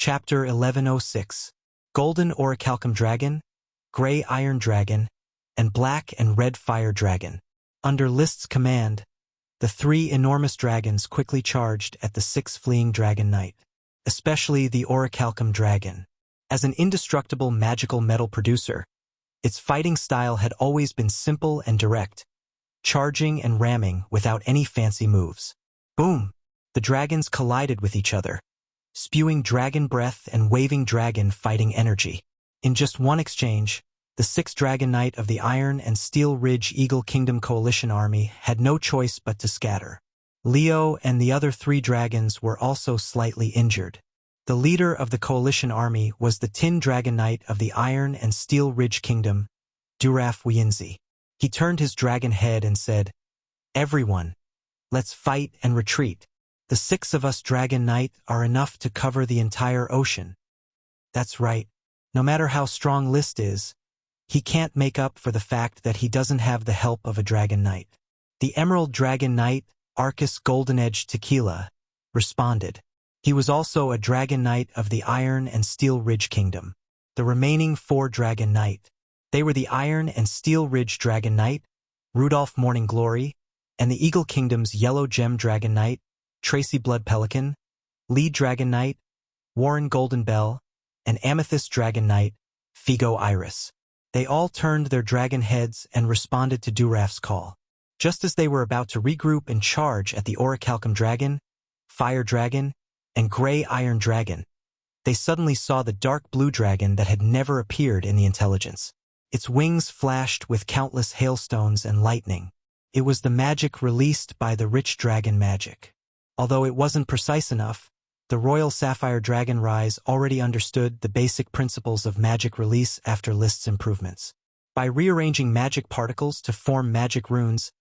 Chapter 1106. Golden Orichalcum Dragon, Gray Iron Dragon, and Black and Red Fire Dragon. Under List's command, the 3 enormous dragons quickly charged at the 6 fleeing Dragon Knight, especially the Orichalcum Dragon. As an indestructible magical metal producer, its fighting style had always been simple and direct, charging and ramming without any fancy moves. Boom! The dragons collided with each other, spewing dragon breath and waving dragon fighting energy. In just one exchange, the 6th Dragon Knight of the Iron and Steel Ridge Eagle Kingdom Coalition Army had no choice but to scatter. Leo and the other 3 dragons were also slightly injured. The leader of the coalition army was the Tin Dragon Knight of the Iron and Steel Ridge Kingdom, Duraf Wienzi. He turned his dragon head and said, "Everyone, let's fight and retreat. The 6 of us Dragon Knight are enough to cover the entire ocean." That's right. No matter how strong List is, he can't make up for the fact that he doesn't have the help of a Dragon Knight. The Emerald Dragon Knight, Arcus Golden Edge Tequila, responded. He was also a Dragon Knight of the Iron and Steel Ridge Kingdom. The remaining 4 Dragon Knight. They were the Iron and Steel Ridge Dragon Knight, Rudolph Morning Glory, and the Eagle Kingdom's Yellow Gem Dragon Knight, Tracy Blood Pelican, Lead Dragon Knight, Warren Golden Bell, and Amethyst Dragon Knight, Figo Iris. They all turned their dragon heads and responded to Duraf's call. Just as they were about to regroup and charge at the Orichalcum Dragon, Fire Dragon, and Gray Iron Dragon, they suddenly saw the dark blue dragon that had never appeared in the intelligence. Its wings flashed with countless hailstones and lightning. It was the magic released by the rich dragon magic. Although it wasn't precise enough, the Royal Sapphire Dragon Rise already understood the basic principles of magic release after List's improvements. By rearranging magic particles to form magic runes,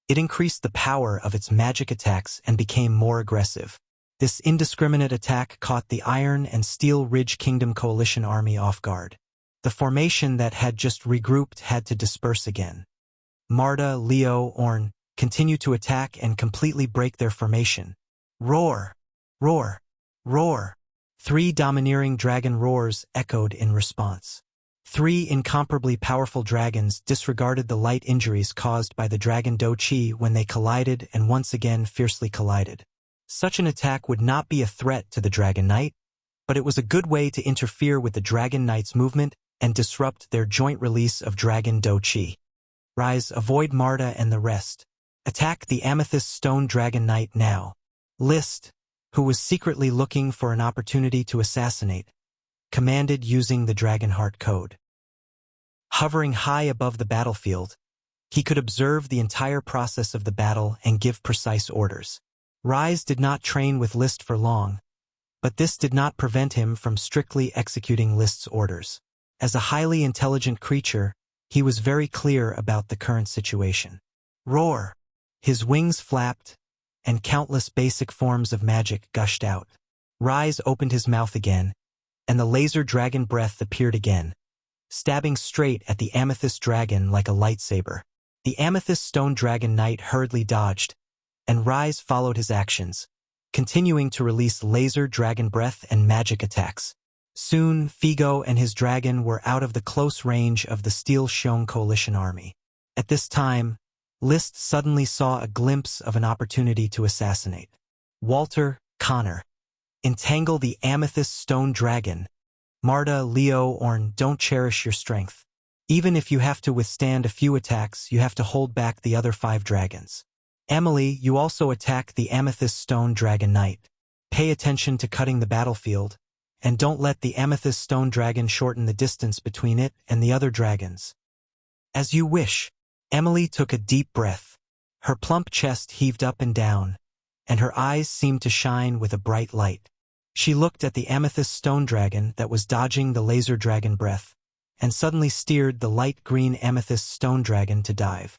it increased the power of its magic attacks and became more aggressive. This indiscriminate attack caught the Iron and Steel Ridge Kingdom Coalition Army off guard. The formation that had just regrouped had to disperse again. Marta, Leo, Orn continued to attack and completely break their formation. Roar! Roar! Roar! 3 domineering dragon roars echoed in response. 3 incomparably powerful dragons disregarded the light injuries caused by the Dragon Do Chi when they collided and once again fiercely collided. Such an attack would not be a threat to the Dragon Knight, but it was a good way to interfere with the Dragon Knight's movement and disrupt their joint release of Dragon Do Chi. Rise, avoid Marta and the rest. Attack the Amethyst Stone Dragon Knight now. List, who was secretly looking for an opportunity to assassinate, commanded using the Dragonheart Code. Hovering high above the battlefield, he could observe the entire process of the battle and give precise orders. Rise did not train with List for long, but this did not prevent him from strictly executing List's orders. As a highly intelligent creature, he was very clear about the current situation. Roar! His wings flapped, and countless basic forms of magic gushed out. Rise opened his mouth again, and the laser dragon breath appeared again, stabbing straight at the Amethyst Dragon like a lightsaber. The Amethyst Stone Dragon Knight hurriedly dodged, and Rise followed his actions, continuing to release laser dragon breath and magic attacks. Soon, Figo and his dragon were out of the close range of the Steel Xiong Coalition Army. At this time, List suddenly saw a glimpse of an opportunity to assassinate. Walter, Connor. Entangle the Amethyst Stone Dragon. Marta, Leo, Orn, don't cherish your strength. Even if you have to withstand a few attacks, you have to hold back the other 5 dragons. Emily, you also attack the Amethyst Stone Dragon Knight. Pay attention to cutting the battlefield, and don't let the Amethyst Stone Dragon shorten the distance between it and the other dragons. As you wish. Emily took a deep breath. Her plump chest heaved up and down, and her eyes seemed to shine with a bright light. She looked at the Amethyst Stone Dragon that was dodging the laser dragon breath, and suddenly steered the light green Amethyst Stone Dragon to dive.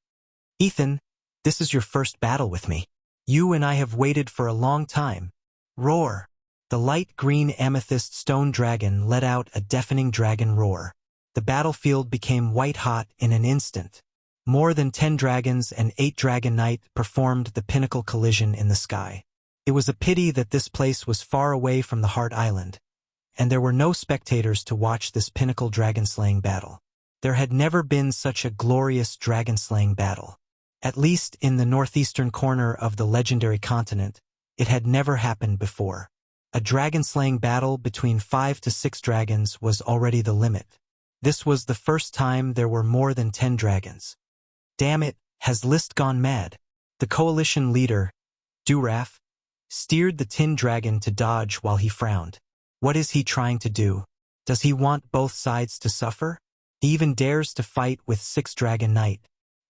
Ethan, this is your first battle with me. You and I have waited for a long time. Roar! The light green Amethyst Stone Dragon let out a deafening dragon roar. The battlefield became white-hot in an instant. More than 10 dragons and 8 Dragon Knight performed the pinnacle collision in the sky. It was a pity that this place was far away from the Heart Island, and there were no spectators to watch this pinnacle dragon-slaying battle. There had never been such a glorious dragon-slaying battle. At least in the northeastern corner of the legendary continent, it had never happened before. A dragon-slaying battle between 5 to 6 dragons was already the limit. This was the first time there were more than 10 dragons. Damn it, has List gone mad? The coalition leader, Duraf, steered the tin dragon to dodge while he frowned. What is he trying to do? Does he want both sides to suffer? He even dares to fight with 6 Dragon Knight.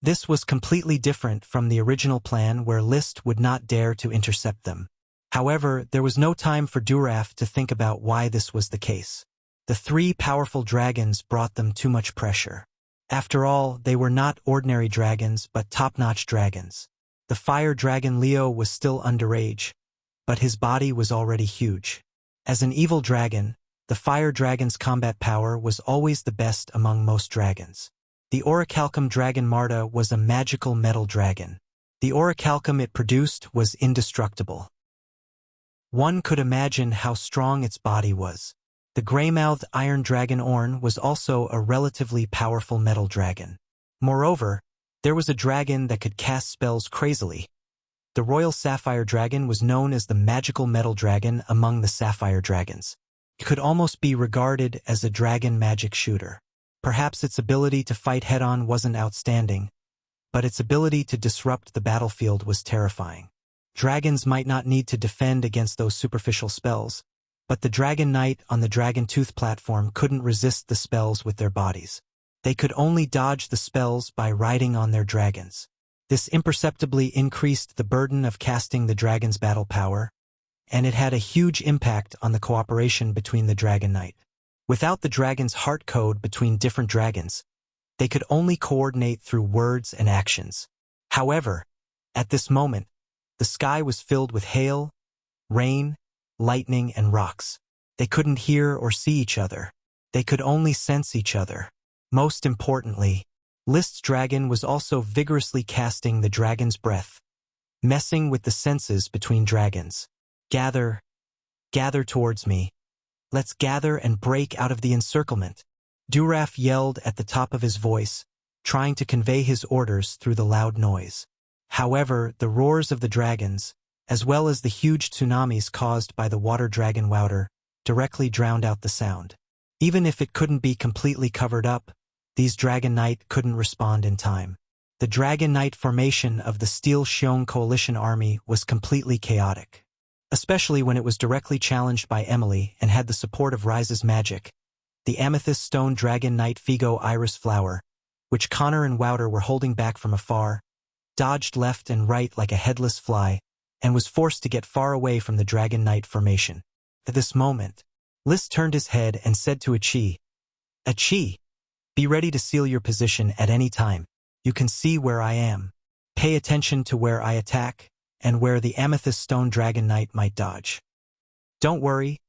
This was completely different from the original plan where List would not dare to intercept them. However, there was no time for Duraf to think about why this was the case. The 3 powerful dragons brought them too much pressure. After all, they were not ordinary dragons but top-notch dragons. The fire dragon Leo was still underage, but his body was already huge. As an evil dragon, the fire dragon's combat power was always the best among most dragons. The orichalcum dragon Marta was a magical metal dragon. The orichalcum it produced was indestructible. One could imagine how strong its body was. The gray-mouthed iron dragon Orn was also a relatively powerful metal dragon. Moreover, there was a dragon that could cast spells crazily. The royal sapphire dragon was known as the magical metal dragon among the sapphire dragons. It could almost be regarded as a dragon magic shooter. Perhaps its ability to fight head-on wasn't outstanding, but its ability to disrupt the battlefield was terrifying. Dragons might not need to defend against those superficial spells, but the Dragon Knight on the Dragon Tooth platform couldn't resist the spells with their bodies. They could only dodge the spells by riding on their dragons. This imperceptibly increased the burden of casting the dragon's battle power, and it had a huge impact on the cooperation between the Dragon Knight. Without the dragon's heart code between different dragons, they could only coordinate through words and actions. However, at this moment, the sky was filled with hail, rain, lightning, and rocks. They couldn't hear or see each other. They could only sense each other. Most importantly, List's dragon was also vigorously casting the dragon's breath, messing with the senses between dragons. Gather towards me. Let's gather and break out of the encirclement. Duraf yelled at the top of his voice, trying to convey his orders through the loud noise. However, the roars of the dragons, as well as the huge tsunamis caused by the water dragon Wouter, directly drowned out the sound. Even if it couldn't be completely covered up, these Dragon Knight couldn't respond in time. The Dragon Knight formation of the Steel Xiong coalition army was completely chaotic. Especially when it was directly challenged by Emily and had the support of Rise's magic. The Amethyst Stone Dragon Knight Figo Iris Flower, which Connor and Wouter were holding back from afar, dodged left and right like a headless fly, and was forced to get far away from the Dragon Knight formation. At this moment, List turned his head and said to Achi, "Achi, be ready to seal your position at any time. You can see where I am. Pay attention to where I attack, and where the Amethyst Stone Dragon Knight might dodge. Don't worry,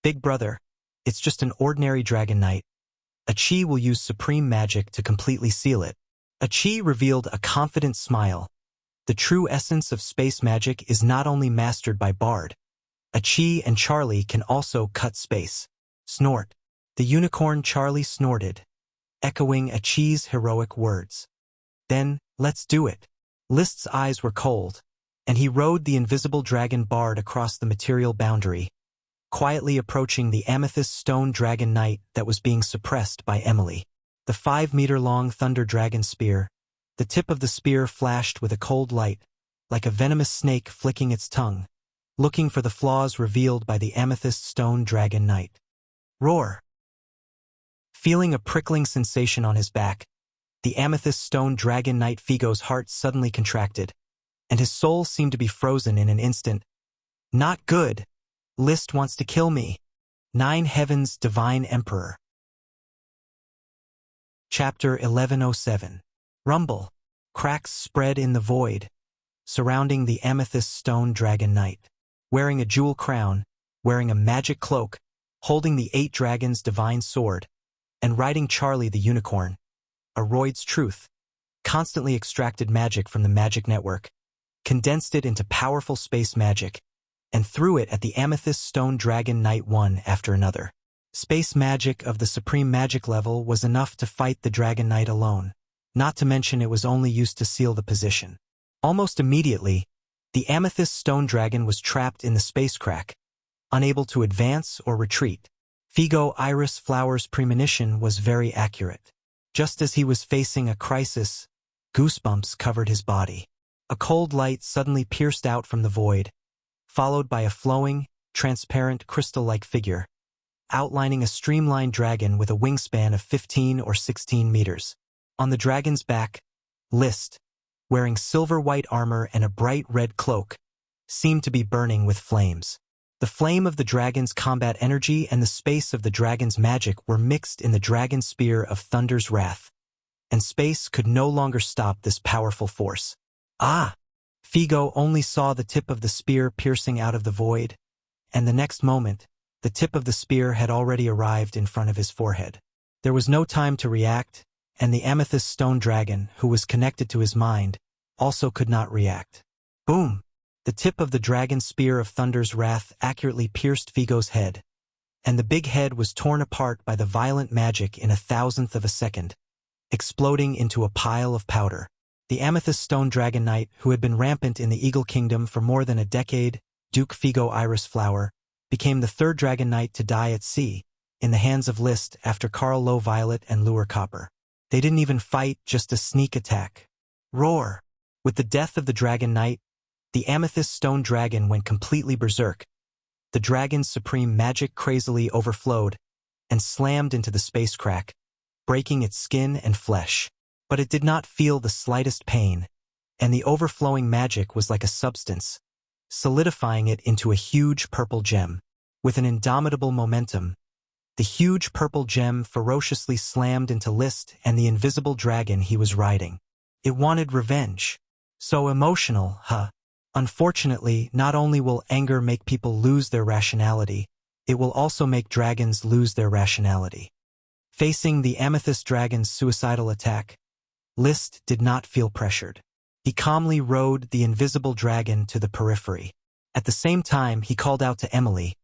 big brother, it's just an ordinary Dragon Knight. Achi will use supreme magic to completely seal it." Achi revealed a confident smile. The true essence of space magic is not only mastered by Bard. Achi and Charlie can also cut space. Snort. The unicorn Charlie snorted, echoing Achi's heroic words. Then, let's do it. List's eyes were cold, and he rode the invisible dragon Bard across the material boundary, quietly approaching the Amethyst Stone Dragon Knight that was being suppressed by Emily. The 5-meter-long Thunder Dragon Spear, the tip of the spear flashed with a cold light, like a venomous snake flicking its tongue, looking for the flaws revealed by the Amethyst Stone Dragon Knight. Roar! Feeling a prickling sensation on his back, the Amethyst Stone Dragon Knight Figo's heart suddenly contracted, and his soul seemed to be frozen in an instant. Not good! List wants to kill me. 9 Heavens Divine Emperor. Chapter 1107. Rumble. Cracks spread in the void, surrounding the Amethyst Stone Dragon Knight. Wearing a jewel crown, wearing a magic cloak, holding the 8 dragons' divine sword, and riding Charlie the unicorn, Aroid's truth, constantly extracted magic from the magic network, condensed it into powerful space magic, and threw it at the Amethyst Stone Dragon Knight one after another. Space magic of the supreme magic level was enough to fight the Dragon Knight alone, not to mention it was only used to seal the position. Almost immediately, the amethyst stone dragon was trapped in the space crack, unable to advance or retreat. Figo Iris Flower's premonition was very accurate. Just as he was facing a crisis, goosebumps covered his body. A cold light suddenly pierced out from the void, followed by a flowing, transparent crystal-like figure, outlining a streamlined dragon with a wingspan of 15 or 16 meters. On the dragon's back, List, wearing silver-white armor and a bright red cloak, seemed to be burning with flames. The flame of the dragon's combat energy and the space of the dragon's magic were mixed in the dragon spear of Thunder's wrath, and space could no longer stop this powerful force. Ah! Figo only saw the tip of the spear piercing out of the void, and the next moment, the tip of the spear had already arrived in front of his forehead. There was no time to react, and the amethyst stone dragon, who was connected to his mind, also could not react. Boom! The tip of the dragon spear of Thunder's wrath accurately pierced Figo's head, and the big head was torn apart by the violent magic in a thousandth of a second, exploding into a pile of powder. The amethyst stone dragon knight, who had been rampant in the Eagle Kingdom for more than a decade, Duke Figo Iris Flower, became the third dragon knight to die at sea, in the hands of List after Carl Low Violet and Lure Copper. They didn't even fight, just a sneak attack. Roar! With the death of the dragon knight, the amethyst stone dragon went completely berserk. The dragon's supreme magic crazily overflowed and slammed into the space crack, breaking its skin and flesh. But it did not feel the slightest pain, and the overflowing magic was like a substance, solidifying it into a huge purple gem. With an indomitable momentum, the huge purple gem ferociously slammed into List and the invisible dragon he was riding. It wanted revenge. So emotional, huh? Unfortunately, not only will anger make people lose their rationality, it will also make dragons lose their rationality. Facing the amethyst dragon's suicidal attack, List did not feel pressured. He calmly rode the invisible dragon to the periphery. At the same time, he called out to Emily,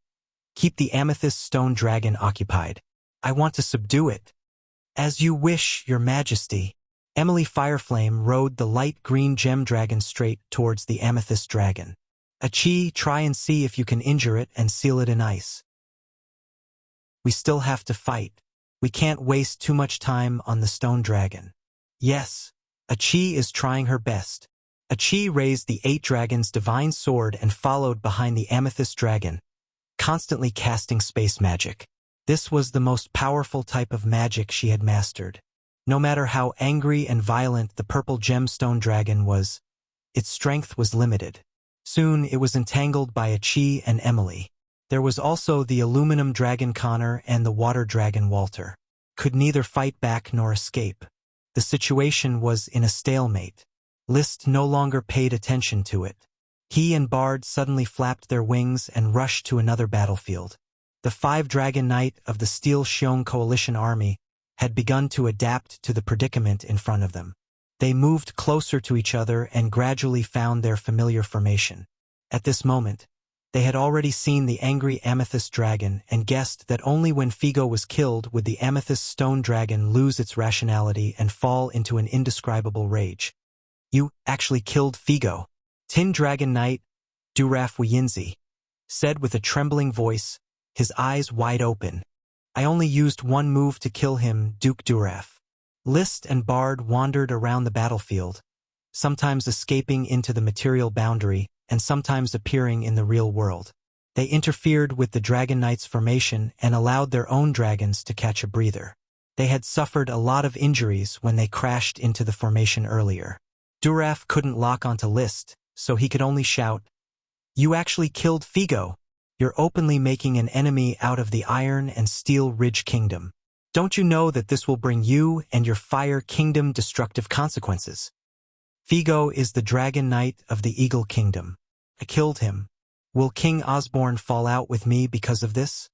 "Keep the amethyst stone dragon occupied. I want to subdue it." "As you wish, your majesty." Emily Fireflame rode the light green gem dragon straight towards the amethyst dragon. "Achi, try and see if you can injure it and seal it in ice. We still have to fight. We can't waste too much time on the stone dragon." "Yes." Achi is trying her best. Achi raised the 8 dragon's divine sword and followed behind the amethyst dragon, constantly casting space magic. This was the most powerful type of magic she had mastered. No matter how angry and violent the purple gemstone dragon was, its strength was limited. Soon it was entangled by Achi and Emily. There was also the aluminum dragon Connor and the water dragon Walter. Could neither fight back nor escape. The situation was in a stalemate. List no longer paid attention to it. He and Bard suddenly flapped their wings and rushed to another battlefield. The 5 Dragon Knight of the Steel Xiong Coalition Army had begun to adapt to the predicament in front of them. They moved closer to each other and gradually found their familiar formation. At this moment, they had already seen the angry amethyst dragon and guessed that only when Figo was killed would the amethyst stone dragon lose its rationality and fall into an indescribable rage. "You actually killed Figo." Tin Dragon Knight, Duraf Wyinzi, said with a trembling voice, his eyes wide open. "I only used one move to kill him, Duke Duraf." List and Bard wandered around the battlefield, sometimes escaping into the material boundary and sometimes appearing in the real world. They interfered with the Dragon Knight's formation and allowed their own dragons to catch a breather. They had suffered a lot of injuries when they crashed into the formation earlier. Duraf couldn't lock onto List, so he could only shout, "You actually killed Figo! You're openly making an enemy out of the Iron and Steel Ridge Kingdom. Don't you know that this will bring you and your Fire Kingdom destructive consequences? Figo is the Dragon Knight of the Eagle Kingdom. I killed him. Will King Osborne fall out with me because of this?"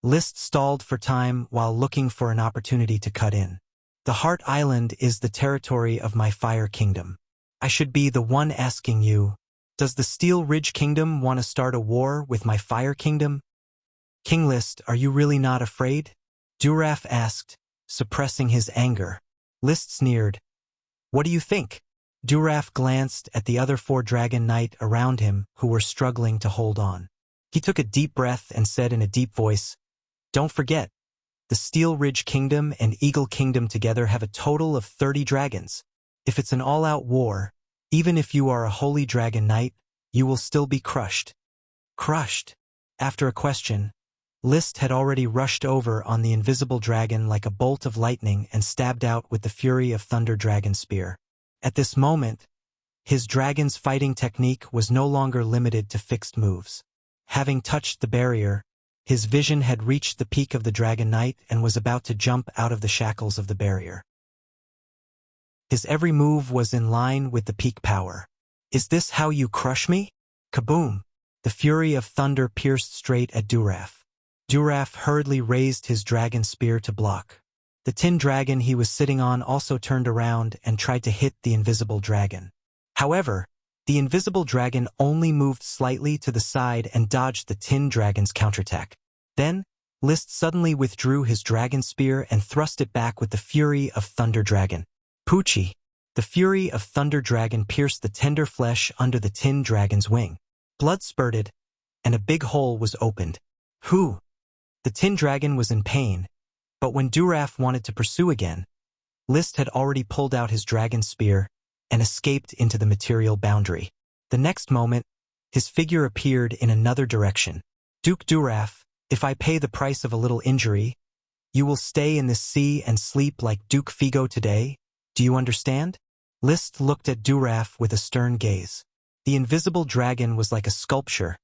List stalled for time while looking for an opportunity to cut in. "The Heart Island is the territory of my Fire Kingdom. I should be the one asking you, does the Steel Ridge Kingdom want to start a war with my Fire Kingdom?" King List, are you really not afraid? Duraf asked, suppressing his anger. List sneered. What do you think? Duraf glanced at the other 4 dragon knight around him who were struggling to hold on. He took a deep breath and said in a deep voice, Don't forget, the Steel Ridge Kingdom and Eagle Kingdom together have a total of 30 dragons. If it's an all-out war, even if you are a holy dragon knight, you will still be crushed. Crushed? After a question, List had already rushed over on the invisible dragon like a bolt of lightning and stabbed out with the fury of Thunder Dragon Spear. At this moment, his dragon's fighting technique was no longer limited to fixed moves. Having touched the barrier, his vision had reached the peak of the Dragon Knight and was about to jump out of the shackles of the barrier. His every move was in line with the peak power. Is this how you crush me? Kaboom! The fury of thunder pierced straight at Duraf. Duraf hurriedly raised his dragon spear to block. The tin dragon he was sitting on also turned around and tried to hit the invisible dragon. However, the invisible dragon only moved slightly to the side and dodged the tin dragon's counterattack. Then, List suddenly withdrew his dragon spear and thrust it back with the fury of Thunder Dragon. Poochie! The fury of Thunder Dragon pierced the tender flesh under the tin dragon's wing. Blood spurted, and a big hole was opened. Whew! The tin dragon was in pain, but when Duraf wanted to pursue again, List had already pulled out his dragon spear and escaped into the material boundary. The next moment, his figure appeared in another direction. Duke Duraf, if I pay the price of a little injury, you will stay in this sea and sleep like Duke Figo today? Do you understand? List looked at Duraf with a stern gaze. The invisible dragon was like a sculpture,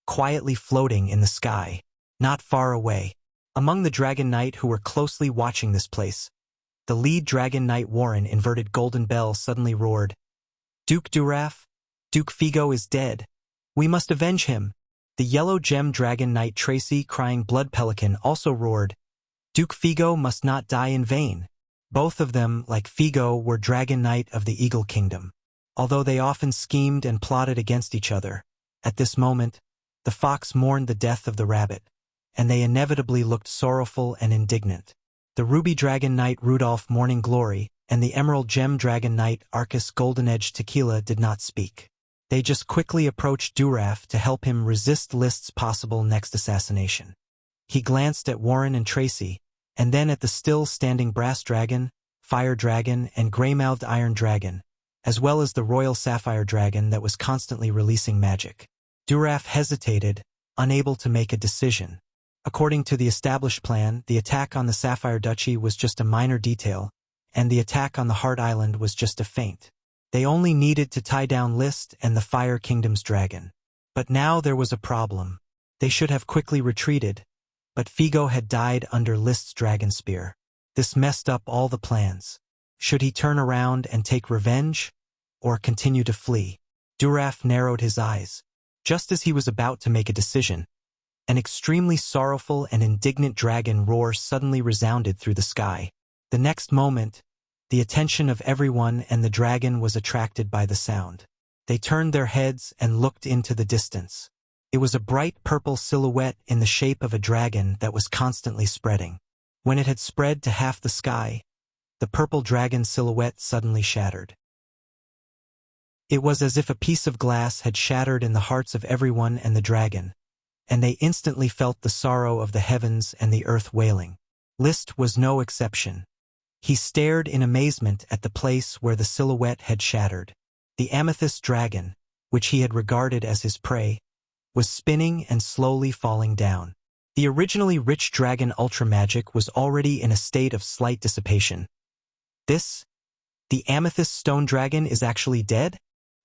quietly floating in the sky, not far away. Among the Dragon Knight who were closely watching this place, the lead Dragon Knight Warren Inverted Golden Bell suddenly roared, Duke Duraf, Duke Figo is dead. We must avenge him. The Yellow Gem Dragon Knight Tracy Crying Blood Pelican also roared, Duke Figo must not die in vain. Both of them, like Figo, were Dragon Knight of the Eagle Kingdom. Although they often schemed and plotted against each other, at this moment, the fox mourned the death of the rabbit, and they inevitably looked sorrowful and indignant. The Ruby Dragon Knight Rudolph Morning Glory and the Emerald Gem Dragon Knight Arcus Golden Edge Tequila did not speak. They just quickly approached Duraf to help him resist List's possible next assassination. He glanced at Warren and Tracy, and then at the still-standing Brass Dragon, Fire Dragon, and Gray-Mouthed Iron Dragon, as well as the Royal Sapphire Dragon that was constantly releasing magic. Duraf hesitated, unable to make a decision. According to the established plan, the attack on the Sapphire Duchy was just a minor detail, and the attack on the Heart Island was just a feint. They only needed to tie down List and the Fire Kingdom's dragon. But now there was a problem. They should have quickly retreated, but Figo had died under List's dragon spear. This messed up all the plans. Should he turn around and take revenge, or continue to flee? Duraf narrowed his eyes. Just as he was about to make a decision, an extremely sorrowful and indignant dragon roar suddenly resounded through the sky. The next moment, the attention of everyone and the dragon was attracted by the sound. They turned their heads and looked into the distance. It was a bright purple silhouette in the shape of a dragon that was constantly spreading. When it had spread to half the sky, the purple dragon silhouette suddenly shattered. It was as if a piece of glass had shattered in the hearts of everyone and the dragon, and they instantly felt the sorrow of the heavens and the earth wailing. List was no exception. He stared in amazement at the place where the silhouette had shattered. The amethyst dragon, which he had regarded as his prey, was spinning and slowly falling down. The originally rich dragon Ultra Magic was already in a state of slight dissipation. The amethyst stone dragon is actually dead?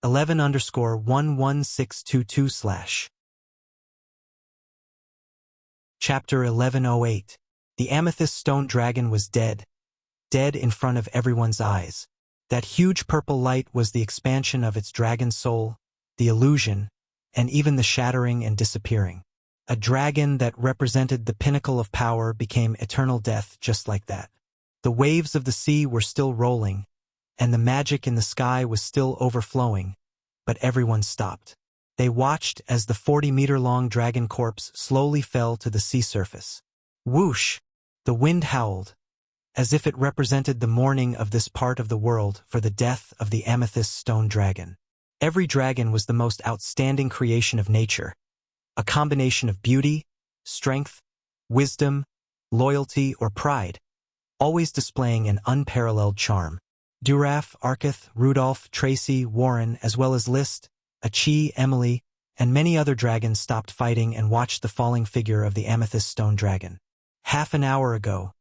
11_11622/ Chapter 1108. The amethyst stone dragon was dead. Dead in front of everyone's eyes. That huge purple light was the expansion of its dragon soul, the illusion, and even the shattering and disappearing. A dragon that represented the pinnacle of power became eternal death just like that. The waves of the sea were still rolling, and the magic in the sky was still overflowing, but everyone stopped. They watched as the 40-meter-long dragon corpse slowly fell to the sea surface. Whoosh! The wind howled, as if it represented the mourning of this part of the world for the death of the amethyst stone dragon. Every dragon was the most outstanding creation of nature, a combination of beauty, strength, wisdom, loyalty, or pride, always displaying an unparalleled charm. Duraf, Arketh, Rudolph, Tracy, Warren, as well as List, Achi, Emily, and many other dragons stopped fighting and watched the falling figure of the amethyst stone dragon. Half an hour ago,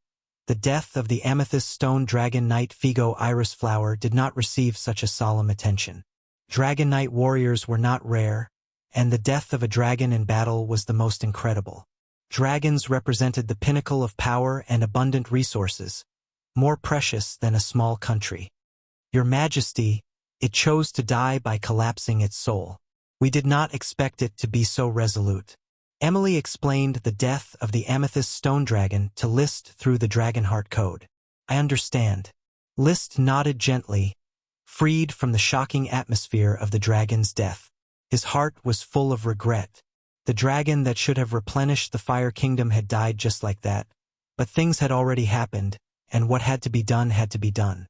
the death of the amethyst stone dragon knight Figo Iris Flower did not receive such a solemn attention. Dragon knight warriors were not rare, and the death of a dragon in battle was the most incredible. Dragons represented the pinnacle of power and abundant resources, more precious than a small country. Your Majesty, it chose to die by collapsing its soul. We did not expect it to be so resolute. Emily explained the death of the amethyst stone dragon to List through the Dragonheart code. I understand. List nodded gently, freed from the shocking atmosphere of the dragon's death. His heart was full of regret. The dragon that should have replenished the Fire Kingdom had died just like that, but things had already happened, and what had to be done had to be done.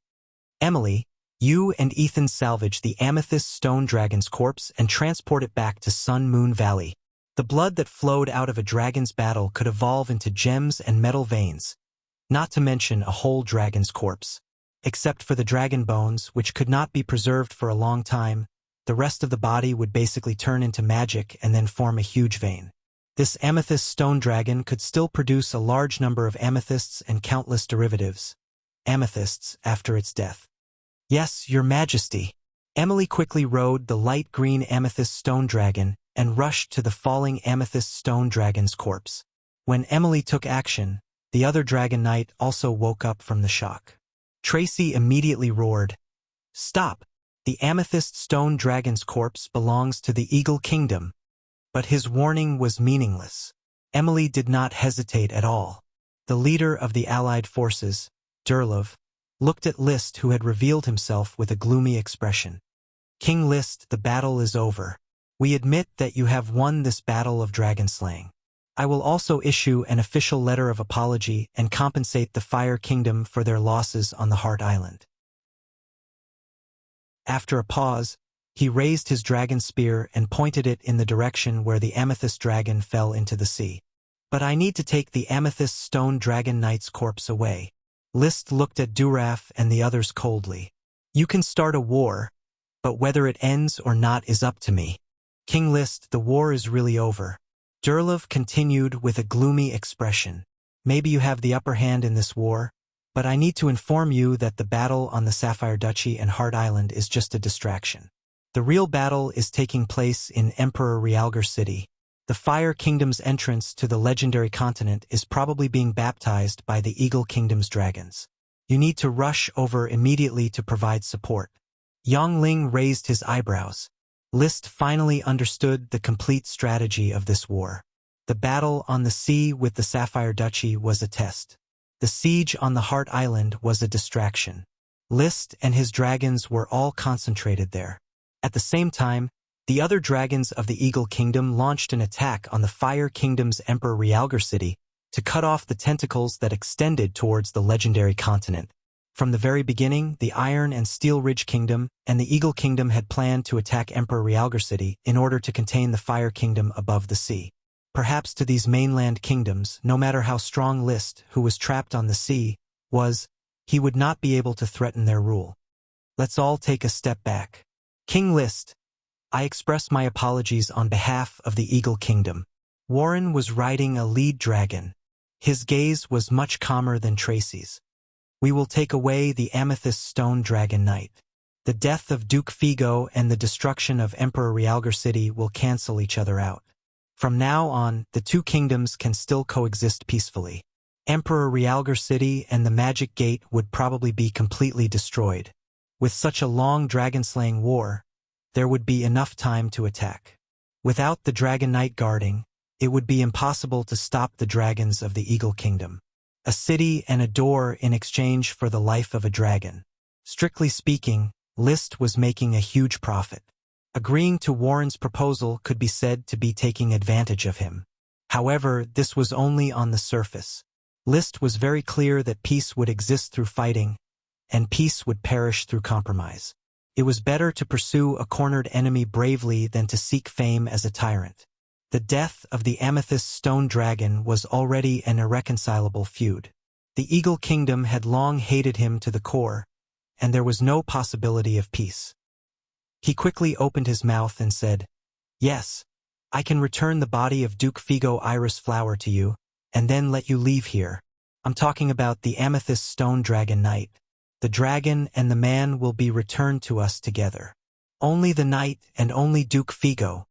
Emily, you and Ethan salvage the amethyst stone dragon's corpse and transport it back to Sun Moon Valley. The blood that flowed out of a dragon's battle could evolve into gems and metal veins, not to mention a whole dragon's corpse. Except for the dragon bones, which could not be preserved for a long time, the rest of the body would basically turn into magic and then form a huge vein. This amethyst stone dragon could still produce a large number of amethysts and countless derivatives, amethysts, after its death. Yes, Your Majesty. Emily quickly rode the light green amethyst stone dragon and rushed to the falling amethyst stone dragon's corpse. When Emily took action, the other dragon knight also woke up from the shock. Tracy immediately roared, "Stop! The amethyst stone dragon's corpse belongs to the Eagle Kingdom." But his warning was meaningless. Emily did not hesitate at all. The leader of the allied forces, Durlov, looked at List, who had revealed himself with a gloomy expression. "King List, the battle is over. We admit that you have won this battle of dragon slaying. I will also issue an official letter of apology and compensate the Fire Kingdom for their losses on the Heart Island." After a pause, he raised his dragon spear and pointed it in the direction where the amethyst dragon fell into the sea. "But I need to take the amethyst stone dragon knight's corpse away." List looked at Duraf and the others coldly. "You can start a war, but whether it ends or not is up to me. King List, the war is really over." Durlov continued with a gloomy expression. "Maybe you have the upper hand in this war, but I need to inform you that the battle on the Sapphire Duchy and Heart Island is just a distraction. The real battle is taking place in Emperor Realgar City. The Fire Kingdom's entrance to the legendary continent is probably being baptized by the Eagle Kingdom's dragons. You need to rush over immediately to provide support." Yongling raised his eyebrows. List finally understood the complete strategy of this war. The battle on the sea with the Sapphire Duchy was a test. The siege on the Heart Island was a distraction. List and his dragons were all concentrated there. At the same time, the other dragons of the Eagle Kingdom launched an attack on the Fire Kingdom's Emperor Realgar City to cut off the tentacles that extended towards the legendary continent. From the very beginning, the Iron and Steel Ridge Kingdom and the Eagle Kingdom had planned to attack Emperor Realgar City in order to contain the Fire Kingdom above the sea. Perhaps to these mainland kingdoms, no matter how strong List, who was trapped on the sea, was, he would not be able to threaten their rule. Let's all take a step back. King List, I express my apologies on behalf of the Eagle Kingdom. Warren was riding a lead dragon. His gaze was much calmer than Tracy's. We will take away the amethyst stone dragon knight. The death of Duke Figo and the destruction of Emperor Realgar City will cancel each other out. From now on, the two kingdoms can still coexist peacefully. Emperor Realgar City and the Magic Gate would probably be completely destroyed. With such a long dragon-slaying war, there would be enough time to attack. Without the Dragon Knight guarding, it would be impossible to stop the dragons of the Eagle Kingdom. A city and a door in exchange for the life of a dragon. Strictly speaking, List was making a huge profit. Agreeing to Warren's proposal could be said to be taking advantage of him. However, this was only on the surface. List was very clear that peace would exist through fighting, and peace would perish through compromise. It was better to pursue a cornered enemy bravely than to seek fame as a tyrant. The death of the amethyst stone dragon was already an irreconcilable feud. The Eagle Kingdom had long hated him to the core, and there was no possibility of peace. He quickly opened his mouth and said, "Yes, I can return the body of Duke Figo Iris Flower to you, and then let you leave here. I'm talking about the amethyst stone dragon knight. The dragon and the man will be returned to us together. Only the knight and only Duke Figo.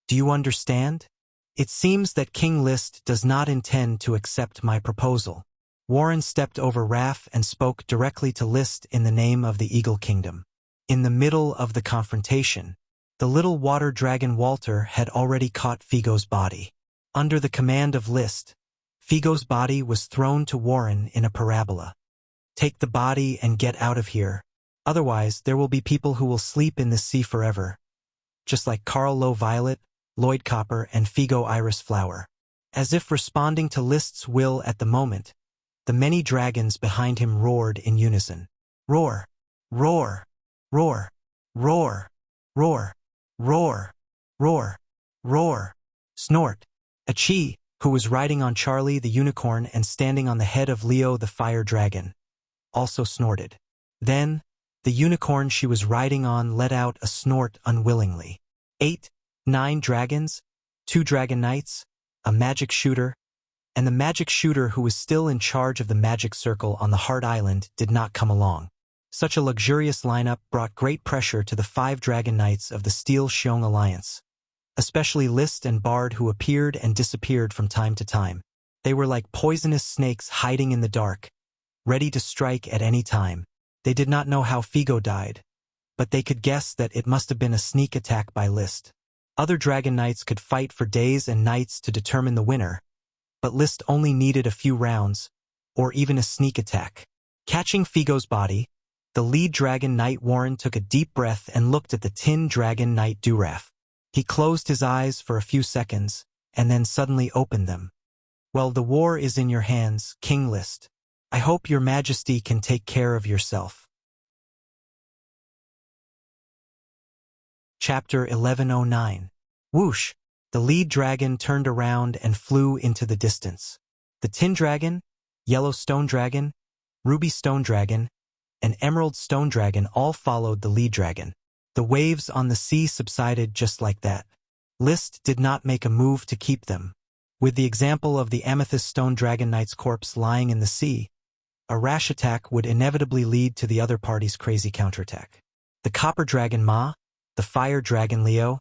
Do you understand? It seems that King List does not intend to accept my proposal." Warren stepped over Raff and spoke directly to List in the name of the Eagle Kingdom. In the middle of the confrontation, the little water dragon Walter had already caught Figo's body. Under the command of List, Figo's body was thrown to Warren in a parabola. "Take the body and get out of here. Otherwise, there will be people who will sleep in this sea forever. Just like Carl Low Violet, Lloyd Copper, and Figo Iris Flower." As if responding to List's will at the moment, the many dragons behind him roared in unison. Roar! Roar! Roar! Roar! Roar! Roar! Roar! Roar! Snort! Achi, who was riding on Charlie the unicorn and standing on the head of Leo the fire dragon, also snorted. Then, the unicorn she was riding on let out a snort unwillingly. 8, 9 dragons, 2 dragon knights, a magic shooter, and the magic shooter who was still in charge of the magic circle on the Heart Island did not come along. Such a luxurious lineup brought great pressure to the 5 dragon knights of the Steel Xiong Alliance, especially List and Bard, who appeared and disappeared from time to time. They were like poisonous snakes hiding in the dark, ready to strike at any time. They did not know how Figo died, but they could guess that it must have been a sneak attack by List. Other dragon knights could fight for days and nights to determine the winner, but List only needed a few rounds, or even a sneak attack. Catching Figo's body, the lead dragon knight Warren took a deep breath and looked at the tin dragon knight Duraf. He closed his eyes for a few seconds, and then suddenly opened them. "Well, the war is in your hands, King List. I hope your majesty can take care of yourself." Chapter 1109. Whoosh! The lead dragon turned around and flew into the distance. The tin dragon, yellow stone dragon, ruby stone dragon, and emerald stone dragon all followed the lead dragon. The waves on the sea subsided just like that. List did not make a move to keep them. With the example of the amethyst stone dragon knight's corpse lying in the sea, a rash attack would inevitably lead to the other party's crazy counterattack. The copper dragon Ma, the fire dragon Leo,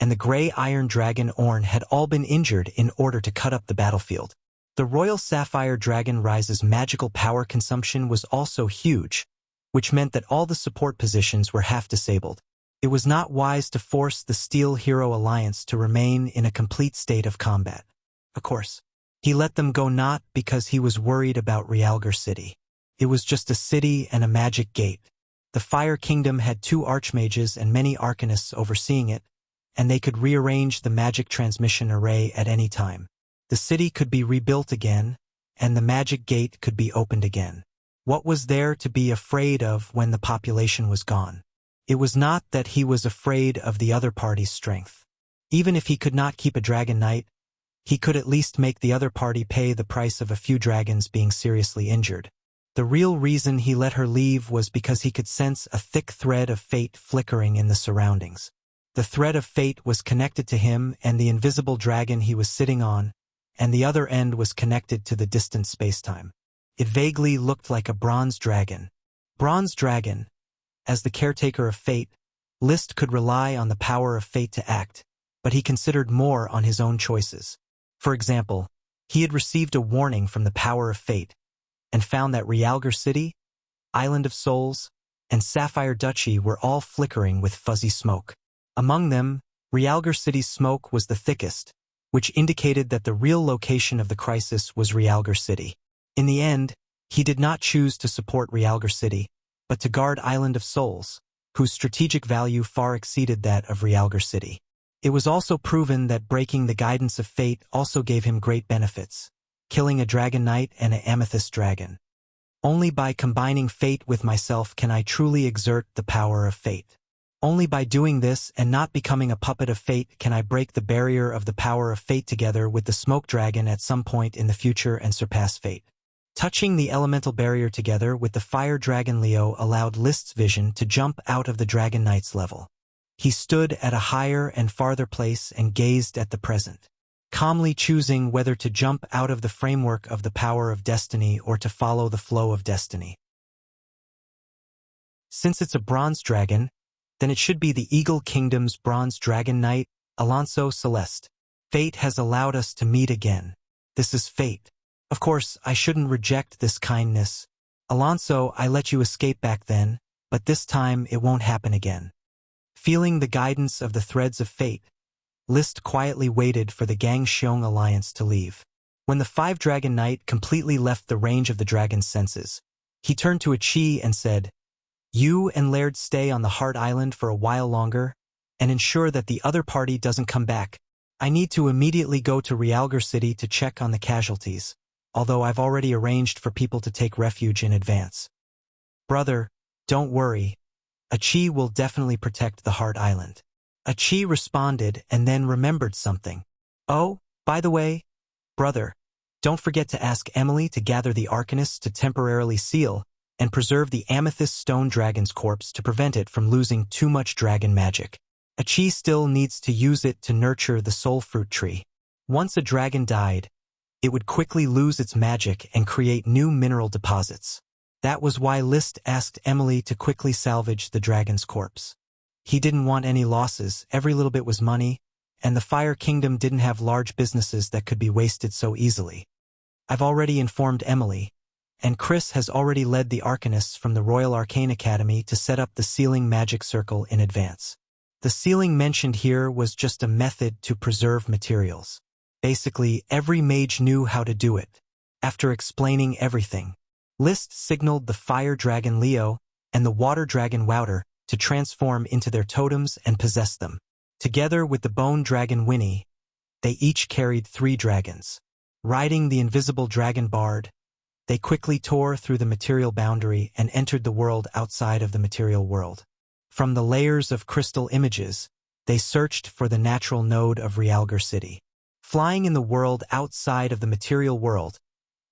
and the gray iron dragon Orn had all been injured in order to cut up the battlefield. The royal sapphire dragon Rise's magical power consumption was also huge, which meant that all the support positions were half disabled. It was not wise to force the Steel Hero Alliance to remain in a complete state of combat. Of course, he let them go not because he was worried about Realgar City. It was just a city and a magic gate. The Fire Kingdom had 2 archmages and many arcanists overseeing it, and they could rearrange the magic transmission array at any time. The city could be rebuilt again, and the magic gate could be opened again. What was there to be afraid of when the population was gone? It was not that he was afraid of the other party's strength. Even if he could not keep a dragon knight, he could at least make the other party pay the price of a few dragons being seriously injured. The real reason he let her leave was because he could sense a thick thread of fate flickering in the surroundings. The thread of fate was connected to him and the invisible dragon he was sitting on, and the other end was connected to the distant spacetime. It vaguely looked like a bronze dragon. Bronze dragon, as the caretaker of fate, List could rely on the power of fate to act, but he considered more on his own choices. For example, he had received a warning from the power of fate, and found that Realgar City, Island of Souls, and Sapphire Duchy were all flickering with fuzzy smoke. Among them, Realgar City's smoke was the thickest, which indicated that the real location of the crisis was Realgar City. In the end, he did not choose to support Realgar City, but to guard Island of Souls, whose strategic value far exceeded that of Realgar City. It was also proven that breaking the guidance of fate also gave him great benefits, killing a dragon knight and an amethyst dragon. Only by combining fate with myself can I truly exert the power of fate. Only by doing this and not becoming a puppet of fate can I break the barrier of the power of fate together with the smoke dragon at some point in the future and surpass fate. Touching the elemental barrier together with the fire dragon Leo allowed List's vision to jump out of the dragon knight's level. He stood at a higher and farther place and gazed at the present, calmly choosing whether to jump out of the framework of the power of destiny or to follow the flow of destiny. Since it's a bronze dragon, then it should be the Eagle Kingdom's bronze dragon knight, Alonso Celeste. Fate has allowed us to meet again. This is fate. Of course, I shouldn't reject this kindness. Alonso, I let you escape back then, but this time it won't happen again. Feeling the guidance of the threads of fate, List quietly waited for the Gangxiong alliance to leave. When the five-dragon knight completely left the range of the dragon's senses, he turned to Achi and said, "You and Laird stay on the Heart Island for a while longer, and ensure that the other party doesn't come back. I need to immediately go to Realgar City to check on the casualties, although I've already arranged for people to take refuge in advance. Brother, don't worry. Achi will definitely protect the Heart Island." Achi responded and then remembered something. "Oh, by the way, brother, don't forget to ask Emily to gather the Arcanists to temporarily seal and preserve the amethyst stone dragon's corpse to prevent it from losing too much dragon magic. Achi still needs to use it to nurture the soul fruit tree. Once a dragon died, it would quickly lose its magic and create new mineral deposits. That was why List asked Emily to quickly salvage the dragon's corpse. He didn't want any losses, every little bit was money, and the Fire Kingdom didn't have large businesses that could be wasted so easily. I've already informed Emily, and Chris has already led the Arcanists from the Royal Arcane Academy to set up the sealing magic circle in advance. The sealing mentioned here was just a method to preserve materials. Basically, every mage knew how to do it. After explaining everything, List signaled the Fire Dragon Leo and the Water Dragon Wouter to transform into their totems and possess them. Together with the Bone Dragon Winnie, they each carried 3 dragons. Riding the invisible dragon Bard, they quickly tore through the material boundary and entered the world outside of the material world. From the layers of crystal images, they searched for the natural node of Realgar City. Flying in the world outside of the material world,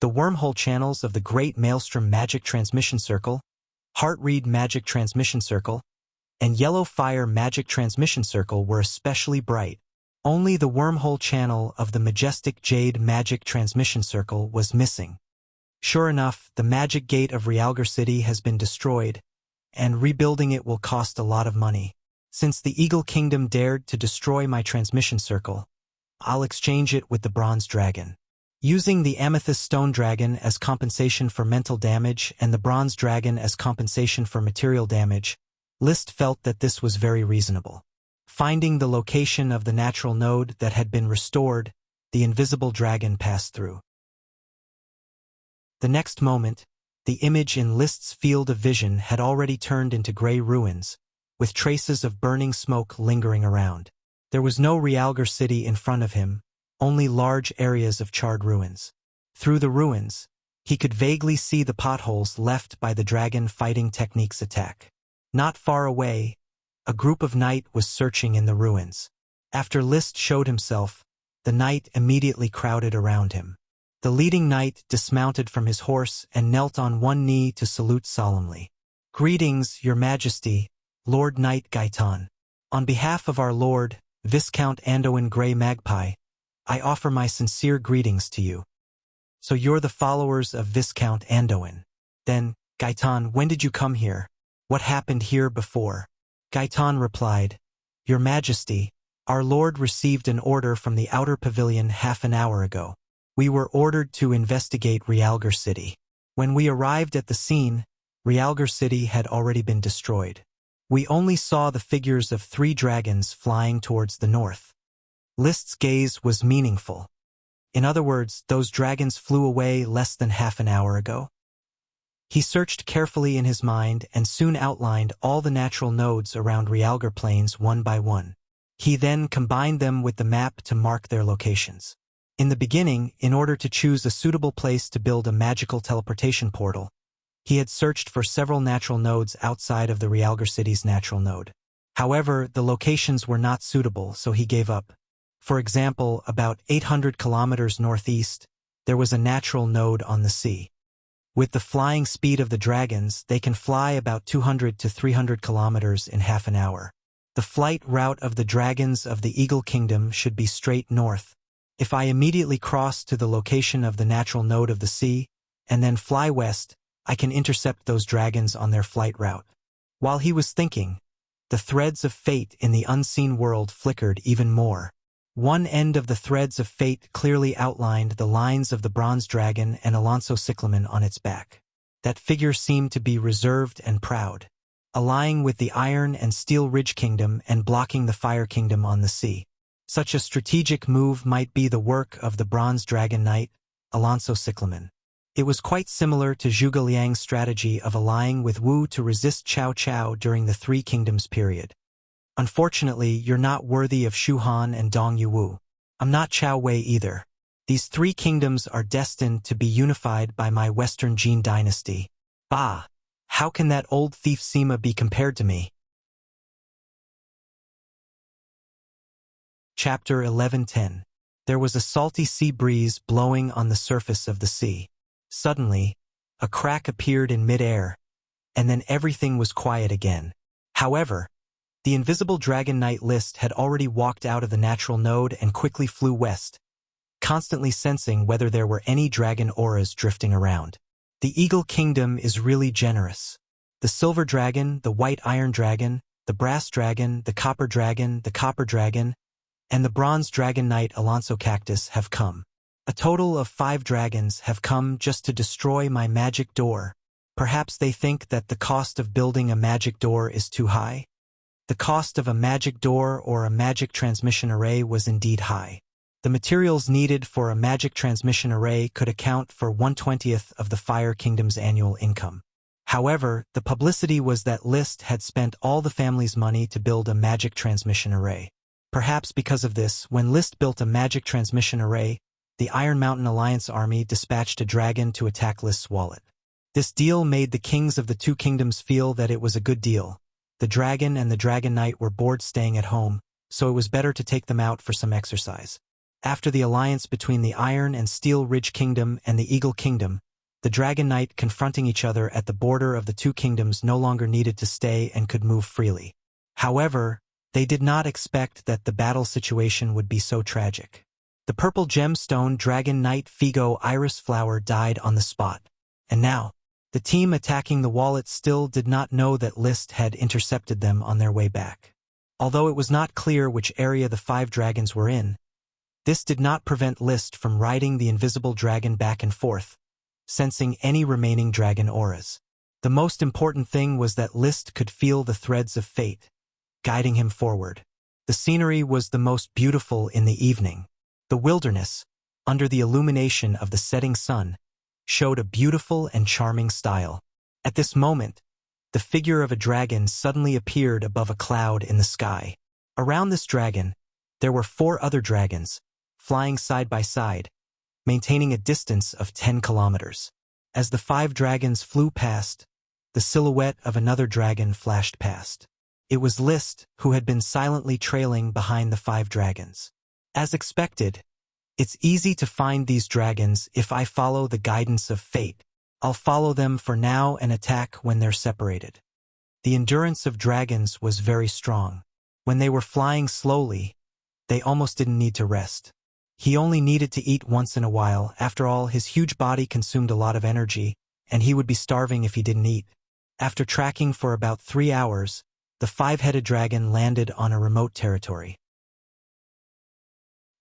the wormhole channels of the Great Maelstrom Magic Transmission Circle, Heartreed Magic Transmission Circle, and Yellow Fire Magic Transmission Circle were especially bright. Only the wormhole channel of the Majestic Jade Magic Transmission Circle was missing. Sure enough, the magic gate of Realgar City has been destroyed, and rebuilding it will cost a lot of money. Since the Eagle Kingdom dared to destroy my transmission circle, I'll exchange it with the Bronze Dragon. Using the Amethyst Stone Dragon as compensation for mental damage and the Bronze Dragon as compensation for material damage, List felt that this was very reasonable. Finding the location of the natural node that had been restored, the invisible dragon passed through. The next moment, the image in List's field of vision had already turned into gray ruins, with traces of burning smoke lingering around. There was no Realgar City in front of him, only large areas of charred ruins. Through the ruins, he could vaguely see the potholes left by the dragon fighting technique's attack. Not far away, a group of knight was searching in the ruins. After List showed himself, the knight immediately crowded around him. The leading knight dismounted from his horse and knelt on one knee to salute solemnly. "Greetings, Your Majesty, Lord Knight Gaitan. On behalf of our Lord, Viscount Andoin Grey Magpie, I offer my sincere greetings to you." "So you're the followers of Viscount Andoin. Then, Gaitan, when did you come here? What happened here before?" Gaitan replied, "Your Majesty, our Lord received an order from the outer pavilion half an hour ago. We were ordered to investigate Realgar City. When we arrived at the scene, Realgar City had already been destroyed. We only saw the figures of 3 dragons flying towards the north." List's gaze was meaningful. In other words, those dragons flew away less than half an hour ago. He searched carefully in his mind and soon outlined all the natural nodes around Realgar Plains one by one. He then combined them with the map to mark their locations. In the beginning, in order to choose a suitable place to build a magical teleportation portal, he had searched for several natural nodes outside of the Realgar city's natural node. However, the locations were not suitable, so he gave up. For example, about 800 kilometers northeast, there was a natural node on the sea. With the flying speed of the dragons, they can fly about 200 to 300 kilometers in half an hour. The flight route of the dragons of the Eagle Kingdom should be straight north. If I immediately cross to the location of the natural node of the sea, and then fly west, I can intercept those dragons on their flight route. While he was thinking, the threads of fate in the unseen world flickered even more. One end of the threads of fate clearly outlined the lines of the bronze dragon and Alonso Cyclamen on its back. That figure seemed to be reserved and proud, allying with the Iron and Steel Ridge Kingdom and blocking the Fire Kingdom on the sea. Such a strategic move might be the work of the Bronze Dragon Knight, Alonso Cyclamen. It was quite similar to Zhuge Liang's strategy of allying with Wu to resist Cao Cao during the Three Kingdoms period. Unfortunately, you're not worthy of Shu Han and Dong Yuwu. I'm not Cao Wei either. These three kingdoms are destined to be unified by my Western Jin dynasty. Bah! How can that old thief Sima be compared to me? Chapter 11:10. There was a salty sea breeze blowing on the surface of the sea. Suddenly, a crack appeared in mid-air, and then everything was quiet again. However, the invisible Dragon Knight List had already walked out of the natural node and quickly flew west, constantly sensing whether there were any dragon auras drifting around. The Eagle Kingdom is really generous. The Silver Dragon, the White Iron Dragon, the Brass Dragon, the Copper Dragon, and the Bronze Dragon Knight Alonso Cactus have come. A total of 5 dragons have come just to destroy my magic door. Perhaps they think that the cost of building a magic door is too high? The cost of a magic door or a magic transmission array was indeed high. The materials needed for a magic transmission array could account for 1/20th of the Fire Kingdom's annual income. However, the publicity was that List had spent all the family's money to build a magic transmission array. Perhaps because of this, when List built a magic transmission array, the Iron Mountain Alliance army dispatched a dragon to attack List's wallet. This deal made the kings of the two kingdoms feel that it was a good deal. The dragon and the Dragon Knight were bored staying at home, so it was better to take them out for some exercise. After the alliance between the Iron and Steel Ridge Kingdom and the Eagle Kingdom, the Dragon Knight confronting each other at the border of the two kingdoms no longer needed to stay and could move freely. However, they did not expect that the battle situation would be so tragic. The purple gemstone Dragon Knight Figo Iris Flower died on the spot, and now, the team attacking the wallet still did not know that List had intercepted them on their way back. Although it was not clear which area the 5 dragons were in, this did not prevent List from riding the invisible dragon back and forth, sensing any remaining dragon auras. The most important thing was that List could feel the threads of fate, guiding him forward. The scenery was the most beautiful in the evening. The wilderness, under the illumination of the setting sun, showed a beautiful and charming style. At this moment, the figure of a dragon suddenly appeared above a cloud in the sky. Around this dragon, there were 4 other dragons, flying side by side, maintaining a distance of 10 kilometers. As the 5 dragons flew past, the silhouette of another dragon flashed past. It was List, who had been silently trailing behind the 5 dragons. As expected, it's easy to find these dragons if I follow the guidance of fate. I'll follow them for now and attack when they're separated. The endurance of dragons was very strong. When they were flying slowly, they almost didn't need to rest. He only needed to eat once in a while. After all, his huge body consumed a lot of energy, and he would be starving if he didn't eat. After tracking for about 3 hours, the 5-headed dragon landed on a remote territory.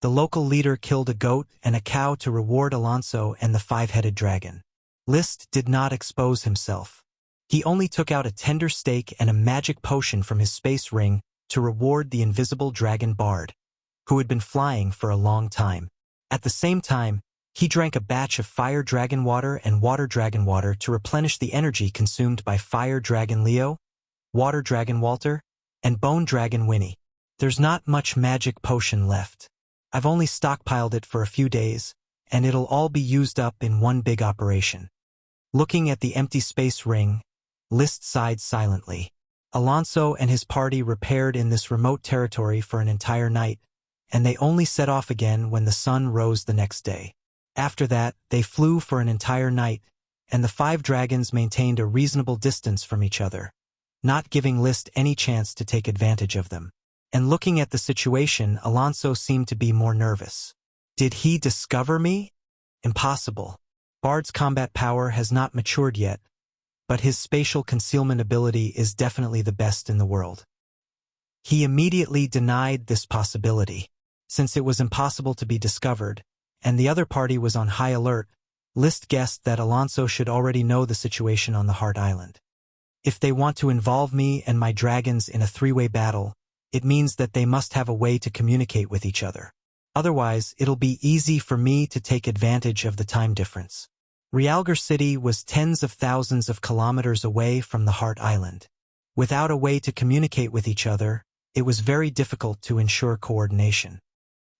The local leader killed a goat and a cow to reward Alonso and the 5-headed dragon. List did not expose himself. He only took out a tender steak and a magic potion from his space ring to reward the invisible dragon Bard, who had been flying for a long time. At the same time, He drank a batch of fire dragon water and water dragon water to replenish the energy consumed by fire dragon Leo, water dragon Walter, and bone dragon Winnie. There's not much magic potion left. I've only stockpiled it for a few days, and it'll all be used up in one big operation. Looking at the empty space ring, Liszt sighed silently. Alonso and his party repaired in this remote territory for an entire night, and they only set off again when the sun rose the next day. After that, they flew for an entire night, and the 5 dragons maintained a reasonable distance from each other, not giving Liszt any chance to take advantage of them. And looking at the situation, Alonso seemed to be more nervous. Did he discover me? Impossible. Bard's combat power has not matured yet, but his spatial concealment ability is definitely the best in the world. He immediately denied this possibility. Since it was impossible to be discovered, and the other party was on high alert, Liszt guessed that Alonso should already know the situation on the Heart Island. If they want to involve me and my dragons in a 3-way battle, it means that they must have a way to communicate with each other. Otherwise, it'll be easy for me to take advantage of the time difference. Realgar City was tens of thousands of kilometers away from the Heart Island. Without a way to communicate with each other, it was very difficult to ensure coordination.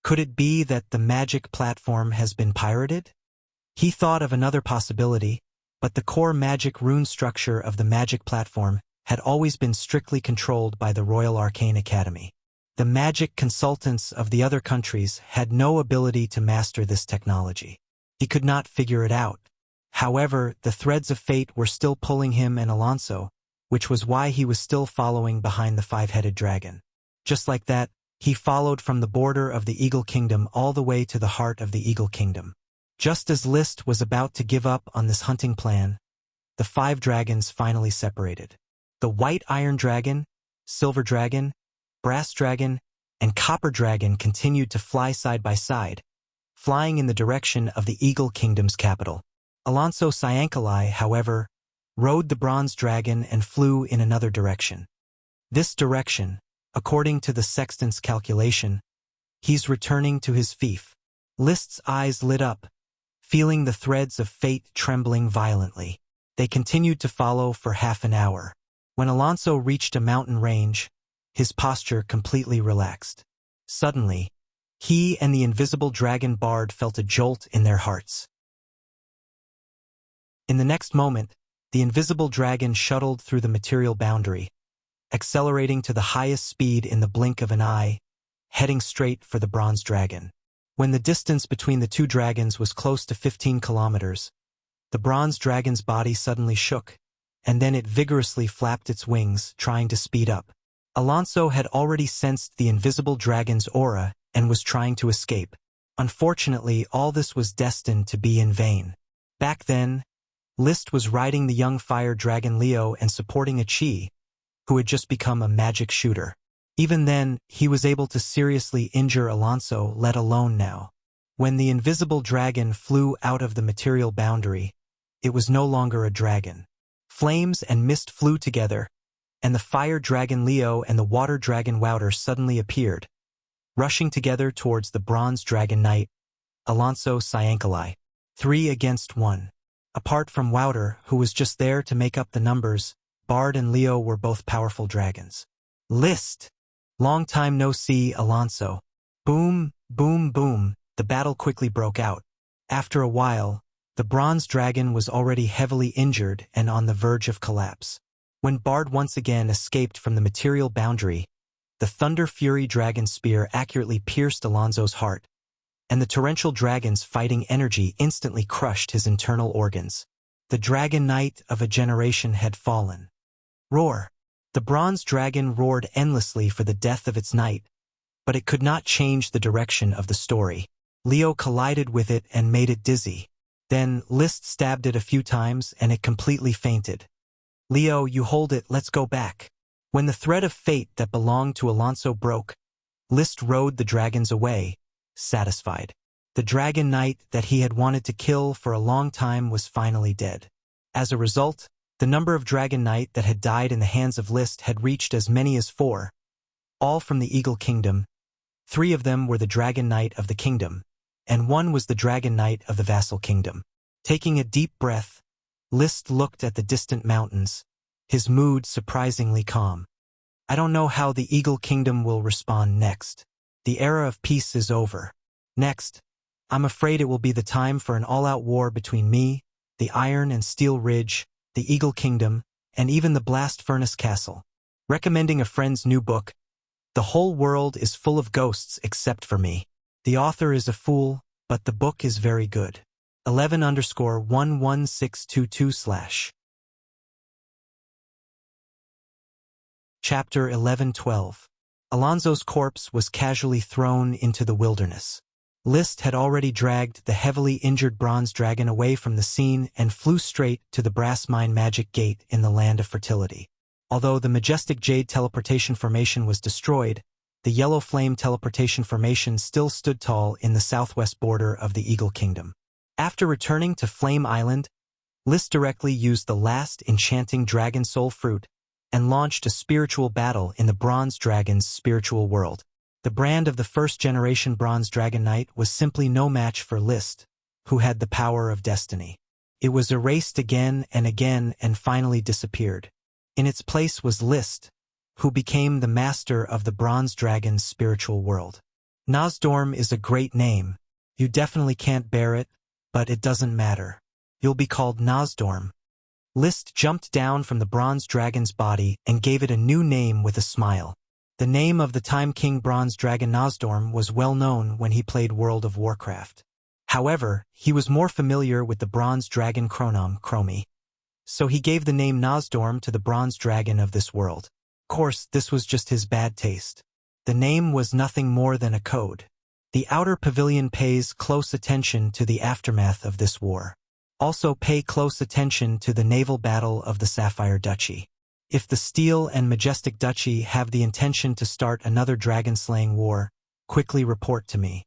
Could it be that the magic platform has been pirated? He thought of another possibility, but the core magic rune structure of the magic platform had always been strictly controlled by the Royal Arcane Academy. The magic consultants of the other countries had no ability to master this technology. He could not figure it out. However, the threads of fate were still pulling him and Alonso, which was why he was still following behind the 5-headed dragon. Just like that, he followed from the border of the Eagle Kingdom all the way to the heart of the Eagle Kingdom. Just as Liszt was about to give up on this hunting plan, the 5 dragons finally separated. The White Iron Dragon, Silver Dragon, Brass Dragon, and Copper Dragon continued to fly side by side, flying in the direction of the Eagle Kingdom's capital. Alonso Cyankali, however, rode the Bronze Dragon and flew in another direction. This direction, according to the sextant's calculation, he's returning to his fief. Liszt's eyes lit up, feeling the threads of fate trembling violently. They continued to follow for half an hour. When Alonso reached a mountain range, his posture completely relaxed. Suddenly, he and the invisible dragon Bard felt a jolt in their hearts. In the next moment, the invisible dragon shuttled through the material boundary, accelerating to the highest speed in the blink of an eye, heading straight for the Bronze Dragon. When the distance between the 2 dragons was close to 15 kilometers, the Bronze Dragon's body suddenly shook, and then it vigorously flapped its wings, trying to speed up. Alonso had already sensed the invisible dragon's aura and was trying to escape. Unfortunately, all this was destined to be in vain. Back then, Liszt was riding the young fire dragon Leo and supporting a Chi, who had just become a magic shooter. Even then, he was able to seriously injure Alonso, let alone now. When the invisible dragon flew out of the material boundary, it was no longer a dragon. Flames and mist flew together, and the fire dragon Leo and the water dragon Wouter suddenly appeared, rushing together towards the Bronze Dragon Knight, Alonso Cyankali. 3 against 1. Apart from Wouter, who was just there to make up the numbers, Bard and Leo were both powerful dragons. Liszt! Long time no see, Alonso. Boom, boom, boom, the battle quickly broke out. After a while, the Bronze Dragon was already heavily injured and on the verge of collapse. When Bard once again escaped from the material boundary, the Thunder Fury Dragon Spear accurately pierced Alonso's heart, and the torrential dragon's fighting energy instantly crushed his internal organs. The Dragon Knight of a generation had fallen. Roar! The Bronze Dragon roared endlessly for the death of its knight, but it could not change the direction of the story. Leo collided with it and made it dizzy. Then Liszt stabbed it a few times and it completely fainted. Leo, you hold it, let's go back. When the thread of fate that belonged to Alonso broke, Liszt rode the dragons away, satisfied. The Dragon Knight that he had wanted to kill for a long time was finally dead. As a result, the number of Dragon Knight that had died in the hands of Liszt had reached as many as 4, all from the Eagle Kingdom. 3 of them were the Dragon Knight of the Kingdom, and one was the Dragon Knight of the vassal kingdom. Taking a deep breath, List looked at the distant mountains, his mood surprisingly calm. I don't know how the Eagle Kingdom will respond next. The era of peace is over. Next, I'm afraid it will be the time for an all-out war between me, the Iron and Steel Ridge, the Eagle Kingdom, and even the Blast Furnace Castle. Recommending a friend's new book. The whole world is full of ghosts except for me. The author is a fool, but the book is very good. 11_11622/ Chapter 11:12. Alonso's corpse was casually thrown into the wilderness. List had already dragged the heavily injured bronze dragon away from the scene and flew straight to the brass mine magic gate in the Land of Fertility. Although the majestic jade teleportation formation was destroyed, the yellow flame teleportation formation still stood tall in the southwest border of the Eagle Kingdom. After returning to Flame Island, List directly used the last enchanting dragon soul fruit and launched a spiritual battle in the bronze dragon's spiritual world. The brand of the first-generation Bronze Dragon Knight was simply no match for List, who had the power of destiny. It was erased again and finally disappeared. In its place was List, who became the master of the Bronze Dragon's spiritual world. Nosdorm is a great name. You definitely can't bear it, but it doesn't matter. You'll be called Nosdorm. List jumped down from the Bronze Dragon's body and gave it a new name with a smile. The name of the Time King Bronze Dragon Nosdorm was well known when he played World of Warcraft. However, he was more familiar with the Bronze Dragon Chromi, so he gave the name Nosdorm to the Bronze Dragon of this world. Of course, this was just his bad taste. The name was nothing more than a code. The Outer Pavilion pays close attention to the aftermath of this war. Also pay close attention to the naval battle of the Sapphire Duchy. If the Steel and Majestic Duchy have the intention to start another dragon-slaying war, quickly report to me.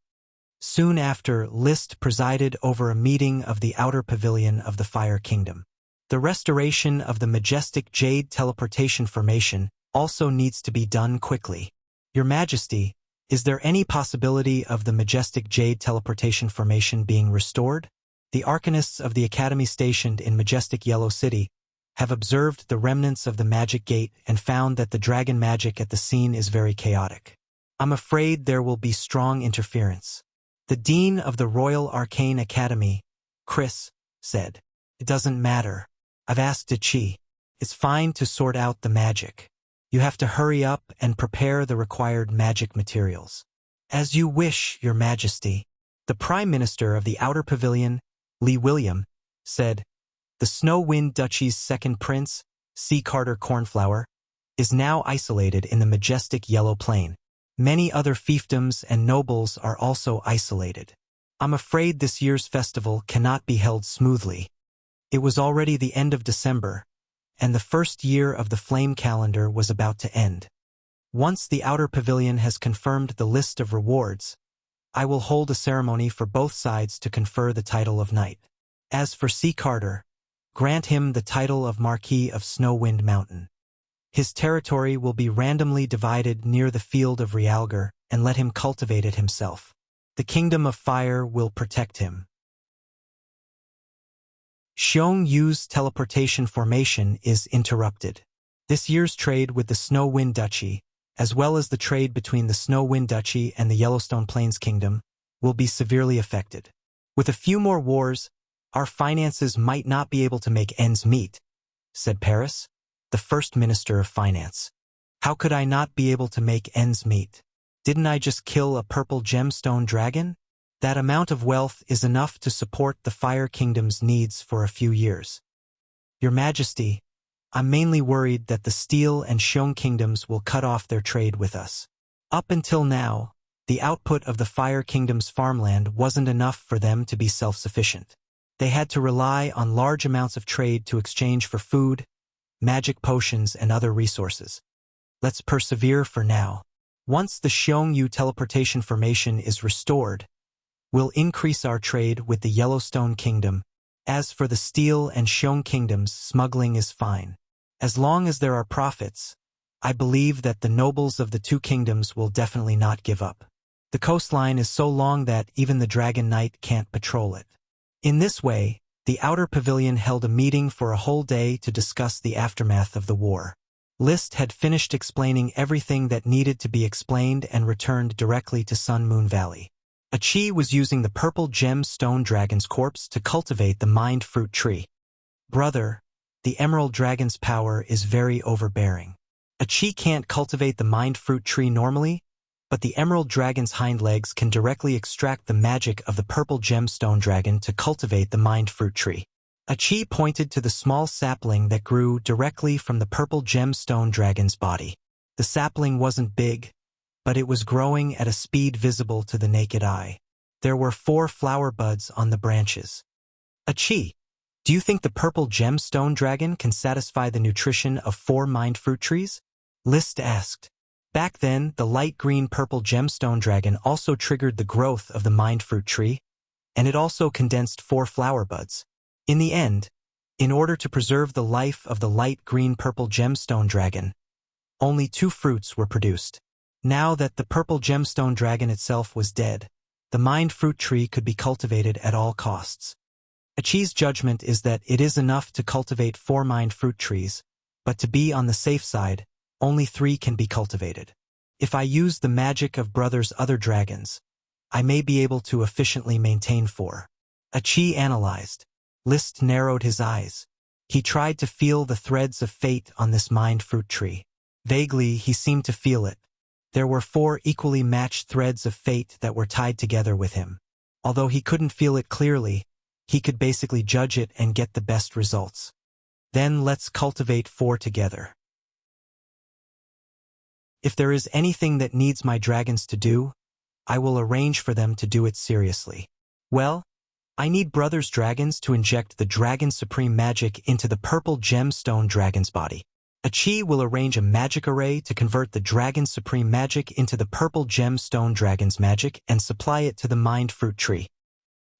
Soon after, List presided over a meeting of the Outer Pavilion of the Fire Kingdom. The restoration of the majestic jade teleportation formation also needs to be done quickly. Your Majesty, is there any possibility of the majestic jade teleportation formation being restored? The arcanists of the Academy stationed in Majestic Yellow City have observed the remnants of the magic gate and found that the dragon magic at the scene is very chaotic. I'm afraid there will be strong interference. The Dean of the Royal Arcane Academy, Chris, said, "It doesn't matter. I've asked Chi. It's fine to sort out the magic. You have to hurry up and prepare the required magic materials." "As you wish, Your Majesty." The Prime Minister of the Outer Pavilion, Lee William, said, "The Snow Wind Duchy's second prince, C. Carter Cornflower, is now isolated in the majestic Yellow Plain. Many other fiefdoms and nobles are also isolated. I'm afraid this year's festival cannot be held smoothly. It was already the end of December, and the first year of the Flame Calendar was about to end. Once the Outer Pavilion has confirmed the list of rewards, I will hold a ceremony for both sides to confer the title of knight. As for C. Carter, grant him the title of Marquis of Snowwind Mountain. His territory will be randomly divided near the field of Realgar, and let him cultivate it himself. The Kingdom of Fire will protect him." Xiong Yu's teleportation formation is interrupted. This year's trade with the Snow Wind Duchy, as well as the trade between the Snow Wind Duchy and the Yellowstone Plains Kingdom, will be severely affected. With a few more wars, our finances might not be able to make ends meet, said Paris, the First Minister of Finance. How could I not be able to make ends meet? Didn't I just kill a purple gemstone dragon? That amount of wealth is enough to support the Fire Kingdom's needs for a few years. Your Majesty, I'm mainly worried that the Steel and Xiong Kingdoms will cut off their trade with us. Up until now, the output of the Fire Kingdom's farmland wasn't enough for them to be self-sufficient. They had to rely on large amounts of trade to exchange for food, magic potions, and other resources. Let's persevere for now. Once the Xiong Yu teleportation formation is restored, we'll increase our trade with the Yellowstone Kingdom. As for the Steel and Xiong Kingdoms, smuggling is fine. As long as there are profits, I believe that the nobles of the two kingdoms will definitely not give up. The coastline is so long that even the Dragon Knight can't patrol it. In this way, the outer pavilion held a meeting for a whole day to discuss the aftermath of the war. List had finished explaining everything that needed to be explained and returned directly to Sun Moon Valley. Achi was using the purple gem stone dragon's corpse to cultivate the mind fruit tree. Brother, the emerald dragon's power is very overbearing. Achi can't cultivate the mind fruit tree normally, but the emerald dragon's hind legs can directly extract the magic of the purple gemstone dragon to cultivate the mind fruit tree. Achi pointed to the small sapling that grew directly from the purple gemstone dragon's body. The sapling wasn't big, but it was growing at a speed visible to the naked eye. There were 4 flower buds on the branches. Achi, do you think the purple gemstone dragon can satisfy the nutrition of 4 mind fruit trees? List asked. Back then, the light green purple gemstone dragon also triggered the growth of the mind fruit tree, and it also condensed 4 flower buds. In the end, in order to preserve the life of the light green purple gemstone dragon, only 2 fruits were produced. Now that the purple gemstone dragon itself was dead, the mind fruit tree could be cultivated at all costs. Achi's judgment is that it is enough to cultivate 4 mind fruit trees, but to be on the safe side, only 3 can be cultivated. If I use the magic of Brother's other dragons, I may be able to efficiently maintain 4. Achi analyzed. List narrowed his eyes. He tried to feel the threads of fate on this mind fruit tree. Vaguely, he seemed to feel it. There were 4 equally matched threads of fate that were tied together with him. Although he couldn't feel it clearly, he could basically judge it and get the best results. Then let's cultivate 4 together. If there is anything that needs my dragons to do, I will arrange for them to do it seriously. Well, I need Brother's dragons to inject the Dragon Supreme magic into the purple gemstone dragon's body. Achi will arrange a magic array to convert the Dragon Supreme magic into the purple gemstone dragon's magic and supply it to the mind fruit tree.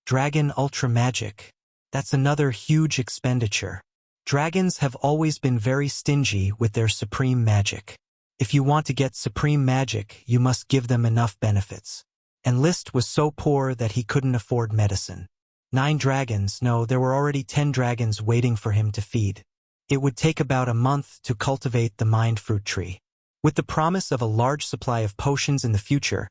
Dragon Ultra Magic. That's another huge expenditure. Dragons have always been very stingy with their supreme magic. If you want to get supreme magic, you must give them enough benefits. And List was so poor that he couldn't afford medicine. 9 dragons, no, there were already 10 dragons waiting for him to feed. It would take about a month to cultivate the mind fruit tree. With the promise of a large supply of potions in the future,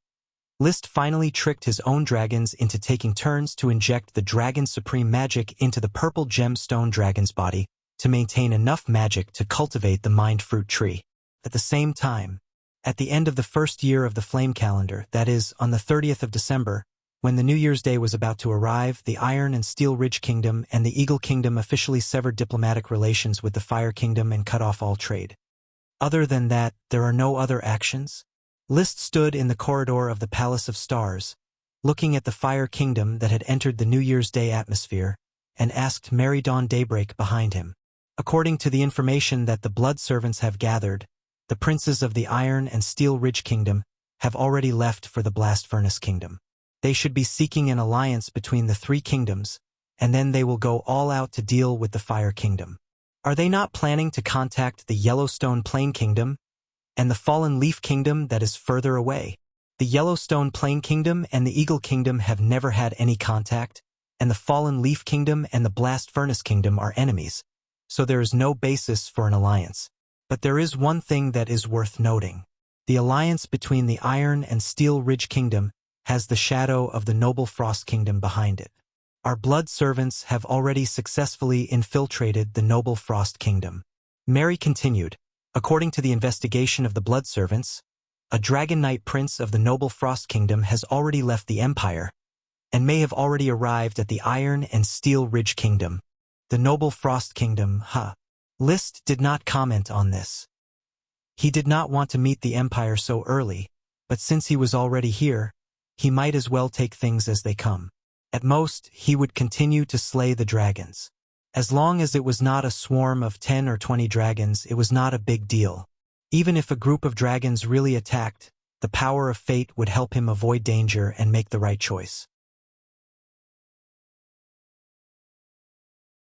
List finally tricked his own dragons into taking turns to inject the Dragon Supreme magic into the purple gemstone dragon's body to maintain enough magic to cultivate the mind fruit tree. At the same time, at the end of the first year of the flame calendar, that is, on the 30th of December, when the New Year's Day was about to arrive, the Iron and Steel Ridge Kingdom and the Eagle Kingdom officially severed diplomatic relations with the Fire Kingdom and cut off all trade. Other than that, there are no other actions. List stood in the corridor of the Palace of Stars, looking at the Fire Kingdom that had entered the New Year's Day atmosphere, and asked Merry Dawn Daybreak behind him. According to the information that the blood servants have gathered, the princes of the Iron and Steel Ridge Kingdom have already left for the Blast Furnace Kingdom. They should be seeking an alliance between the 3 kingdoms, and then they will go all out to deal with the Fire Kingdom. Are they not planning to contact the Yellowstone Plain Kingdom and the Fallen Leaf Kingdom that is further away? The Yellowstone Plain Kingdom and the Eagle Kingdom have never had any contact, and the Fallen Leaf Kingdom and the Blast Furnace Kingdom are enemies, so there is no basis for an alliance. But there is one thing that is worth noting. The alliance between the Iron and Steel Ridge Kingdom has the shadow of the Noble Frost Kingdom behind it. Our blood servants have already successfully infiltrated the Noble Frost Kingdom. Mary continued, according to the investigation of the blood servants, a Dragon Knight Prince of the Noble Frost Kingdom has already left the Empire, and may have already arrived at the Iron and Steel Ridge Kingdom. The Noble Frost Kingdom, List did not comment on this. He did not want to meet the Empire so early, but since he was already here, he might as well take things as they come. At most, he would continue to slay the dragons. As long as it was not a swarm of 10 or 20 dragons, it was not a big deal. Even if a group of dragons really attacked, the power of fate would help him avoid danger and make the right choice.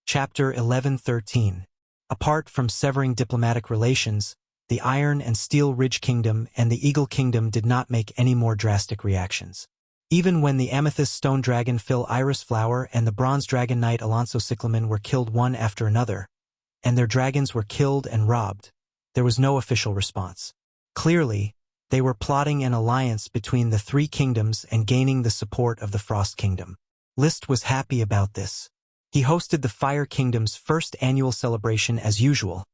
Chapter 11:13. Apart from severing diplomatic relations, the Iron and Steel Ridge Kingdom and the Eagle Kingdom did not make any more drastic reactions. Even when the Amethyst Stone Dragon Phil Iris Flower and the Bronze Dragon Knight Alonso Cyclamen were killed one after another, and their dragons were killed and robbed, there was no official response. Clearly, they were plotting an alliance between the three kingdoms and gaining the support of the Frost Kingdom. List was happy about this. He hosted the Fire Kingdom's first annual celebration as usual,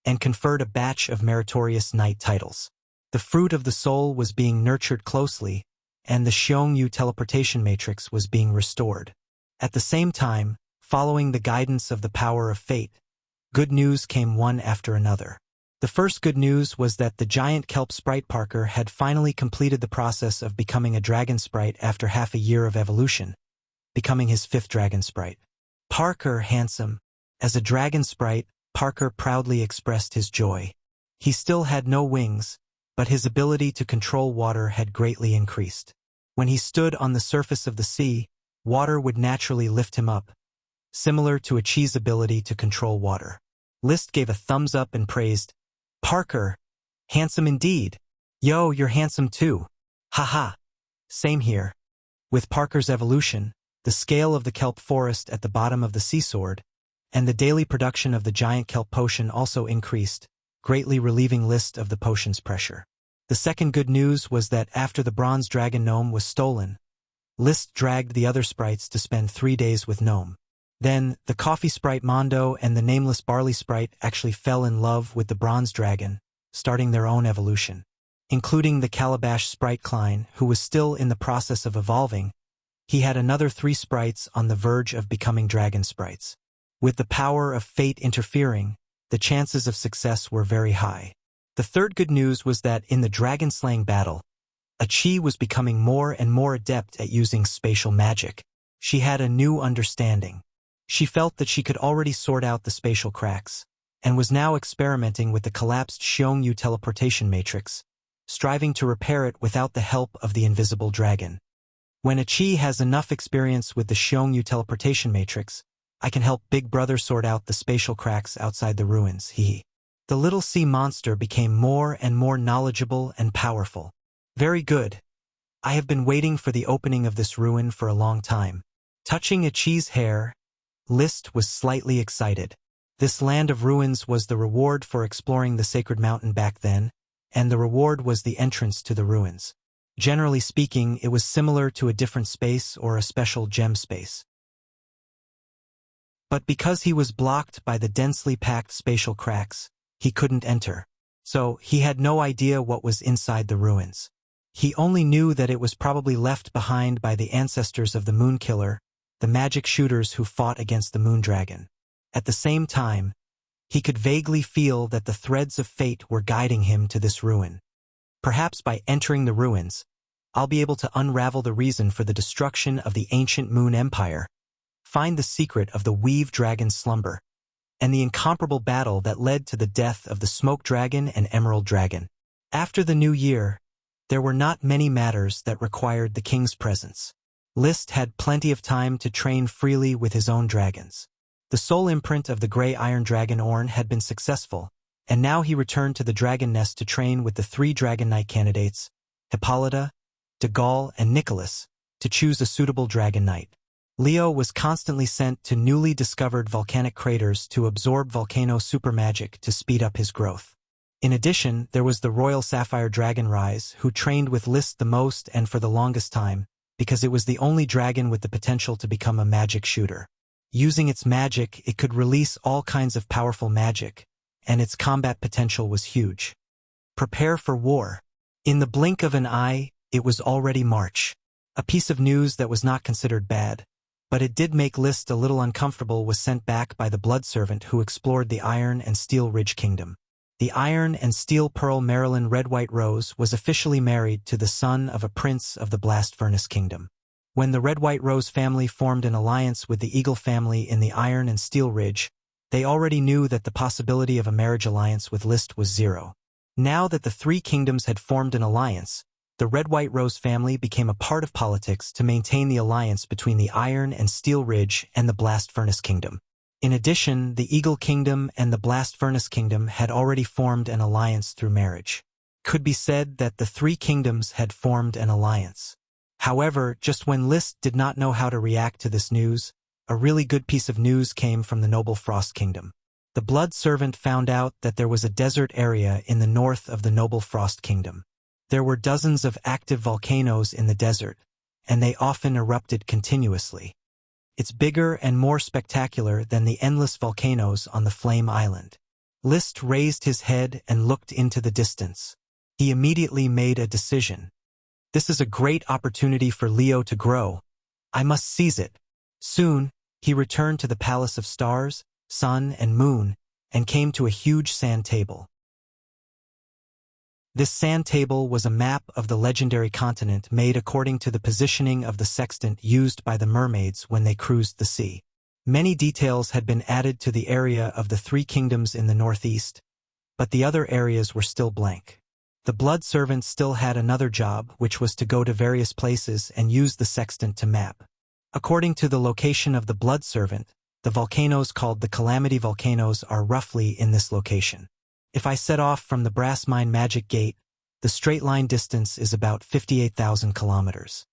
and conferred a batch of meritorious knight titles. The fruit of the soul was being nurtured closely, and the Xiongyu teleportation matrix was being restored. At the same time, following the guidance of the power of fate, good news came one after another. The first good news was that the giant kelp sprite Parker had finally completed the process of becoming a dragon sprite after half a year of evolution, becoming his 5th dragon sprite. Parker, handsome. As a dragon sprite, Parker proudly expressed his joy. He still had no wings, but his ability to control water had greatly increased. When he stood on the surface of the sea, water would naturally lift him up, similar to Achi's ability to control water. List gave a thumbs up and praised, "Parker, handsome indeed. Yo, you're handsome too. Haha. Same here." With Parker's evolution, the scale of the kelp forest at the bottom of the sea soared, and the daily production of the giant kelp potion also increased, greatly relieving List of the potion's pressure. The second good news was that after the bronze dragon gnome was stolen, List dragged the other sprites to spend 3 days with Gnome. Then, the coffee sprite Mondo and the nameless barley sprite actually fell in love with the bronze dragon, starting their own evolution. Including the calabash sprite Klein, who was still in the process of evolving, he had another 3 sprites on the verge of becoming dragon sprites. With the power of fate interfering, the chances of success were very high. The third good news was that in the dragon-slaying battle, Achi was becoming more and more adept at using spatial magic. She had a new understanding. She felt that she could already sort out the spatial cracks, and was now experimenting with the collapsed Xiongyu teleportation matrix, striving to repair it without the help of the invisible dragon. When Achi has enough experience with the Xiongyu teleportation matrix, I can help Big Brother sort out the spatial cracks outside the ruins, The little sea monster became more and more knowledgeable and powerful. Very good. I have been waiting for the opening of this ruin for a long time. Touching Achi's hair, List was slightly excited. This land of ruins was the reward for exploring the sacred mountain back then, and the reward was the entrance to the ruins. Generally speaking, it was similar to a different space or a special gem space. But because he was blocked by the densely packed spatial cracks, he couldn't enter. So, he had no idea what was inside the ruins. He only knew that it was probably left behind by the ancestors of the Moon Killer, the magic shooters who fought against the Moon Dragon. At the same time, he could vaguely feel that the threads of fate were guiding him to this ruin. Perhaps by entering the ruins, I'll be able to unravel the reason for the destruction of the ancient Moon Empire, find the secret of the Weave Dragon's slumber, and the incomparable battle that led to the death of the Smoke Dragon and Emerald Dragon. After the new year, there were not many matters that required the king's presence. List had plenty of time to train freely with his own dragons. The soul imprint of the gray iron dragon Orn had been successful, and now he returned to the dragon nest to train with the 3 Dragon Knight candidates, Hippolyta, De Gaulle, and Nicholas, to choose a suitable Dragon Knight. Leo was constantly sent to newly discovered volcanic craters to absorb volcano supermagic to speed up his growth. In addition, there was the Royal Sapphire Dragon Rise, who trained with List the most and for the longest time, because it was the only dragon with the potential to become a magic shooter. Using its magic, it could release all kinds of powerful magic, and its combat potential was huge. Prepare for war. In the blink of an eye, it was already March. A piece of news that was not considered bad, but it did make List a little uncomfortable, was sent back by the blood servant who explored the Iron and Steel Ridge Kingdom. The Iron and Steel Pearl Marilyn Red-White Rose was officially married to the son of a prince of the Blast Furnace Kingdom. When the Red-White Rose family formed an alliance with the Eagle family in the Iron and Steel Ridge, they already knew that the possibility of a marriage alliance with List was 0. Now that the 3 kingdoms had formed an alliance, the Red-White Rose family became a part of politics to maintain the alliance between the Iron and Steel Ridge and the Blast Furnace Kingdom. In addition, the Eagle Kingdom and the Blast Furnace Kingdom had already formed an alliance through marriage. Could be said that the three kingdoms had formed an alliance. However, just when List did not know how to react to this news, a really good piece of news came from the noble Frost Kingdom. The Blood Servant found out that there was a desert area in the north of the noble Frost Kingdom. There were dozens of active volcanoes in the desert, and they often erupted continuously. It's bigger and more spectacular than the endless volcanoes on the Flame Island. List raised his head and looked into the distance. He immediately made a decision. This is a great opportunity for Leo to grow. I must seize it. Soon, he returned to the Palace of Stars, Sun, and Moon, and came to a huge sand table. This sand table was a map of the legendary continent made according to the positioning of the sextant used by the mermaids when they cruised the sea. Many details had been added to the area of the three kingdoms in the northeast, but the other areas were still blank. The Blood Servant still had another job, which was to go to various places and use the sextant to map. According to the location of the Blood Servant, the volcanoes called the Calamity Volcanoes are roughly in this location. If I set off from the Brass Mine Magic Gate, the straight-line distance is about 58,000 kilometers.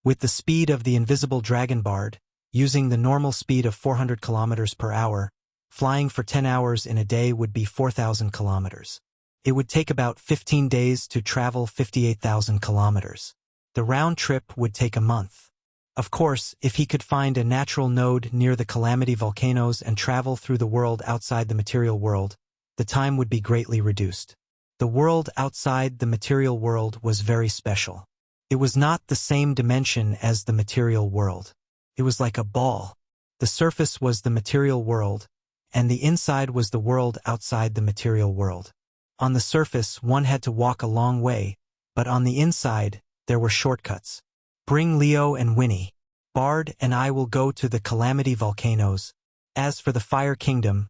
With the speed of the invisible Dragon Bard, using the normal speed of 400 kilometers per hour, flying for 10 hours in a day would be 4,000 kilometers. It would take about 15 days to travel 58,000 kilometers. The round trip would take a month. Of course, if he could find a natural node near the Calamity Volcanoes and travel through the world outside the material world, the time would be greatly reduced. The world outside the material world was very special. It was not the same dimension as the material world. It was like a ball. The surface was the material world, and the inside was the world outside the material world. On the surface, one had to walk a long way, but on the inside, there were shortcuts. Bring Leo and Winnie. Bard and I will go to the Calamity Volcanoes. As for the Fire Kingdom,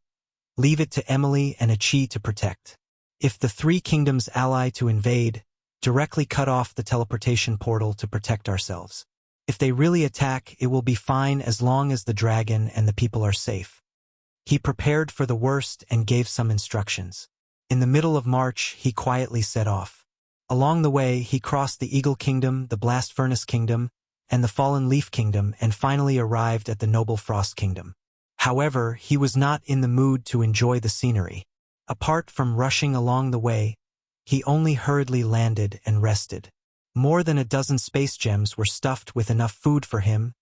leave it to Emily and Achi to protect. If the three kingdoms ally to invade, directly cut off the teleportation portal to protect ourselves. If they really attack, it will be fine as long as the dragon and the people are safe. He prepared for the worst and gave some instructions. In the middle of March, he quietly set off. Along the way, he crossed the Eagle Kingdom, the Blast Furnace Kingdom, and the Fallen Leaf Kingdom, and finally arrived at the Noble Frost Kingdom. However, he was not in the mood to enjoy the scenery. Apart from rushing along the way, he only hurriedly landed and rested. More than a dozen space gems were stuffed with enough food for him,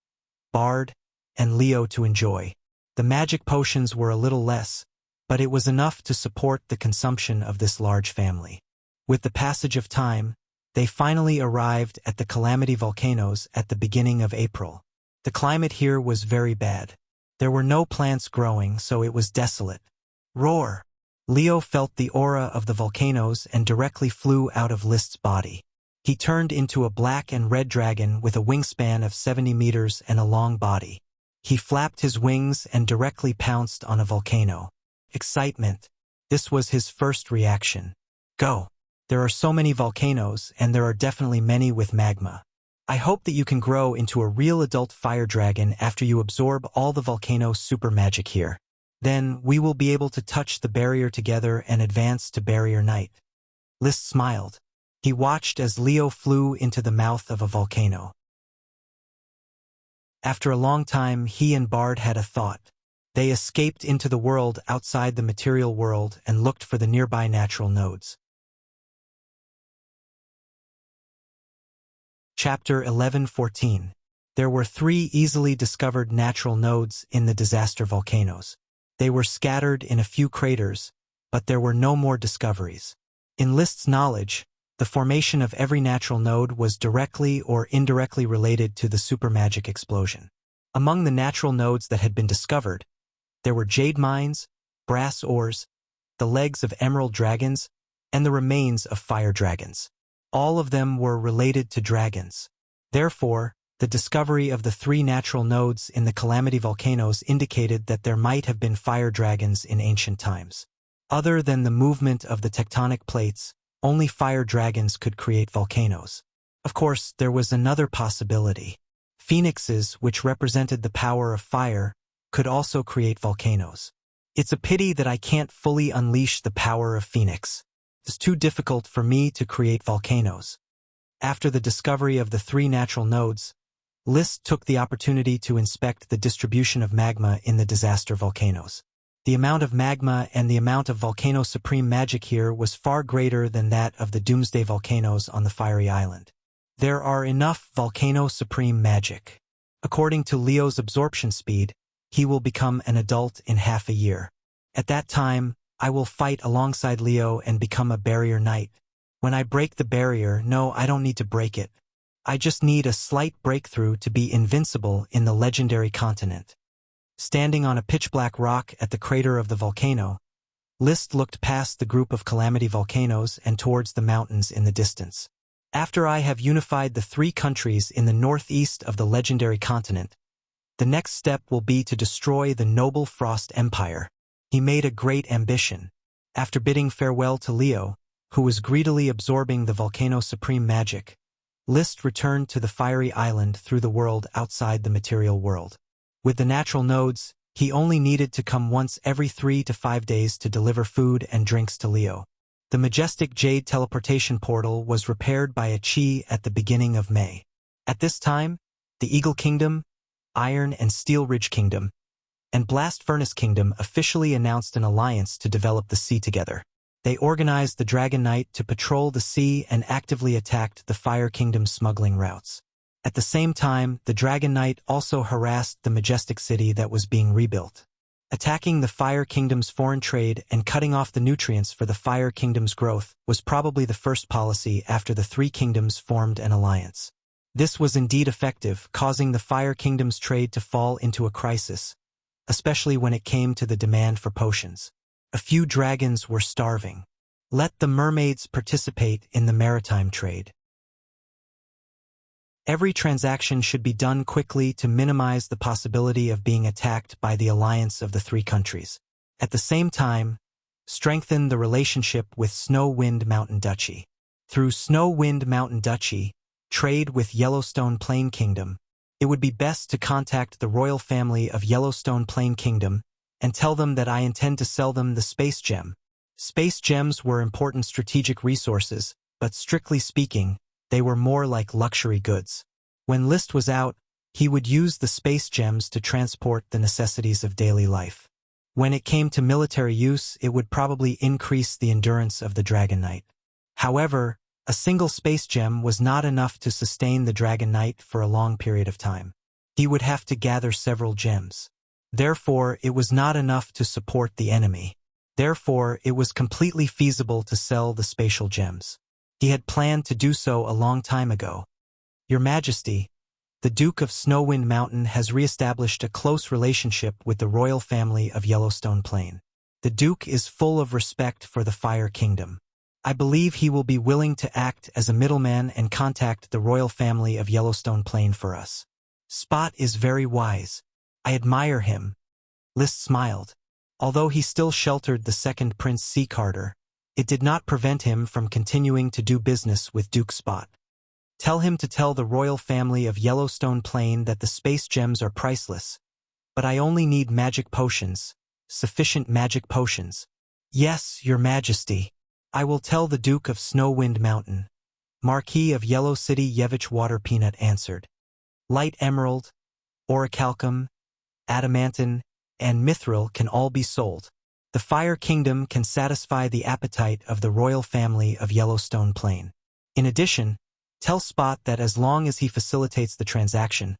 Bard, and Leo to enjoy. The magic potions were a little less, but it was enough to support the consumption of this large family. With the passage of time, they finally arrived at the Calamity Volcanoes at the beginning of April. The climate here was very bad. There were no plants growing, so it was desolate. Roar! Leo felt the aura of the volcanoes and directly flew out of List's body. He turned into a black and red dragon with a wingspan of 70 meters and a long body. He flapped his wings and directly pounced on a volcano. Excitement. This was his first reaction. Go! There are so many volcanoes, and there are definitely many with magma. I hope that you can grow into a real adult fire dragon after you absorb all the volcano super magic here. Then, we will be able to touch the barrier together and advance to Barrier Night. List smiled. He watched as Leo flew into the mouth of a volcano. After a long time, he and Bard had a thought. They escaped into the world outside the material world and looked for the nearby natural nodes. Chapter 11:14. There were 3 easily discovered natural nodes in the disaster volcanoes. They were scattered in a few craters, but there were no more discoveries. In List's knowledge, the formation of every natural node was directly or indirectly related to the supermagic explosion. Among the natural nodes that had been discovered, there were jade mines, brass ores, the legs of emerald dragons, and the remains of fire dragons. All of them were related to dragons. Therefore, the discovery of the 3 natural nodes in the Calamity Volcanoes indicated that there might have been fire dragons in ancient times. Other than the movement of the tectonic plates, only fire dragons could create volcanoes. Of course, there was another possibility. Phoenixes, which represented the power of fire, could also create volcanoes. It's a pity that I can't fully unleash the power of Phoenix. It's too difficult for me to create volcanoes. After the discovery of the 3 natural nodes, List took the opportunity to inspect the distribution of magma in the disaster volcanoes. The amount of magma and the amount of volcano supreme magic here was far greater than that of the doomsday volcanoes on the fiery island. There are enough volcano supreme magic. According to Leo's absorption speed, he will become an adult in half a year. At that time, I will fight alongside Leo and become a barrier knight. When I break the barrier, no, I don't need to break it. I just need a slight breakthrough to be invincible in the legendary continent. Standing on a pitch-black rock at the crater of the volcano, List looked past the group of calamity volcanoes and towards the mountains in the distance. After I have unified the 3 countries in the northeast of the legendary continent, the next step will be to destroy the noble Frost Empire. He made a great ambition. After bidding farewell to Leo, who was greedily absorbing the volcano supreme magic, List returned to the fiery island through the world outside the material world. With the natural nodes, he only needed to come once every 3 to 5 days to deliver food and drinks to Leo. The majestic jade teleportation portal was repaired by a chi at the beginning of May. At this time, the Eagle Kingdom, Iron and Steel Ridge Kingdom, and Blast Furnace Kingdom officially announced an alliance to develop the sea together. They organized the Dragon Knight to patrol the sea and actively attacked the Fire Kingdom's smuggling routes. At the same time, the Dragon Knight also harassed the majestic city that was being rebuilt. Attacking the Fire Kingdom's foreign trade and cutting off the nutrients for the Fire Kingdom's growth was probably the first policy after the 3 kingdoms formed an alliance. This was indeed effective, causing the Fire Kingdom's trade to fall into a crisis, especially when it came to the demand for potions. A few dragons were starving. Let the mermaids participate in the maritime trade. Every transaction should be done quickly to minimize the possibility of being attacked by the alliance of the 3 countries. At the same time, strengthen the relationship with Snow Wind Mountain Duchy. Through Snow Wind Mountain Duchy, trade with Yellowstone Plain Kingdom. It would be best to contact the royal family of Yellowstone Plain Kingdom and tell them that I intend to sell them the space gem. Space gems were important strategic resources, but strictly speaking, they were more like luxury goods. When List was out, he would use the space gems to transport the necessities of daily life. When it came to military use, it would probably increase the endurance of the Dragon Knight. However, a single space gem was not enough to sustain the Dragon Knight for a long period of time. He would have to gather several gems. Therefore, it was not enough to support the enemy. Therefore, it was completely feasible to sell the spatial gems. He had planned to do so a long time ago. Your Majesty, the Duke of Snowwind Mountain has re-established a close relationship with the royal family of Yellowstone Plain. The Duke is full of respect for the Fire Kingdom. I believe he will be willing to act as a middleman and contact the royal family of Yellowstone Plain for us. Spot is very wise. I admire him. List smiled. Although he still sheltered the second Prince Sea Carter, it did not prevent him from continuing to do business with Duke Spot. Tell him to tell the royal family of Yellowstone Plain that the space gems are priceless. But I only need magic potions, sufficient magic potions. Yes, Your Majesty. I will tell the Duke of Snowwind Mountain. Marquis of Yellow City Yevich Water Peanut answered. Light Emerald, Orichalcum, Adamantine, and Mithril can all be sold. The Fire Kingdom can satisfy the appetite of the royal family of Yellowstone Plain. In addition, tell Spot that as long as he facilitates the transaction,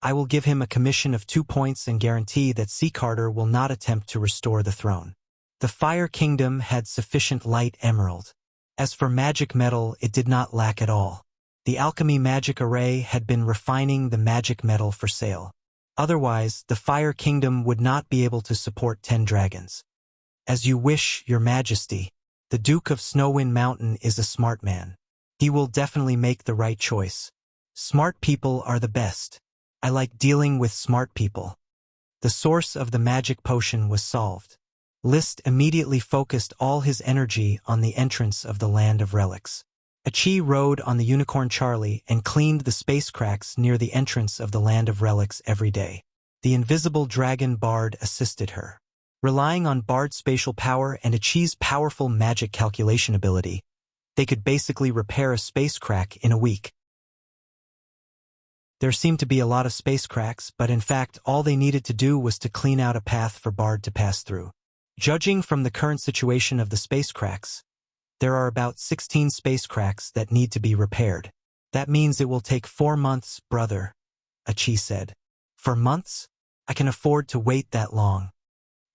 I will give him a commission of 2 points and guarantee that Sea Carter will not attempt to restore the throne. The Fire Kingdom had sufficient light emerald. As for magic metal, it did not lack at all. The alchemy magic array had been refining the magic metal for sale. Otherwise, the Fire Kingdom would not be able to support 10 dragons. As you wish, Your Majesty. The Duke of Snowwind Mountain is a smart man. He will definitely make the right choice. Smart people are the best. I like dealing with smart people. The source of the magic potion was solved. List immediately focused all his energy on the entrance of the Land of Relics. Achi rode on the Unicorn Charlie and cleaned the space cracks near the entrance of the Land of Relics every day. The invisible dragon Bard assisted her. Relying on Bard's spatial power and Achi's powerful magic calculation ability, they could basically repair a space crack in a week. There seemed to be a lot of space cracks, but in fact all they needed to do was to clean out a path for Bard to pass through. Judging from the current situation of the space cracks, there are about 16 space cracks that need to be repaired. That means it will take 4 months, brother, Achi said. For months? I can afford to wait that long.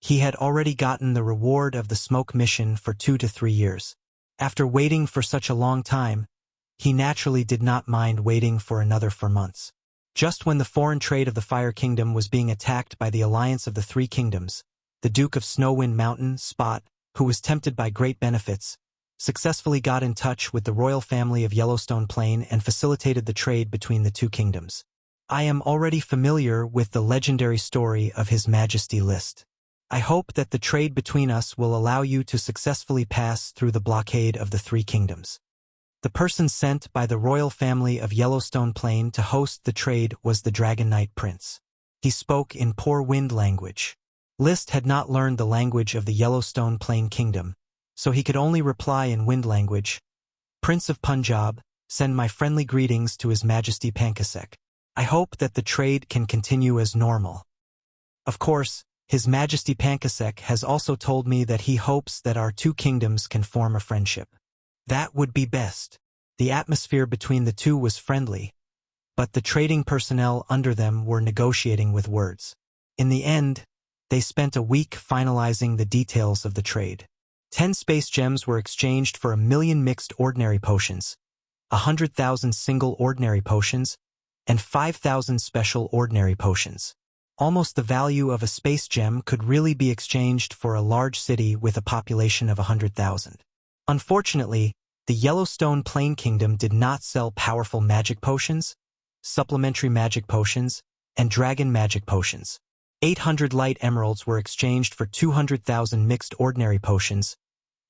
He had already gotten the reward of the smoke mission for 2 to 3 years. After waiting for such a long time, he naturally did not mind waiting for another 4 months. Just when the foreign trade of the Fire Kingdom was being attacked by the alliance of the 3 kingdoms, the Duke of Snowwind Mountain, Spot, who was tempted by great benefits, successfully got in touch with the royal family of Yellowstone Plain and facilitated the trade between the 2 kingdoms. I am already familiar with the legendary story of His Majesty List. I hope that the trade between us will allow you to successfully pass through the blockade of the 3 kingdoms. The person sent by the royal family of Yellowstone Plain to host the trade was the Dragon Knight Prince. He spoke in poor wind language. List had not learned the language of the Yellowstone Plain Kingdom, so he could only reply in wind language. Prince of Punjab, send my friendly greetings to His Majesty Pankasek. I hope that the trade can continue as normal. Of course, His Majesty Pankasek has also told me that he hopes that our 2 kingdoms can form a friendship. That would be best. The atmosphere between the 2 was friendly, but the trading personnel under them were negotiating with words. In the end, they spent a week finalizing the details of the trade. 10 space gems were exchanged for 1,000,000 mixed ordinary potions, 100,000 single ordinary potions, and 5,000 special ordinary potions. Almost the value of a space gem could really be exchanged for a large city with a population of 100,000. Unfortunately, the Yellowstone Plain Kingdom did not sell powerful magic potions, supplementary magic potions, and dragon magic potions. 800 light emeralds were exchanged for 200,000 mixed ordinary potions,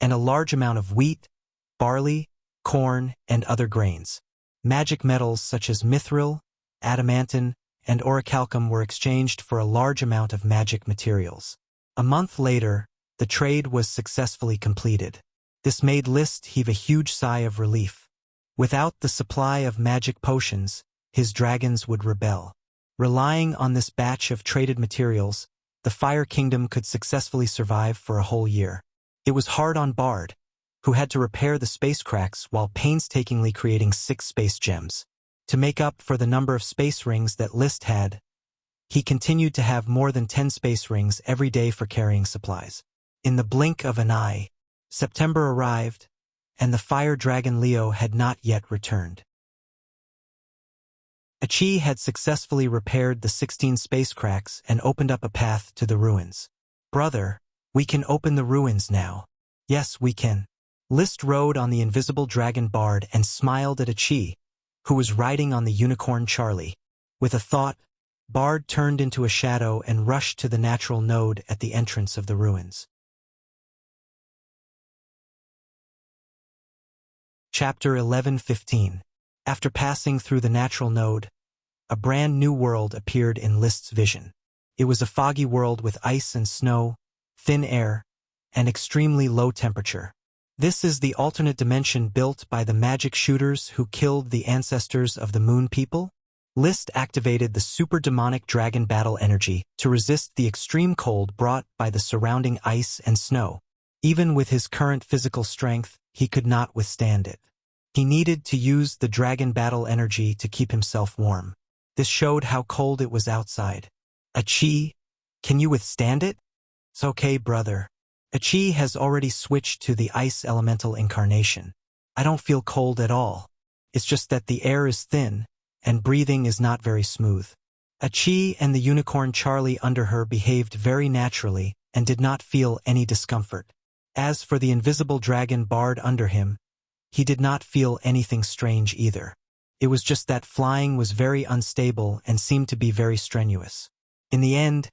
and a large amount of wheat, barley, corn, and other grains. Magic metals such as mithril, adamantine, and orichalcum were exchanged for a large amount of magic materials. A month later, the trade was successfully completed. This made List heave a huge sigh of relief. Without the supply of magic potions, his dragons would rebel. Relying on this batch of traded materials, the Fire Kingdom could successfully survive for a whole year. It was hard on Bard, who had to repair the space cracks while painstakingly creating 6 space gems. To make up for the number of space rings that List had, he continued to have more than 10 space rings every day for carrying supplies. In the blink of an eye, September arrived, and the fire dragon Leo had not yet returned. Achi had successfully repaired the 16 space cracks and opened up a path to the ruins. Brother, we can open the ruins now. Yes, we can. List rode on the invisible dragon Bard and smiled at Achi, who was riding on the unicorn Charlie. With a thought, Bard turned into a shadow and rushed to the natural node at the entrance of the ruins. Chapter 11:15. After passing through the natural node, a brand new world appeared in List's vision. It was a foggy world with ice and snow, thin air, and extremely low temperature. This is the alternate dimension built by the magic shooters who killed the ancestors of the Moon People. List activated the super demonic dragon battle energy to resist the extreme cold brought by the surrounding ice and snow. Even with his current physical strength, he could not withstand it. He needed to use the dragon battle energy to keep himself warm. This showed how cold it was outside. Achi, can you withstand it? It's okay, brother. Achi has already switched to the ice elemental incarnation. I don't feel cold at all. It's just that the air is thin, and breathing is not very smooth. Achi and the unicorn Charlie under her behaved very naturally and did not feel any discomfort. As for the invisible dragon Bard under him, he did not feel anything strange either. It was just that flying was very unstable and seemed to be very strenuous. In the end,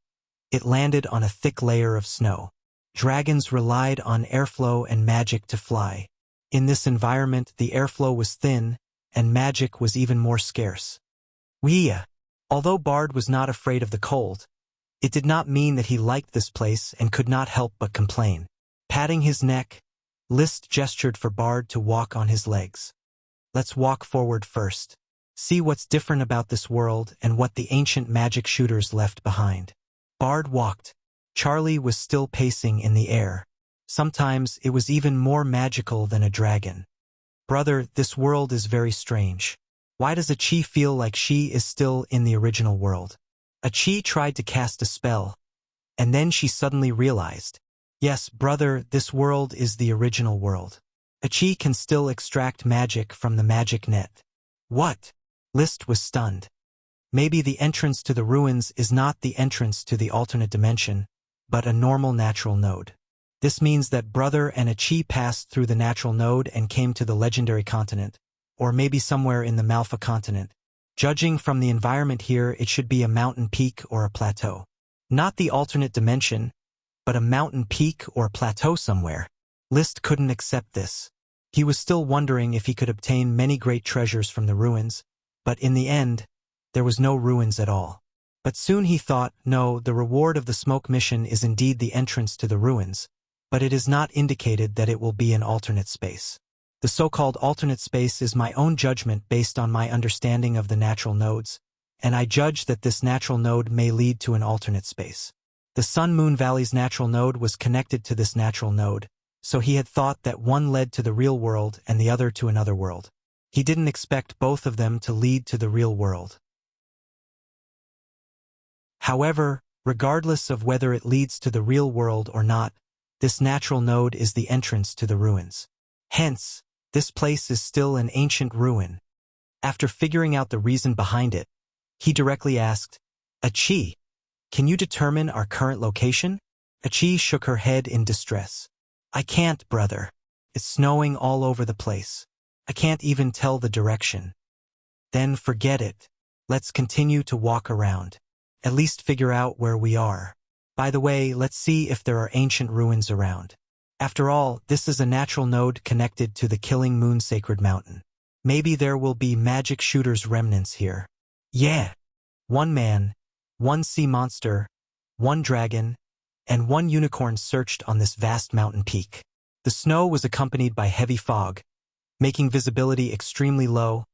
it landed on a thick layer of snow. Dragons relied on airflow and magic to fly. In this environment, the airflow was thin, and magic was even more scarce. Wuxia. Although Bard was not afraid of the cold, It did not mean that he liked this place and could not help but complain. Patting his neck, List gestured for Bard to walk on his legs. Let's walk forward first. See what's different about this world and what the ancient magic shooters left behind. Bard walked. Charlie was still pacing in the air. Sometimes it was even more magical than a dragon. Brother, this world is very strange. Why does Achi feel like she is still in the original world? Achi tried to cast a spell, and then she suddenly realized, yes, brother, this world is the original world. Achi can still extract magic from the magic net. What? List was stunned. Maybe the entrance to the ruins is not the entrance to the alternate dimension, but a normal natural node. This means that brother and Achi passed through the natural node and came to the legendary continent, or maybe somewhere in the Malfa continent. Judging from the environment here, it should be a mountain peak or a plateau. Not the alternate dimension, but a mountain peak or plateau somewhere. List couldn't accept this. He was still wondering if he could obtain many great treasures from the ruins, but in the end, there was no ruins at all. But soon he thought, no, the reward of the smoke mission is indeed the entrance to the ruins, but it is not indicated that it will be an alternate space. The so-called alternate space is my own judgment based on my understanding of the natural nodes, and I judge that this natural node may lead to an alternate space. The Sun-Moon Valley's natural node was connected to this natural node, so he had thought that one led to the real world and the other to another world. He didn't expect both of them to lead to the real world. However, regardless of whether it leads to the real world or not, this natural node is the entrance to the ruins. Hence, this place is still an ancient ruin. After figuring out the reason behind it, he directly asked, Achi, can you determine our current location? Achi shook her head in distress. I can't, brother. It's snowing all over the place. I can't even tell the direction. Then forget it. Let's continue to walk around. At least figure out where we are. By the way, let's see if there are ancient ruins around. After all, this is a natural node connected to the Killing Moon Sacred Mountain. Maybe there will be magic shooters' remnants here. Yeah. One man, one sea monster, one dragon, and one unicorn searched on this vast mountain peak. The snow was accompanied by heavy fog, making visibility extremely low,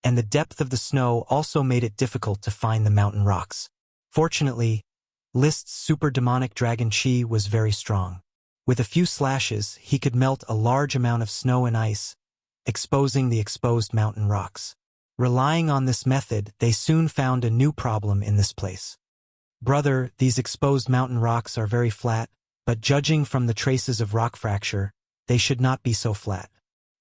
and the depth of the snow also made it difficult to find the mountain rocks. Fortunately, List's super demonic dragon chi was very strong. With a few slashes, he could melt a large amount of snow and ice, exposing the exposed mountain rocks. Relying on this method, they soon found a new problem in this place. Brother, these exposed mountain rocks are very flat, but judging from the traces of rock fracture, they should not be so flat.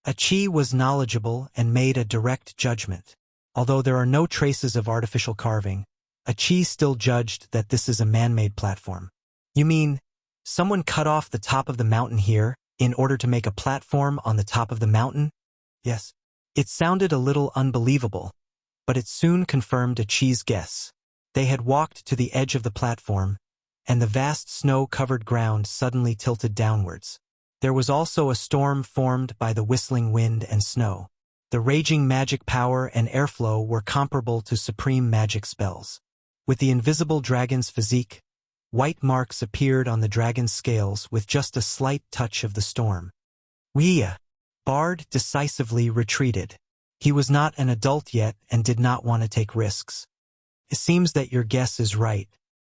Achi was knowledgeable and made a direct judgment. Although there are no traces of artificial carving, Achi still judged that this is a man-made platform. You mean, someone cut off the top of the mountain here in order to make a platform on the top of the mountain? Yes. It sounded a little unbelievable, but it soon confirmed Achi's guess. They had walked to the edge of the platform, and the vast snow-covered ground suddenly tilted downwards. There was also a storm formed by the whistling wind and snow. The raging magic power and airflow were comparable to supreme magic spells. With the invisible dragon's physique, white marks appeared on the dragon's scales with just a slight touch of the storm. Wuxia. Bard decisively retreated. He was not an adult yet and did not want to take risks. It seems that your guess is right.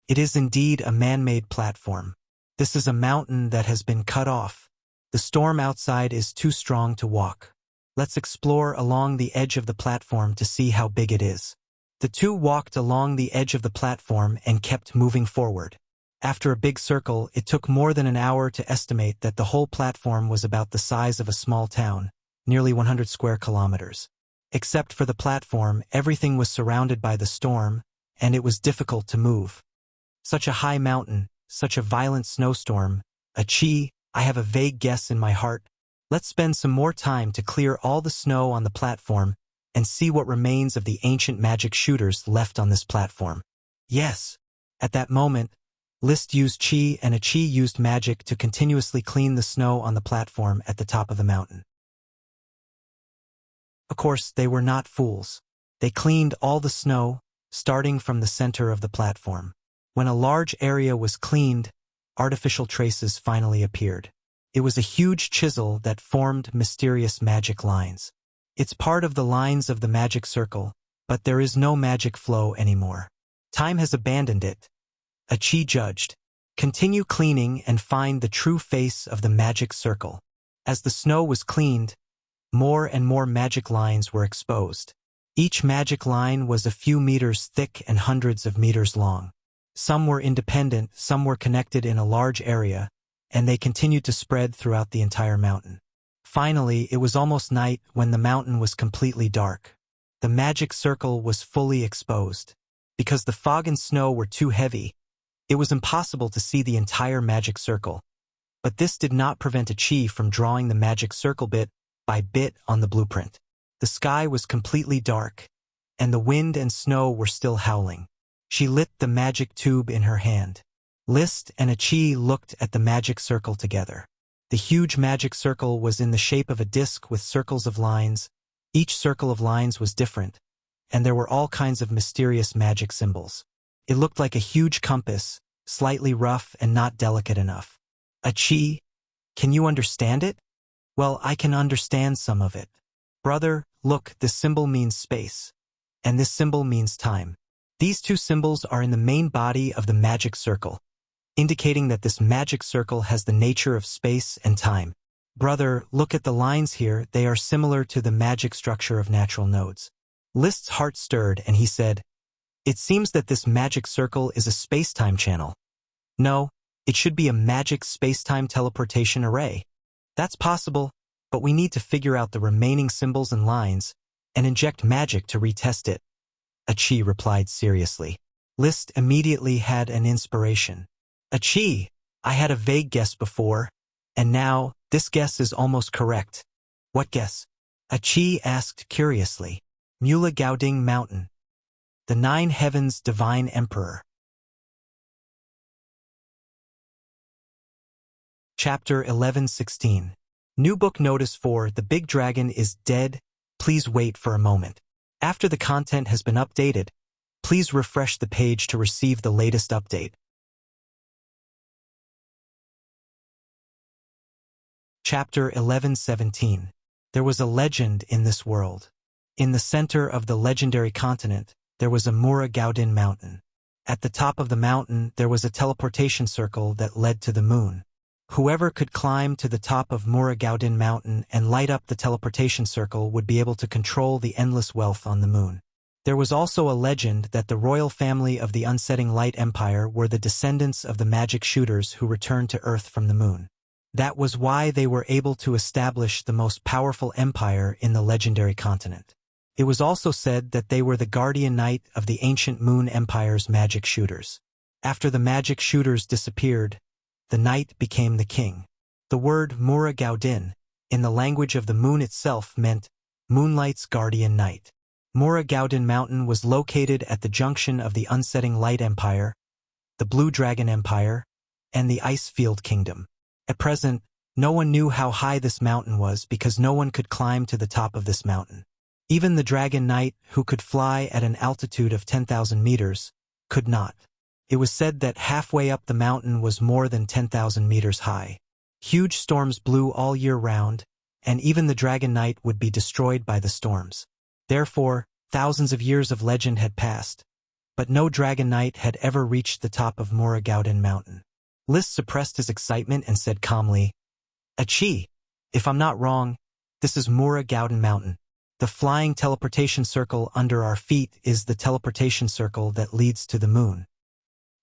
It is indeed a man-made platform. This is a mountain that has been cut off. The storm outside is too strong to walk. Let's explore along the edge of the platform to see how big it is. The two walked along the edge of the platform and kept moving forward. After a big circle, it took more than an hour to estimate that the whole platform was about the size of a small town, nearly 100 square kilometers. Except for the platform, everything was surrounded by the storm, and it was difficult to move. Such a high mountain, such a violent snowstorm. Achi, I have a vague guess in my heart. Let's spend some more time to clear all the snow on the platform and see what remains of the ancient magic shooters left on this platform. Yes. At that moment, List used chi and Achi used magic to continuously clean the snow on the platform at the top of the mountain. Of course, they were not fools. They cleaned all the snow, starting from the center of the platform. When a large area was cleaned, artificial traces finally appeared. It was a huge chisel that formed mysterious magic lines. It's part of the lines of the magic circle, but there is no magic flow anymore. Time has abandoned it. Achi judged. Continue cleaning and find the true face of the magic circle. As the snow was cleaned, more and more magic lines were exposed. Each magic line was a few meters thick and hundreds of meters long. Some were independent, some were connected in a large area, and they continued to spread throughout the entire mountain. Finally, it was almost night when the mountain was completely dark. The magic circle was fully exposed. Because the fog and snow were too heavy, it was impossible to see the entire magic circle. But this did not prevent Achi from drawing the magic circle bit by bit on the blueprint. The sky was completely dark, and the wind and snow were still howling. She lit the magic tube in her hand. List and Achi looked at the magic circle together. The huge magic circle was in the shape of a disc with circles of lines. Each circle of lines was different, and there were all kinds of mysterious magic symbols. It looked like a huge compass, slightly rough and not delicate enough. Achi, can you understand it? Well, I can understand some of it. Brother, look, this symbol means space, and this symbol means time. These two symbols are in the main body of the magic circle, indicating that this magic circle has the nature of space and time. Brother, look at the lines here, they are similar to the magic structure of natural nodes. List's heart stirred and he said, "It seems that this magic circle is a space-time channel." "No, it should be a magic space-time teleportation array." "That's possible, but we need to figure out the remaining symbols and lines and inject magic to retest it," Achi replied seriously. List immediately had an inspiration. "Achi, I had a vague guess before, and now this guess is almost correct." "What guess?" Achi asked curiously. "Mula Gaoding Mountain. The Nine Heavens Divine Emperor." Chapter 11:16. New book notice for The Big Dragon is Dead. Please wait for a moment. After the content has been updated, please refresh the page to receive the latest update. Chapter 11:17. There was a legend in this world. In the center of the legendary continent, there was a Mura Gaodin mountain. At the top of the mountain, there was a teleportation circle that led to the moon. Whoever could climb to the top of Mura Gaodin mountain and light up the teleportation circle would be able to control the endless wealth on the moon. There was also a legend that the royal family of the Unsetting Light Empire were the descendants of the magic shooters who returned to Earth from the moon. That was why they were able to establish the most powerful empire in the legendary continent. It was also said that they were the guardian knight of the ancient Moon Empire's magic shooters. After the magic shooters disappeared, the knight became the king. The word Mura Gaodin, in the language of the moon itself, meant Moonlight's guardian knight. Mura Gaodin Mountain was located at the junction of the Unsetting Light Empire, the Blue Dragon Empire, and the Icefield Kingdom. At present, no one knew how high this mountain was because no one could climb to the top of this mountain. Even the Dragon Knight, who could fly at an altitude of 10,000 meters, could not. It was said that halfway up the mountain was more than 10,000 meters high. Huge storms blew all year round, and even the Dragon Knight would be destroyed by the storms. Therefore, thousands of years of legend had passed, but no Dragon Knight had ever reached the top of Mura Gaodin Mountain. List suppressed his excitement and said calmly, "Achi, if I'm not wrong, this is Mura Gaodin Mountain. The flying teleportation circle under our feet is the teleportation circle that leads to the moon.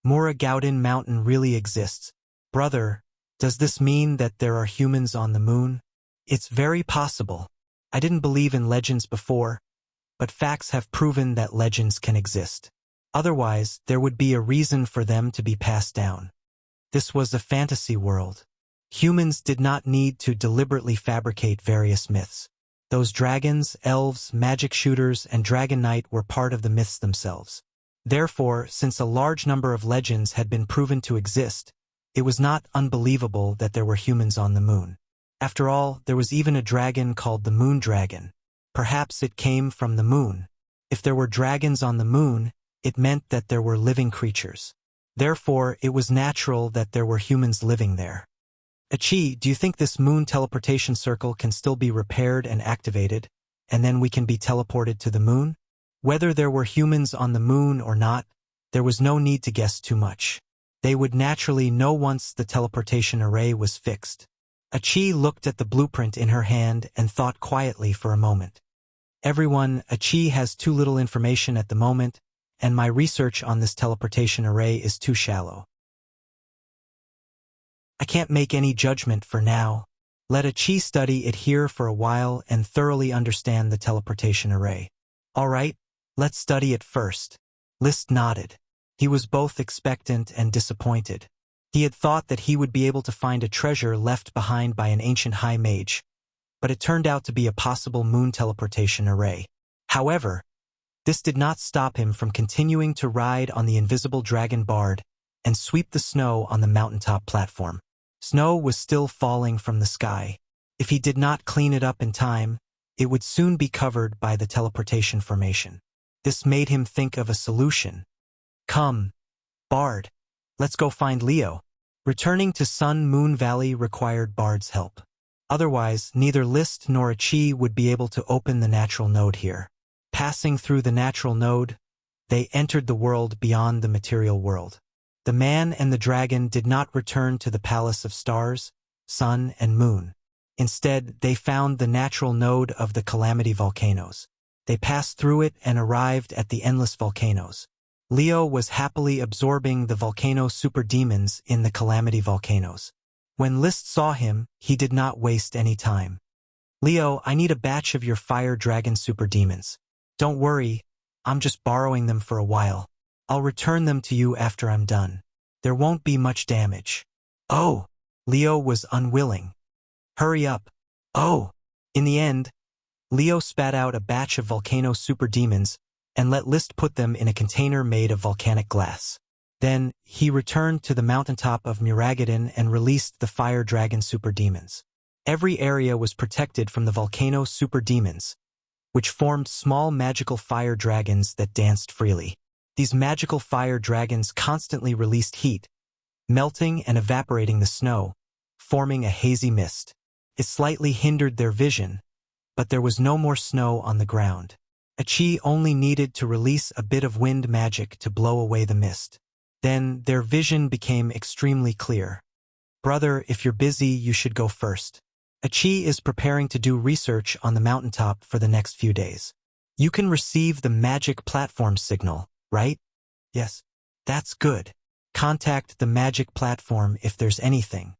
Mura Gaodin Mountain really exists. Brother, does this mean that there are humans on the moon?" "It's very possible. I didn't believe in legends before, but facts have proven that legends can exist. Otherwise, there would be a reason for them to be passed down. This was a fantasy world. Humans did not need to deliberately fabricate various myths. Those dragons, elves, magic shooters, and Dragon Knight were part of the myths themselves. Therefore, since a large number of legends had been proven to exist, it was not unbelievable that there were humans on the moon. After all, there was even a dragon called the Moon Dragon. Perhaps it came from the moon. If there were dragons on the moon, it meant that there were living creatures. Therefore, it was natural that there were humans living there. Achi, do you think this moon teleportation circle can still be repaired and activated, and then we can be teleported to the moon? Whether there were humans on the moon or not, there was no need to guess too much. They would naturally know once the teleportation array was fixed. Achi looked at the blueprint in her hand and thought quietly for a moment. Everyone, Achi has too little information at the moment, and my research on this teleportation array is too shallow. I can't make any judgment for now. Let Achi study it here for a while and thoroughly understand the teleportation array. All right, let's study it first. List nodded. He was both expectant and disappointed. He had thought that he would be able to find a treasure left behind by an ancient high mage, but it turned out to be a possible moon teleportation array. However, this did not stop him from continuing to ride on the invisible dragon Bard and sweep the snow on the mountaintop platform. Snow was still falling from the sky. If he did not clean it up in time, it would soon be covered by the teleportation formation. This made him think of a solution. Come, Bard, let's go find Leo. Returning to Sun Moon Valley required Bard's help. Otherwise, neither List nor Achi would be able to open the natural node here. Passing through the natural node, they entered the world beyond the material world. The man and the dragon did not return to the Palace of Stars, Sun, and Moon. Instead, they found the natural node of the Calamity Volcanoes. They passed through it and arrived at the Endless Volcanoes. Leo was happily absorbing the volcano super demons in the Calamity Volcanoes. When List saw him, he did not waste any time. Leo, I need a batch of your fire dragon super demons. Don't worry, I'm just borrowing them for a while. I'll return them to you after I'm done. There won't be much damage. Oh, Leo was unwilling. Hurry up. Oh. In the end, Leo spat out a batch of volcano super demons and let List put them in a container made of volcanic glass. Then, he returned to the mountaintop of Muragadon and released the fire dragon super demons. Every area was protected from the volcano super demons, which formed small magical fire dragons that danced freely. These magical fire dragons constantly released heat, melting and evaporating the snow, forming a hazy mist. It slightly hindered their vision, but there was no more snow on the ground. Achi only needed to release a bit of wind magic to blow away the mist. Then their vision became extremely clear. Brother, if you're busy, you should go first. Achi is preparing to do research on the mountaintop for the next few days. You can receive the magic platform signal, right? Yes. That's good. Contact the magic platform if there's anything.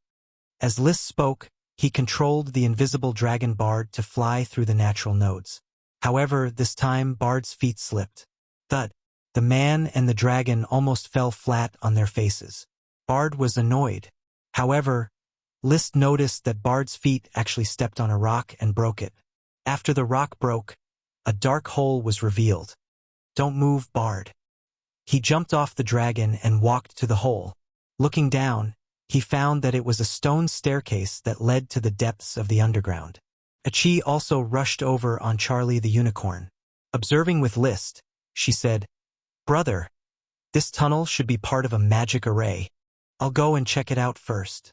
As List spoke, he controlled the invisible dragon Bard to fly through the natural nodes. However, this time Bard's feet slipped. Thud. The man and the dragon almost fell flat on their faces. Bard was annoyed. However, List noticed that Bard's feet actually stepped on a rock and broke it. After the rock broke, a dark hole was revealed. Don't move, Bard. He jumped off the dragon and walked to the hole. Looking down, he found that it was a stone staircase that led to the depths of the underground. Achi also rushed over on Charlie the unicorn. Observing with List, she said, Brother, this tunnel should be part of a magic array. I'll go and check it out first.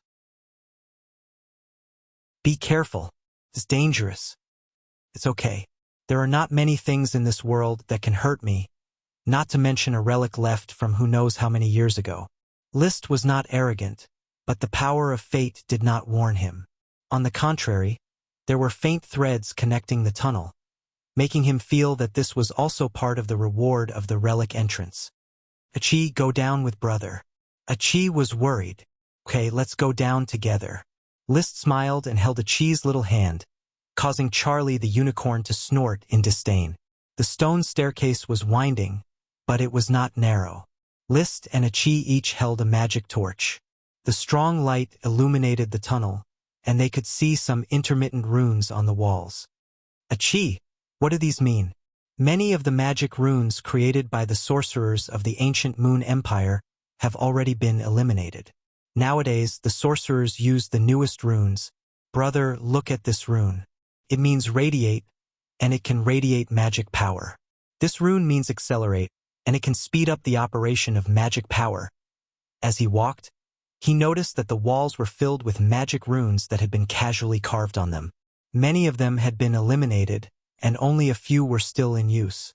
Be careful. It's dangerous. It's okay. There are not many things in this world that can hurt me, not to mention a relic left from who knows how many years ago. List was not arrogant, but the power of fate did not warn him. On the contrary, there were faint threads connecting the tunnel, making him feel that this was also part of the reward of the relic entrance. Achi, go down with brother. Achi was worried. Okay, let's go down together. List smiled and held Achi's little hand, causing Charlie the unicorn to snort in disdain. The stone staircase was winding, but it was not narrow. List and Achi each held a magic torch. The strong light illuminated the tunnel, and they could see some intermittent runes on the walls. Achi, what do these mean? Many of the magic runes created by the sorcerers of the ancient Moon Empire have already been eliminated. Nowadays, the sorcerers use the newest runes. Brother, look at this rune. It means radiate, and it can radiate magic power. This rune means accelerate, and it can speed up the operation of magic power. As he walked, he noticed that the walls were filled with magic runes that had been casually carved on them. Many of them had been eliminated, and only a few were still in use.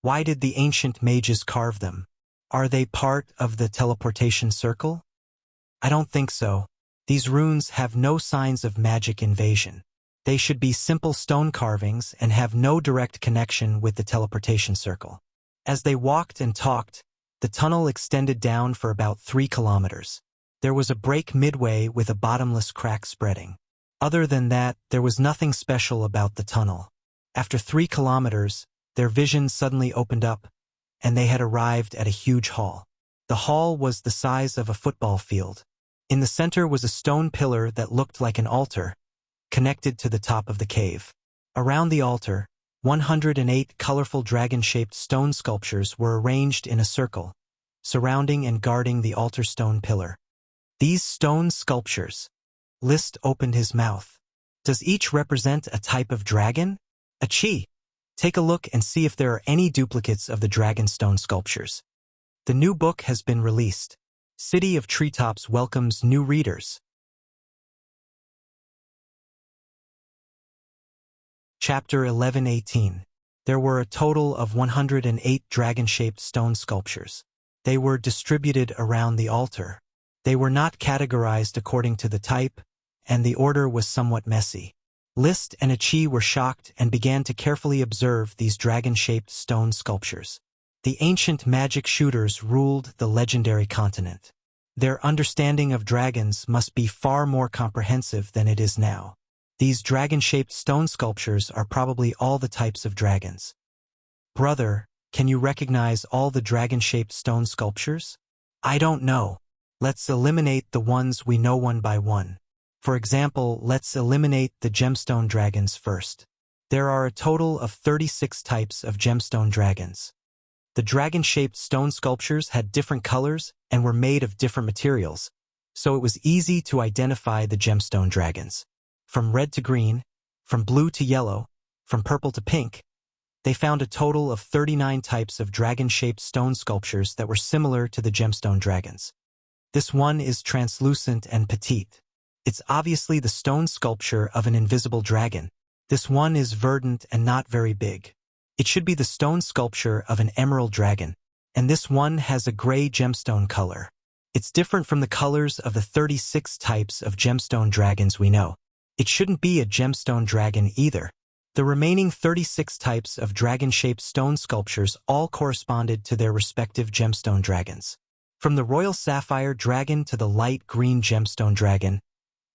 Why did the ancient mages carve them? Are they part of the teleportation circle? I don't think so. These runes have no signs of magic invasion. They should be simple stone carvings and have no direct connection with the teleportation circle. As they walked and talked, the tunnel extended down for about 3 kilometers. There was a break midway with a bottomless crack spreading. Other than that, there was nothing special about the tunnel. After 3 kilometers, their vision suddenly opened up, and they had arrived at a huge hall. The hall was the size of a football field. In the center was a stone pillar that looked like an altar, connected to the top of the cave. Around the altar, 108 colorful dragon-shaped stone sculptures were arranged in a circle, surrounding and guarding the altar stone pillar. These stone sculptures. List opened his mouth. Does each represent a type of dragon? Achie! Take a look and see if there are any duplicates of the dragon stone sculptures. The new book has been released. City of Treetops welcomes new readers. Chapter 11:18. There were a total of 108 dragon-shaped stone sculptures. They were distributed around the altar. They were not categorized according to the type, and the order was somewhat messy. List and Achie were shocked and began to carefully observe these dragon-shaped stone sculptures. The ancient magic shooters ruled the legendary continent. Their understanding of dragons must be far more comprehensive than it is now. These dragon-shaped stone sculptures are probably all the types of dragons. Brother, can you recognize all the dragon-shaped stone sculptures? I don't know. Let's eliminate the ones we know one by one. For example, let's eliminate the gemstone dragons first. There are a total of 36 types of gemstone dragons. The dragon-shaped stone sculptures had different colors and were made of different materials, so it was easy to identify the gemstone dragons. From red to green, from blue to yellow, from purple to pink, they found a total of 39 types of dragon-shaped stone sculptures that were similar to the gemstone dragons. This one is translucent and petite. It's obviously the stone sculpture of an invisible dragon. This one is verdant and not very big. It should be the stone sculpture of an emerald dragon, and this one has a gray gemstone color. It's different from the colors of the 36 types of gemstone dragons we know. It shouldn't be a gemstone dragon either. The remaining 36 types of dragon-shaped stone sculptures all corresponded to their respective gemstone dragons. From the royal sapphire dragon to the light green gemstone dragon,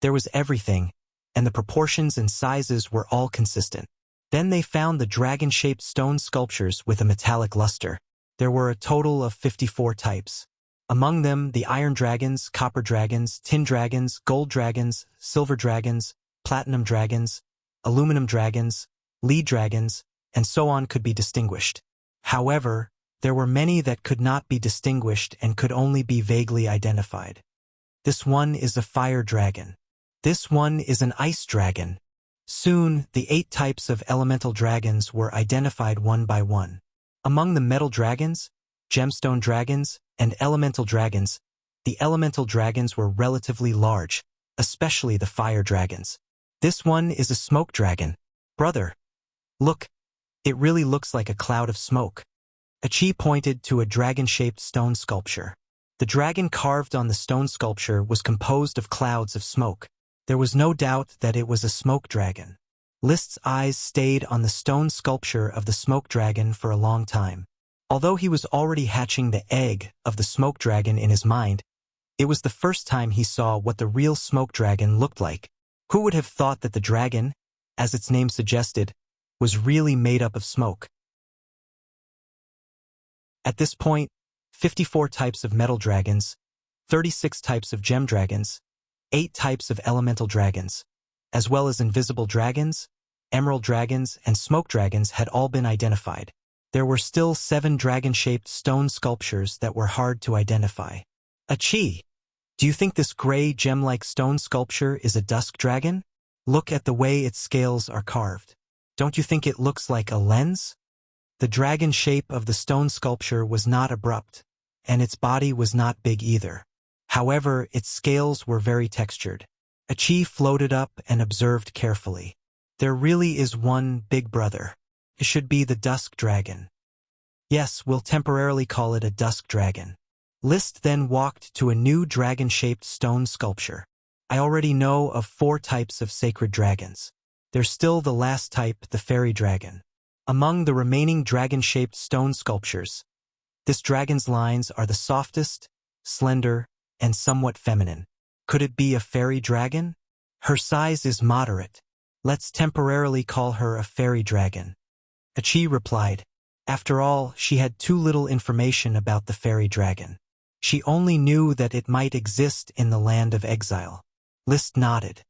there was everything, and the proportions and sizes were all consistent. Then they found the dragon-shaped stone sculptures with a metallic luster. There were a total of 54 types. Among them, the iron dragons, copper dragons, tin dragons, gold dragons, silver dragons, platinum dragons, aluminum dragons, lead dragons, and so on could be distinguished. However, there were many that could not be distinguished and could only be vaguely identified. This one is a fire dragon. This one is an ice dragon. Soon, the 8 types of elemental dragons were identified one by one. Among the metal dragons, gemstone dragons, and elemental dragons, the elemental dragons were relatively large, especially the fire dragons. This one is a smoke dragon. Brother, look, it really looks like a cloud of smoke. Achie pointed to a dragon-shaped stone sculpture. The dragon carved on the stone sculpture was composed of clouds of smoke. There was no doubt that it was a smoke dragon. List's eyes stayed on the stone sculpture of the smoke dragon for a long time. Although he was already hatching the egg of the smoke dragon in his mind, it was the first time he saw what the real smoke dragon looked like. Who would have thought that the dragon, as its name suggested, was really made up of smoke? At this point, 54 types of metal dragons, 36 types of gem dragons, 8 types of elemental dragons, as well as invisible dragons, emerald dragons, and smoke dragons had all been identified. There were still 7 dragon-shaped stone sculptures that were hard to identify. Achie, do you think this gray gem-like stone sculpture is a dusk dragon? Look at the way its scales are carved. Don't you think it looks like a lens? The dragon shape of the stone sculpture was not abrupt, and its body was not big either. However, its scales were very textured. Achi floated up and observed carefully. There really is one big brother. It should be the dusk dragon. Yes, we'll temporarily call it a dusk dragon. List then walked to a new dragon-shaped stone sculpture. I already know of 4 types of sacred dragons. There's still the last type, the fairy dragon. Among the remaining dragon-shaped stone sculptures, this dragon's lines are the softest, slender, and somewhat feminine. Could it be a fairy dragon? Her size is moderate. Let's temporarily call her a fairy dragon. Achi replied. After all, she had too little information about the fairy dragon. She only knew that it might exist in the land of exile. List nodded.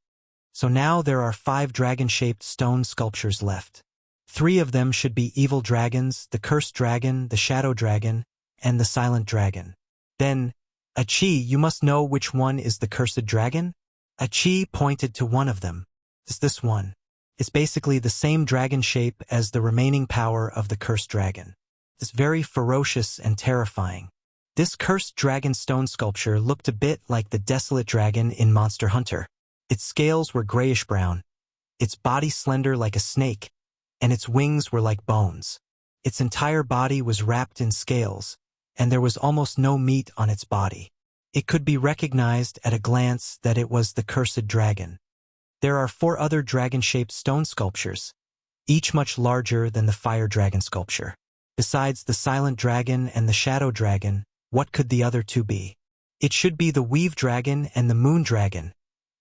So now there are 5 dragon-shaped stone sculptures left. 3 of them should be evil dragons, the cursed dragon, the shadow dragon, and the silent dragon. Then, Achi, you must know which one is the cursed dragon? Achi pointed to one of them. It's this one. It's basically the same dragon shape as the remaining power of the cursed dragon. It's very ferocious and terrifying. This cursed dragon stone sculpture looked a bit like the desolate dragon in Monster Hunter. Its scales were grayish-brown, its body slender like a snake, and its wings were like bones. Its entire body was wrapped in scales, and there was almost no meat on its body. It could be recognized at a glance that it was the cursed dragon. There are 4 other dragon-shaped stone sculptures, each much larger than the fire dragon sculpture. Besides the silent dragon and the shadow dragon, what could the other 2 be? It should be the weave dragon and the moon dragon,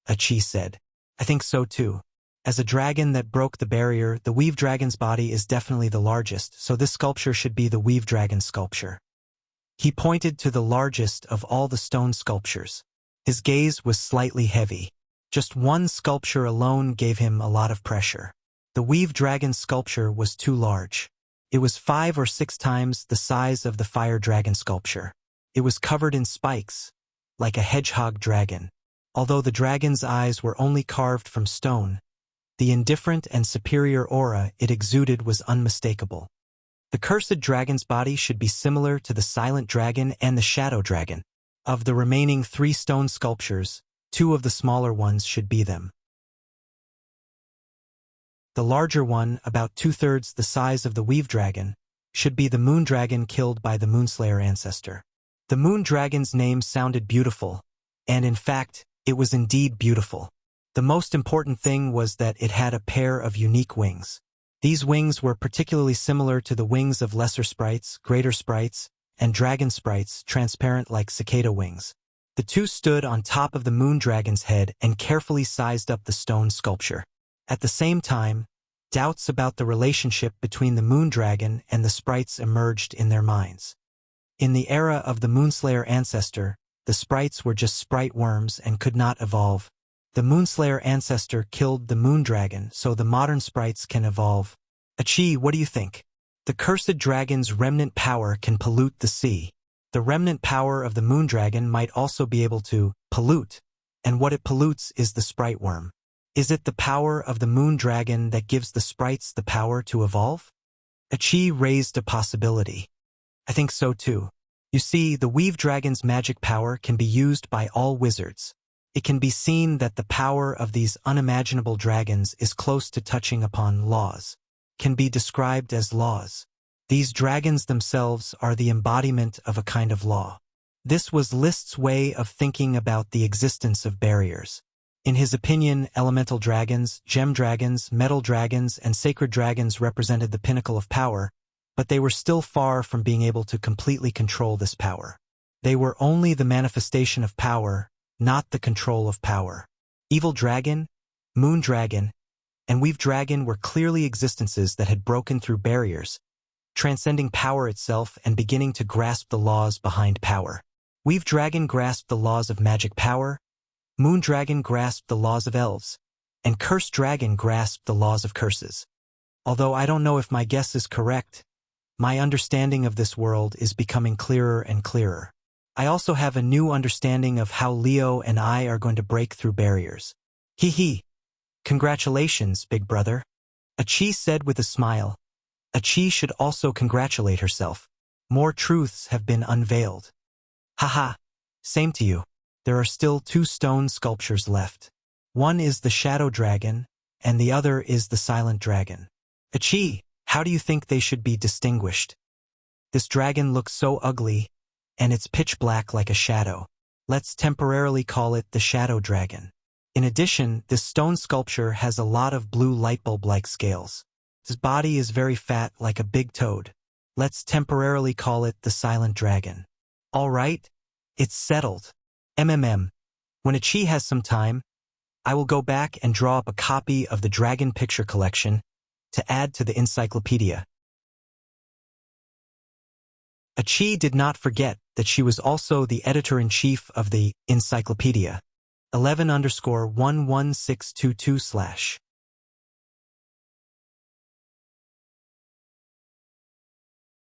Achi said. I think so too. As a dragon that broke the barrier, the weave dragon's body is definitely the largest, so this sculpture should be the weave dragon sculpture. He pointed to the largest of all the stone sculptures. His gaze was slightly heavy. Just one sculpture alone gave him a lot of pressure. The weave dragon sculpture was too large. It was 5 or 6 times the size of the fire dragon sculpture. It was covered in spikes, like a hedgehog dragon. Although the dragon's eyes were only carved from stone, the indifferent and superior aura it exuded was unmistakable. The cursed dragon's body should be similar to the silent dragon and the shadow dragon. Of the remaining 3 stone sculptures, 2 of the smaller ones should be them. The larger one, about 2/3 the size of the weave dragon, should be the moon dragon killed by the Moonslayer ancestor. The moon dragon's name sounded beautiful, and in fact, it was indeed beautiful. The most important thing was that it had a pair of unique wings. These wings were particularly similar to the wings of lesser sprites, greater sprites, and dragon sprites, transparent like cicada wings. The 2 stood on top of the moon dragon's head and carefully sized up the stone sculpture. At the same time, doubts about the relationship between the moon dragon and the sprites emerged in their minds. In the era of the Moonslayer ancestor, the sprites were just sprite worms and could not evolve. The Moonslayer ancestor killed the moon dragon, so the modern sprites can evolve. Achi, what do you think? The cursed dragon's remnant power can pollute the sea. The remnant power of the moon dragon might also be able to pollute, and what it pollutes is the sprite worm. Is it the power of the moon dragon that gives the sprites the power to evolve? Achi raised a possibility. I think so too. You see, the weave dragon's magic power can be used by all wizards. It can be seen that the power of these unimaginable dragons is close to touching upon laws, can be described as laws. These dragons themselves are the embodiment of a kind of law. This was List's way of thinking about the existence of barriers. In his opinion, elemental dragons, gem dragons, metal dragons, and sacred dragons represented the pinnacle of power, but they were still far from being able to completely control this power. They were only the manifestation of power, not the control of power. Evil dragon, moon dragon, and weave dragon were clearly existences that had broken through barriers, transcending power itself and beginning to grasp the laws behind power. Weave dragon grasped the laws of magic power, moon dragon grasped the laws of elves, and cursed dragon grasped the laws of curses. Although I don't know if my guess is correct, my understanding of this world is becoming clearer and clearer. I also have a new understanding of how Leo and I are going to break through barriers. Hee hee. Congratulations, big brother. Achi said with a smile. Achi should also congratulate herself. More truths have been unveiled. Haha. Same to you. There are still 2 stone sculptures left. One is the shadow dragon, and the other is the silent dragon. Achi, how do you think they should be distinguished? This dragon looks so ugly, and it's pitch black like a shadow. Let's temporarily call it the shadow dragon. In addition, this stone sculpture has a lot of blue light bulb-like scales. His body is very fat like a big toad. Let's temporarily call it the silent dragon. All right, it's settled. When Achi has some time, I will go back and draw up a copy of the dragon picture collection to add to the encyclopedia. Achi did not forget that she was also the editor-in-chief of the encyclopedia. 11_11622/.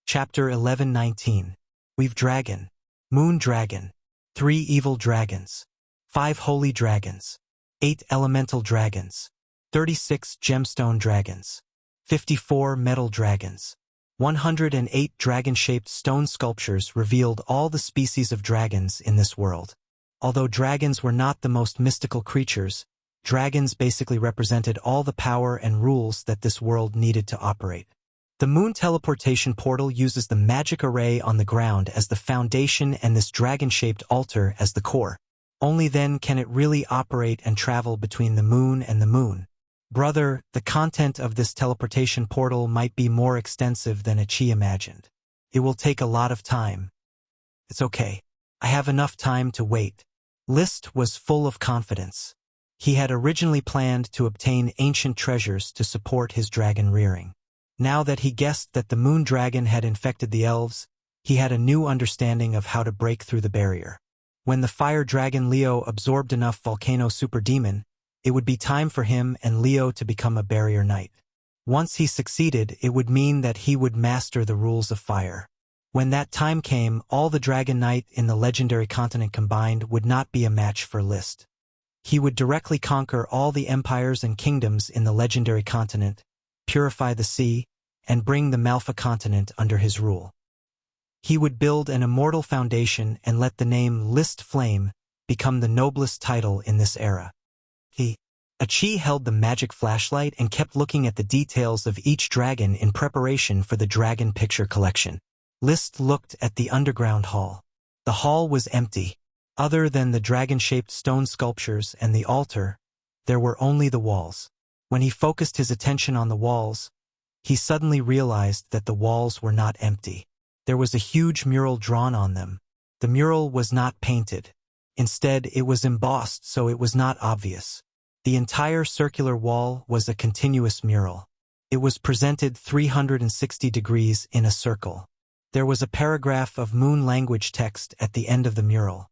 Chapter 11:19. We've Dragon, Moon Dragon, 3 Evil Dragons, 5 Holy Dragons, 8 Elemental Dragons, 36 Gemstone Dragons, 54 Metal Dragons. 108 dragon-shaped stone sculptures revealed all the species of dragons in this world. Although dragons were not the most mystical creatures, dragons basically represented all the power and rules that this world needed to operate. The moon teleportation portal uses the magic array on the ground as the foundation and this dragon-shaped altar as the core. Only then can it really operate and travel between the moon and the moon. Brother, the content of this teleportation portal might be more extensive than Achi imagined. It will take a lot of time. It's okay. I have enough time to wait. List was full of confidence. He had originally planned to obtain ancient treasures to support his dragon rearing. Now that he guessed that the moon dragon had infected the elves, he had a new understanding of how to break through the barrier. When the fire dragon Leo absorbed enough volcano superdemon, it would be time for him and Leo to become a barrier knight. Once he succeeded, it would mean that he would master the rules of fire. When that time came, all the Dragon Knight in the legendary continent combined would not be a match for List. He would directly conquer all the empires and kingdoms in the legendary continent, purify the sea, and bring the Malfa continent under his rule. He would build an immortal foundation and let the name List Flame become the noblest title in this era. Achi held the magic flashlight and kept looking at the details of each dragon in preparation for the dragon picture collection. List looked at the underground hall. The hall was empty. Other than the dragon-shaped stone sculptures and the altar, there were only the walls. When he focused his attention on the walls, he suddenly realized that the walls were not empty. There was a huge mural drawn on them. The mural was not painted. Instead, it was embossed, so it was not obvious. The entire circular wall was a continuous mural. It was presented 360 degrees in a circle. There was a paragraph of moon language text at the end of the mural.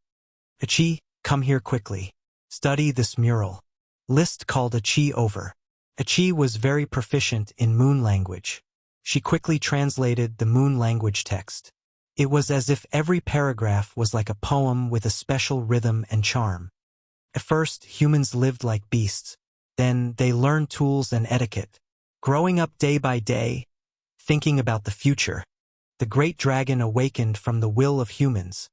Achi, come here quickly. Study this mural. List called Achi over. Achi was very proficient in moon language. She quickly translated the moon language text. It was as if every paragraph was like a poem with a special rhythm and charm. At first, humans lived like beasts. Then they learned tools and etiquette. Growing up day by day, thinking about the future, the great dragon awakened from the will of humans,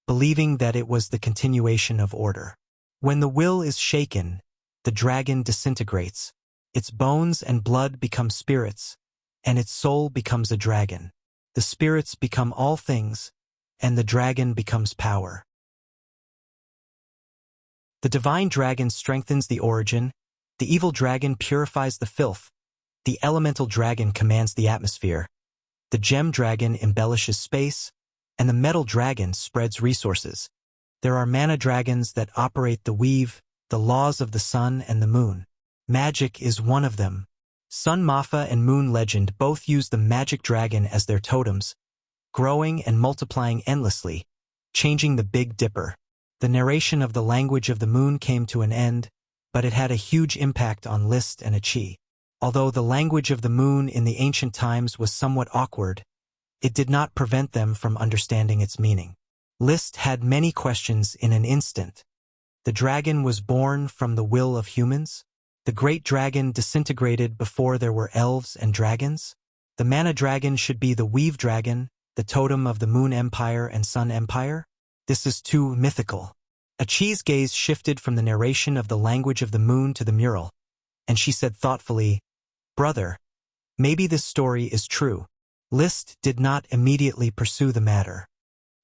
believing that it was the continuation of order. When the will is shaken, the dragon disintegrates. Its bones and blood become spirits, and its soul becomes a dragon. The spirits become all things, and the dragon becomes power. The divine dragon strengthens the origin, the evil dragon purifies the filth, the elemental dragon commands the atmosphere, the gem dragon embellishes space, and the metal dragon spreads resources. There are mana dragons that operate the weave, the laws of the sun and the moon. Magic is one of them. Sun Mafa and Moon Legend both use the magic dragon as their totems, growing and multiplying endlessly, changing the Big Dipper. The narration of the language of the moon came to an end, but it had a huge impact on List and Achi. Although the language of the moon in the ancient times was somewhat awkward, it did not prevent them from understanding its meaning. List had many questions in an instant. The dragon was born from the will of humans? The great dragon disintegrated before there were elves and dragons? The mana dragon should be the weave dragon, the totem of the Moon Empire and Sun Empire? This is too mythical. Achi's gaze shifted from the narration of the language of the moon to the mural, and she said thoughtfully, "Brother, maybe this story is true." List did not immediately pursue the matter.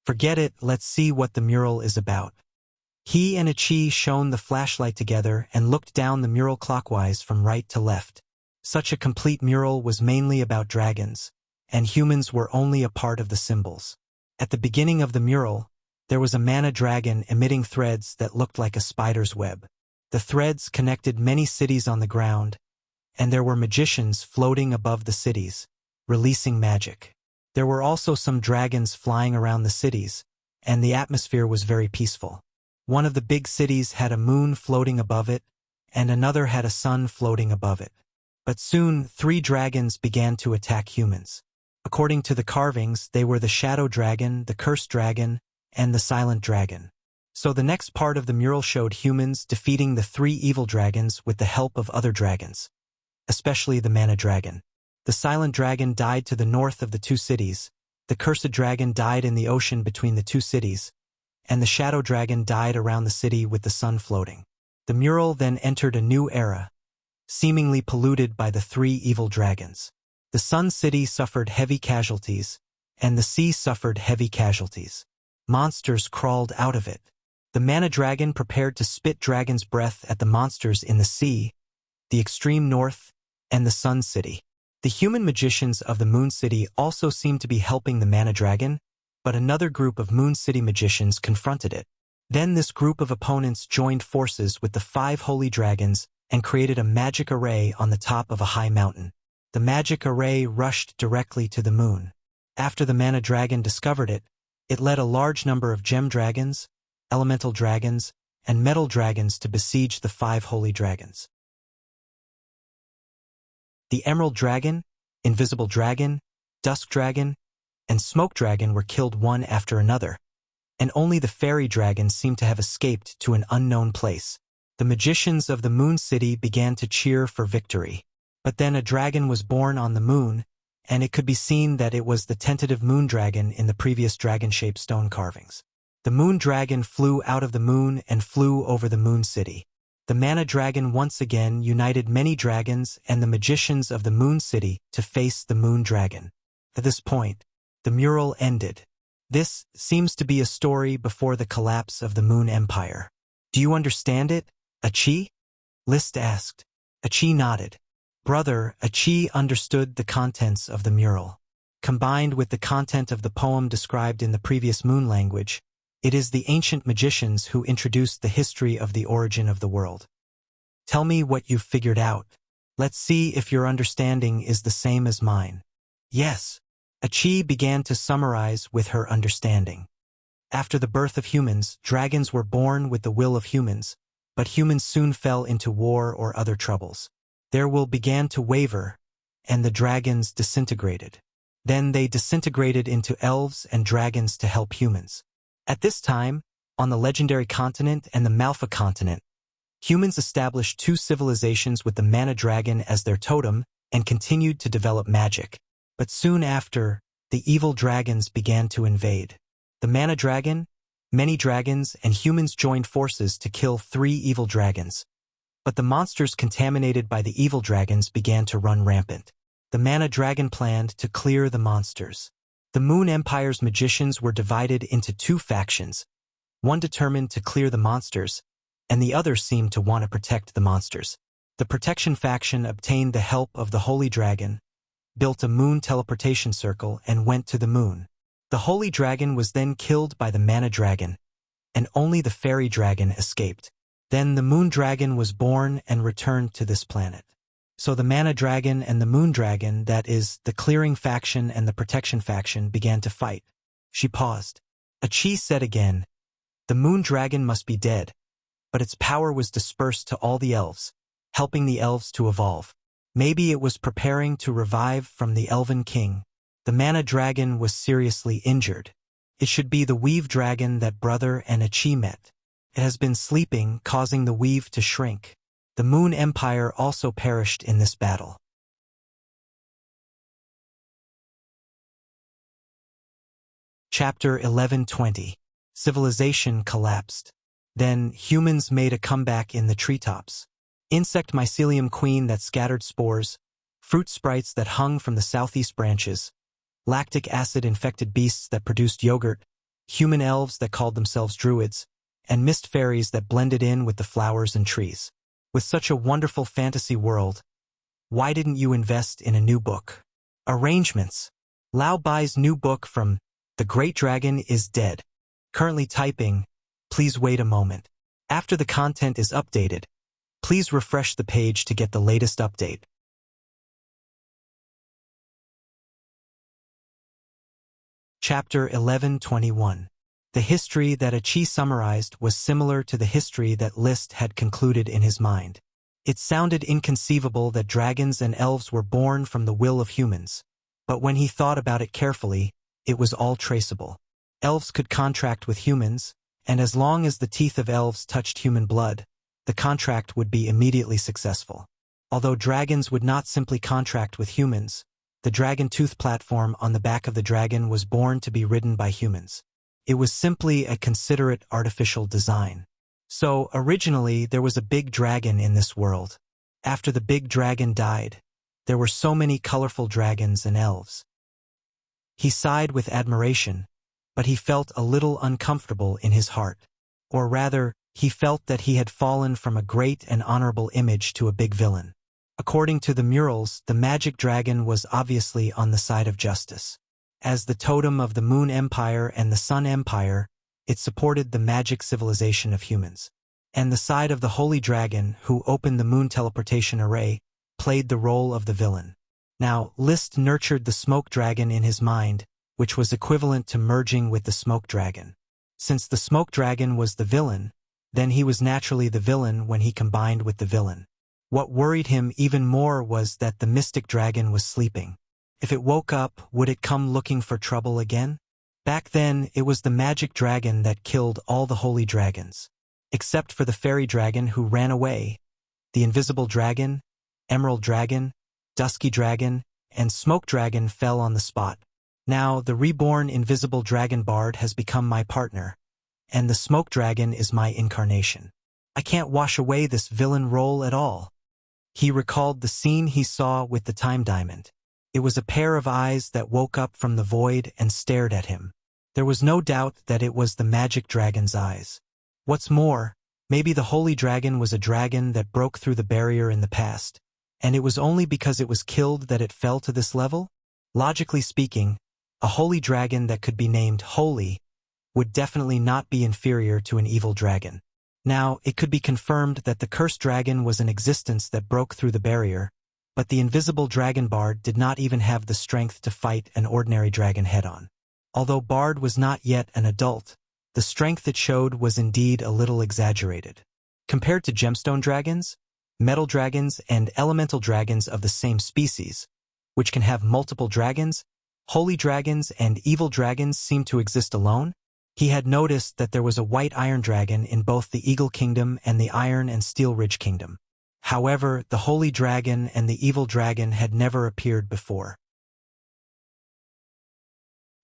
"Forget it, let's see what the mural is about." He and Achi shone the flashlight together and looked down the mural clockwise from right to left. Such a complete mural was mainly about dragons, and humans were only a part of the symbols. At the beginning of the mural, there was a mana dragon emitting threads that looked like a spider's web. The threads connected many cities on the ground, and there were magicians floating above the cities, releasing magic. There were also some dragons flying around the cities, and the atmosphere was very peaceful. One of the big cities had a moon floating above it, and another had a sun floating above it. But soon 3 dragons began to attack humans. According to the carvings, they were the Shadow Dragon, the Cursed Dragon, and the Silent Dragon. So the next part of the mural showed humans defeating the 3 evil dragons with the help of other dragons, especially the Mana Dragon. The Silent Dragon died to the north of the 2 cities, the Cursed Dragon died in the ocean between the 2 cities, and the Shadow Dragon died around the city with the sun floating. The mural then entered a new era, seemingly polluted by the 3 evil dragons. The Sun City suffered heavy casualties, and the sea suffered heavy casualties. Monsters crawled out of it. The Mana Dragon prepared to spit dragon's breath at the monsters in the sea, the extreme north, and the Sun City. The human magicians of the Moon City also seemed to be helping the Mana Dragon, but another group of Moon City magicians confronted it. Then this group of opponents joined forces with the 5 holy dragons and created a magic array on the top of a high mountain. The magic array rushed directly to the moon. After the Mana Dragon discovered it, it led a large number of gem dragons, elemental dragons, and metal dragons to besiege the 5 holy dragons. The Emerald Dragon, Invisible Dragon, Dusk Dragon, and Smoke Dragon were killed one after another, and only the Fairy Dragon seemed to have escaped to an unknown place. The magicians of the Moon City began to cheer for victory. But then a dragon was born on the moon, and it could be seen that it was the tentative moon dragon in the previous dragon-shaped stone carvings. The moon dragon flew out of the moon and flew over the Moon City. The Mana Dragon once again united many dragons and the magicians of the Moon City to face the Moon Dragon. At this point, the mural ended. This seems to be a story before the collapse of the Moon Empire. "Do you understand it, Achi?" List asked. Achi nodded. "Brother," Achi understood the contents of the mural. Combined with the content of the poem described in the previous moon language, it is the ancient magicians who introduced the history of the origin of the world. "Tell me what you've figured out. Let's see if your understanding is the same as mine." "Yes." Achi began to summarize with her understanding. After the birth of humans, dragons were born with the will of humans, but humans soon fell into war or other troubles. Their will began to waver, and the dragons disintegrated. Then they disintegrated into elves and dragons to help humans. At this time, on the legendary continent and the Malfa continent, humans established 2 civilizations with the Mana Dragon as their totem and continued to develop magic. But soon after, the evil dragons began to invade. The Mana Dragon, many dragons, and humans joined forces to kill 3 evil dragons. But the monsters contaminated by the evil dragons began to run rampant. The Mana Dragon planned to clear the monsters. The Moon Empire's magicians were divided into 2 factions. One determined to clear the monsters, and the other seemed to want to protect the monsters. The protection faction obtained the help of the Holy Dragon, built a moon teleportation circle, and went to the moon. The Holy Dragon was then killed by the Mana Dragon, and only the Fairy Dragon escaped. Then the Moon Dragon was born and returned to this planet. So the Mana Dragon and the Moon Dragon, that is, the clearing faction and the protection faction, began to fight. She paused. Achi said again, "The Moon Dragon must be dead," but its power was dispersed to all the elves, helping the elves to evolve. Maybe it was preparing to revive from the Elven King. The Mana Dragon was seriously injured. It should be the Weave Dragon that Brother and Achi met. It has been sleeping, causing the weave to shrink. The Moon Empire also perished in this battle. Chapter 1120. Civilization collapsed. Then humans made a comeback in the treetops. Insect mycelium queen that scattered spores, fruit sprites that hung from the southeast branches, lactic acid-infected beasts that produced yogurt, human elves that called themselves druids, and mist fairies that blended in with the flowers and trees. With such a wonderful fantasy world, why didn't you invest in a new book? Arrangements. Lao Bai's new book from The Great Dragon is Dead. Currently typing. Please wait a moment. After the content is updated, please refresh the page to get the latest update. Chapter 11:21. The history that Achi summarized was similar to the history that List had concluded in his mind. It sounded inconceivable that dragons and elves were born from the will of humans, but when he thought about it carefully, it was all traceable. Elves could contract with humans, and as long as the teeth of elves touched human blood, the contract would be immediately successful. Although dragons would not simply contract with humans, the dragon tooth platform on the back of the dragon was born to be ridden by humans. It was simply a considerate artificial design. So, originally, there was a big dragon in this world. After the big dragon died, there were so many colorful dragons and elves. He sighed with admiration, but he felt a little uncomfortable in his heart. Or rather, he felt that he had fallen from a great and honorable image to a big villain. According to the murals, the magic dragon was obviously on the side of justice. As the totem of the Moon Empire and the Sun Empire, it supported the magic civilization of humans. And the side of the Holy Dragon, who opened the Moon Teleportation Array, played the role of the villain. Now, List nurtured the Smoke Dragon in his mind, which was equivalent to merging with the Smoke Dragon. Since the Smoke Dragon was the villain, then he was naturally the villain when he combined with the villain. What worried him even more was that the Mystic Dragon was sleeping. If it woke up, would it come looking for trouble again? Back then, it was the magic dragon that killed all the holy dragons. Except for the fairy dragon who ran away. The invisible dragon, emerald dragon, dusky dragon, and smoke dragon fell on the spot. Now, the reborn invisible dragon bard has become my partner, and the smoke dragon is my incarnation. I can't wash away this villain role at all. He recalled the scene he saw with the time diamond. It was a pair of eyes that woke up from the void and stared at him. There was no doubt that it was the magic dragon's eyes. What's more, maybe the holy dragon was a dragon that broke through the barrier in the past, and it was only because it was killed that it fell to this level? Logically speaking, a holy dragon that could be named holy would definitely not be inferior to an evil dragon. Now, it could be confirmed that the cursed dragon was an existence that broke through the barrier, but the invisible dragon bard did not even have the strength to fight an ordinary dragon head-on. Although Bard was not yet an adult, the strength it showed was indeed a little exaggerated. Compared to gemstone dragons, metal dragons, and elemental dragons of the same species, which can have multiple dragons, holy dragons and evil dragons seem to exist alone, he had noticed that there was a white iron dragon in both the Eagle Kingdom and the Iron and Steel Ridge Kingdom. However, the holy dragon and the evil dragon had never appeared before.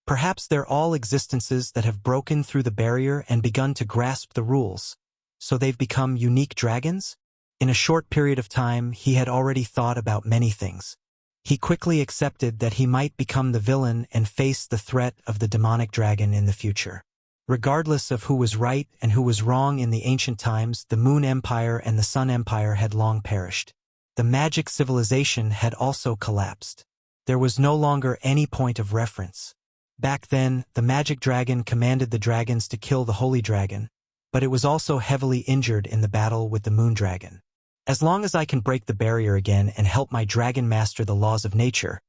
Perhaps they're all existences that have broken through the barrier and begun to grasp the rules, so they've become unique dragons? In a short period of time, he had already thought about many things. He quickly accepted that he might become the villain and face the threat of the demonic dragon in the future. Regardless of who was right and who was wrong in the ancient times, the Moon Empire and the Sun Empire had long perished. The magic civilization had also collapsed. There was no longer any point of reference. Back then, the magic dragon commanded the dragons to kill the holy dragon, but it was also heavily injured in the battle with the moon dragon. As long as I can break the barrier again and help my dragon master the laws of nature,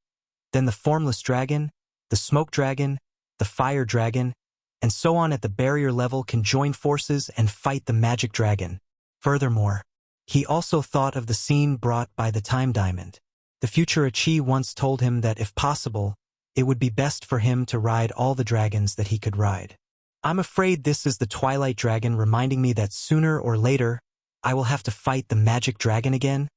then the formless dragon, the smoke dragon, the fire dragon, and so on at the barrier level can join forces and fight the magic dragon. Furthermore, he also thought of the scene brought by the time diamond. The future Achi once told him that if possible, it would be best for him to ride all the dragons that he could ride. I'm afraid this is the Twilight Dragon reminding me that sooner or later, I will have to fight the magic dragon again.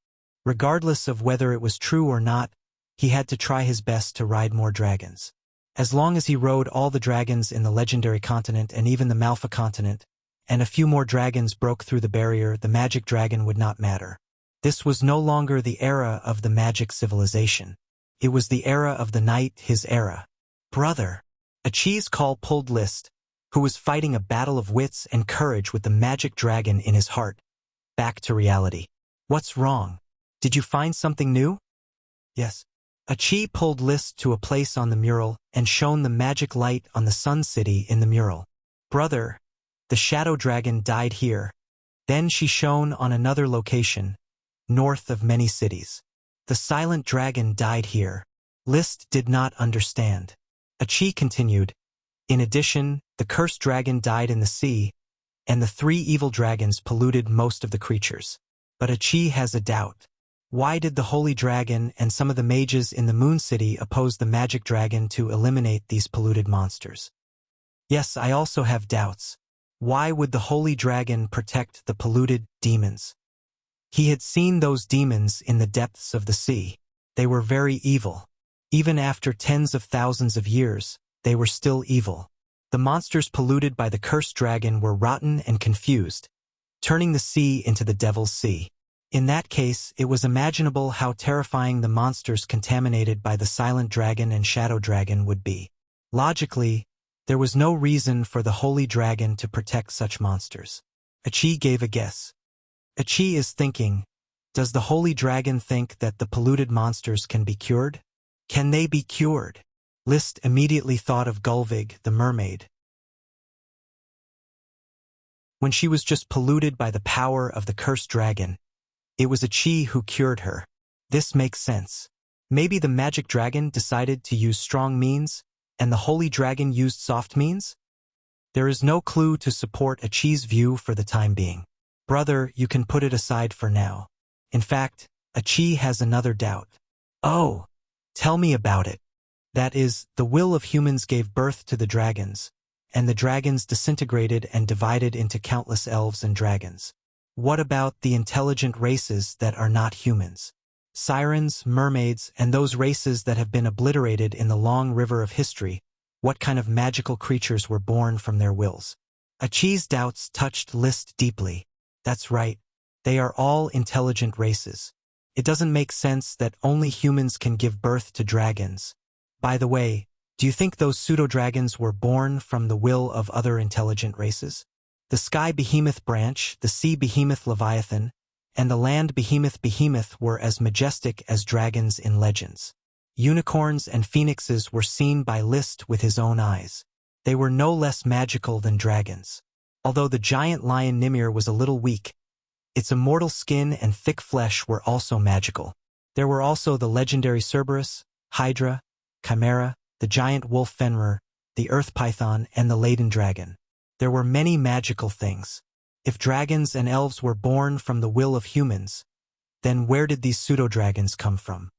Regardless of whether it was true or not, he had to try his best to ride more dragons. As long as he rode all the dragons in the legendary continent and even the Malfa continent, and a few more dragons broke through the barrier, the magic dragon would not matter. This was no longer the era of the magic civilization. It was the era of the knight, his era. Brother. A cheese call pulled List, who was fighting a battle of wits and courage with the magic dragon in his heart, back to reality. What's wrong? Did you find something new? Yes. Achi pulled List to a place on the mural and shone the magic light on the Sun City in the mural. Brother, the shadow dragon died here. Then she shone on another location, north of many cities. The silent dragon died here. List did not understand. Achi continued. In addition, the cursed dragon died in the sea, and the 3 evil dragons polluted most of the creatures. But Achi has a doubt. Why did the holy dragon and some of the mages in the Moon City oppose the magic dragon to eliminate these polluted monsters? Yes, I also have doubts. Why would the holy dragon protect the polluted demons? He had seen those demons in the depths of the sea. They were very evil. Even after tens of thousands of years, they were still evil. The monsters polluted by the cursed dragon were rotten and confused, turning the sea into the Devil's Sea. In that case, it was imaginable how terrifying the monsters contaminated by the silent dragon and shadow dragon would be. Logically, there was no reason for the holy dragon to protect such monsters. Achi gave a guess. Achi is thinking, does the holy dragon think that the polluted monsters can be cured? Can they be cured? List immediately thought of Gulvig, the mermaid. When she was just polluted by the power of the cursed dragon, it was Achi who cured her. This makes sense. Maybe the magic dragon decided to use strong means, and the holy dragon used soft means? There is no clue to support Achi's view for the time being. Brother, you can put it aside for now. In fact, Achi has another doubt. Oh, tell me about it. That is, the will of humans gave birth to the dragons, and the dragons disintegrated and divided into countless elves and dragons. What about the intelligent races that are not humans? Sirens, mermaids, and those races that have been obliterated in the long river of history, what kind of magical creatures were born from their wills? Achi's doubts touched List deeply. That's right. They are all intelligent races. It doesn't make sense that only humans can give birth to dragons. By the way, do you think those pseudo-dragons were born from the will of other intelligent races? The sky behemoth branch, the sea behemoth Leviathan, and the land behemoth were as majestic as dragons in legends. Unicorns and phoenixes were seen by List with his own eyes. They were no less magical than dragons. Although the giant lion Nimir was a little weak, its immortal skin and thick flesh were also magical. There were also the legendary Cerberus, Hydra, Chimera, the giant wolf Fenrir, the earth python, and the laden dragon. There were many magical things. If dragons and elves were born from the will of humans, then where did these pseudo-dragons come from?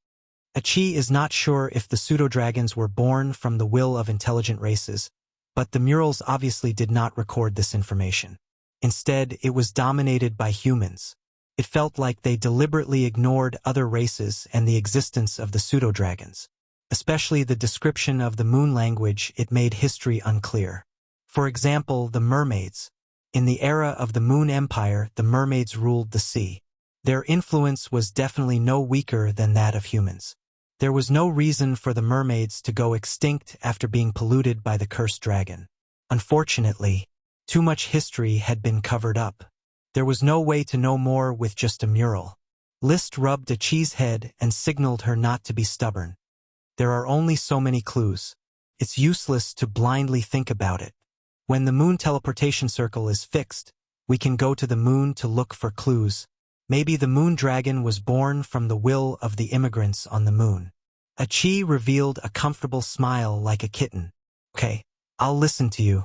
Achi is not sure if the pseudo-dragons were born from the will of intelligent races, but the murals obviously did not record this information. Instead, it was dominated by humans. It felt like they deliberately ignored other races and the existence of the pseudo-dragons. Especially the description of the moon language, it made history unclear. For example, the mermaids. In the era of the Moon Empire, the mermaids ruled the sea. Their influence was definitely no weaker than that of humans. There was no reason for the mermaids to go extinct after being polluted by the cursed dragon. Unfortunately, too much history had been covered up. There was no way to know more with just a mural. List rubbed Achi's head and signaled her not to be stubborn. There are only so many clues. It's useless to blindly think about it. When the moon teleportation circle is fixed, we can go to the moon to look for clues. Maybe the moon dragon was born from the will of the immigrants on the moon. Achi revealed a comfortable smile like a kitten. Okay, I'll listen to you.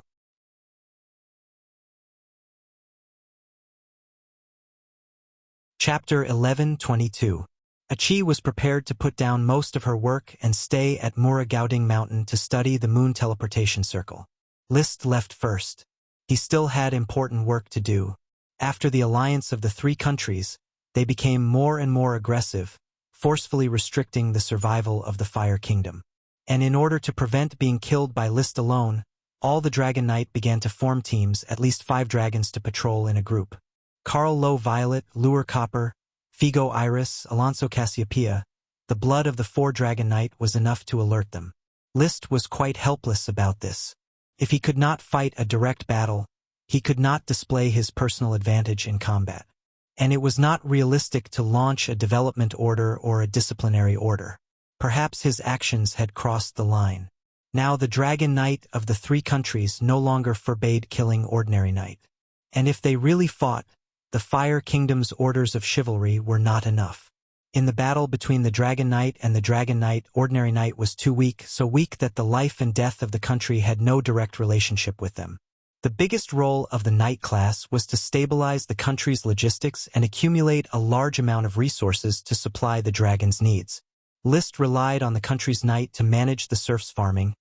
Chapter 11:22. Achi was prepared to put down most of her work and stay at Muragauding Mountain to study the moon teleportation circle. List left first. He still had important work to do. After the alliance of the 3 countries, they became more and more aggressive, forcefully restricting the survival of the Fire Kingdom. And in order to prevent being killed by List alone, All the Dragon Knight began to form teams, at least 5 dragons to patrol in a group. Carl Low Violet, Lure Copper, Figo Iris, Alonso Cassiopeia. The blood of the 4 Dragon Knight was enough to alert them. Liszt was quite helpless about this. If he could not fight a direct battle, he could not display his personal advantage in combat. And it was not realistic to launch a development order or a disciplinary order. Perhaps his actions had crossed the line. Now the Dragon Knight of the 3 countries no longer forbade killing ordinary knight. And if they really fought, the Fire Kingdom's orders of chivalry were not enough. In the battle between the Dragon Knight and the Dragon Knight, ordinary knight was too weak, so weak that the life and death of the country had no direct relationship with them. The biggest role of the knight class was to stabilize the country's logistics and accumulate a large amount of resources to supply the dragon's needs. Liszt relied on the country's knight to manage the serfs' farming,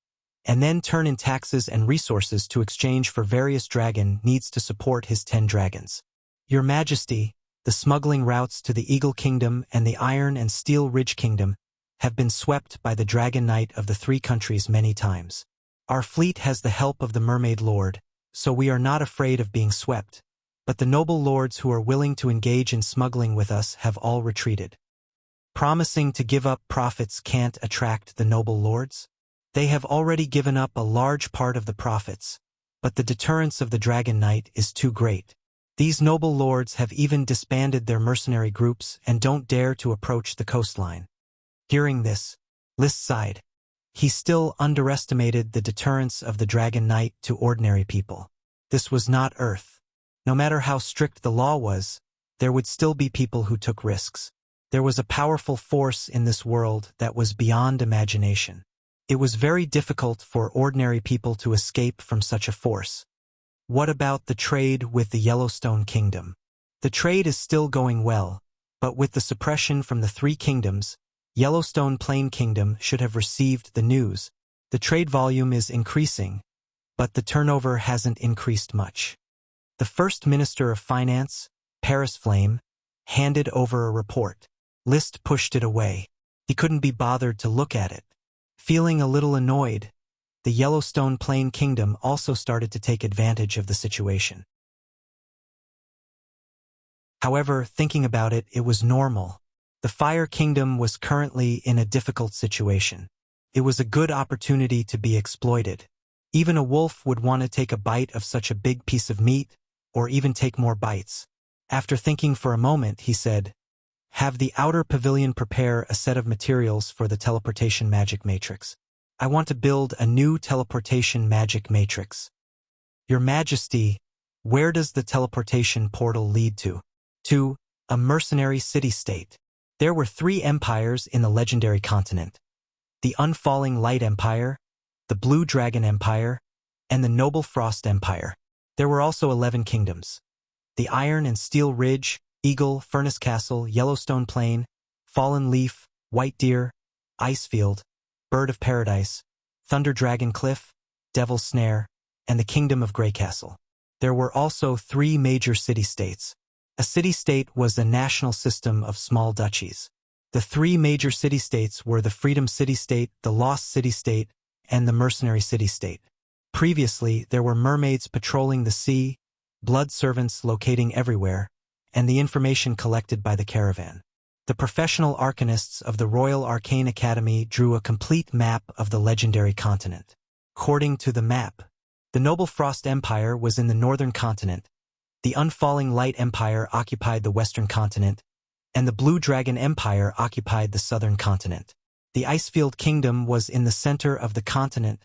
and then turn in taxes and resources to exchange for various dragon needs to support his 10 dragons. Your Majesty, the smuggling routes to the Eagle Kingdom and the Iron and Steel Ridge Kingdom have been swept by the Dragon Knight of the 3 countries many times. Our fleet has the help of the Mermaid Lord, so we are not afraid of being swept, but the noble lords who are willing to engage in smuggling with us have all retreated. Promising to give up profits can't attract the noble lords? They have already given up a large part of the profits, but the deterrence of the Dragon Knight is too great. These noble lords have even disbanded their mercenary groups and don't dare to approach the coastline. Hearing this, Liszt sighed. He still underestimated the deterrence of the Dragon Knight to ordinary people. This was not Earth. No matter how strict the law was, there would still be people who took risks. There was a powerful force in this world that was beyond imagination. It was very difficult for ordinary people to escape from such a force. What about the trade with the Yellowstone Kingdom? The trade is still going well, but with the suppression from the 3 kingdoms, Yellowstone Plain Kingdom should have received the news. The trade volume is increasing, but the turnover hasn't increased much. The First Minister of Finance, Paris Flame, handed over a report. Liszt pushed it away. He couldn't be bothered to look at it. Feeling a little annoyed, the Yellowstone Plain Kingdom also started to take advantage of the situation. However, thinking about it, it was normal. The Fire Kingdom was currently in a difficult situation. It was a good opportunity to be exploited. Even a wolf would want to take a bite of such a big piece of meat, or even take more bites. After thinking for a moment, he said, "Have the outer pavilion prepare a set of materials for the teleportation magic matrix. I want to build a new teleportation magic matrix." Your Majesty, where does the teleportation portal lead to? To a mercenary city-state. There were 3 empires in the legendary continent: the Unfalling Light Empire, the Blue Dragon Empire, and the Noble Frost Empire. There were also 11 kingdoms: the Iron and Steel Ridge, Eagle, Furnace Castle, Yellowstone Plain, Fallen Leaf, White Deer, Icefield, Bird of Paradise, Thunder Dragon Cliff, Devil's Snare, and the Kingdom of Grey Castle. There were also 3 major city-states. A city-state was a national system of small duchies. The 3 major city-states were the Freedom City-State, the Lost City-State, and the Mercenary City-State. Previously, there were mermaids patrolling the sea, blood servants locating everywhere, and the information collected by the caravan. The professional arcanists of the Royal Arcane Academy drew a complete map of the legendary continent. According to the map, the Noble Frost Empire was in the northern continent, the Unfalling Light Empire occupied the western continent, and the Blue Dragon Empire occupied the southern continent. The Icefield Kingdom was in the center of the continent,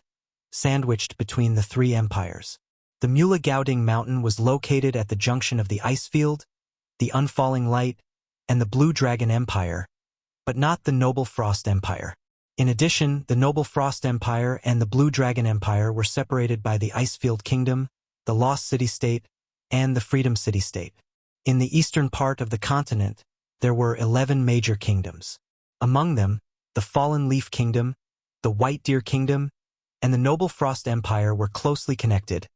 sandwiched between the 3 empires. The Mula Gowding Mountain was located at the junction of the Icefield, the Unfalling Light, and the Blue Dragon Empire, but not the Noble Frost Empire. In addition, the Noble Frost Empire and the Blue Dragon Empire were separated by the Icefield Kingdom, the Lost City-State, and the Freedom City-State. In the eastern part of the continent, there were 11 major kingdoms. Among them, the Fallen Leaf Kingdom, the White Deer Kingdom, and the Noble Frost Empire were closely connected,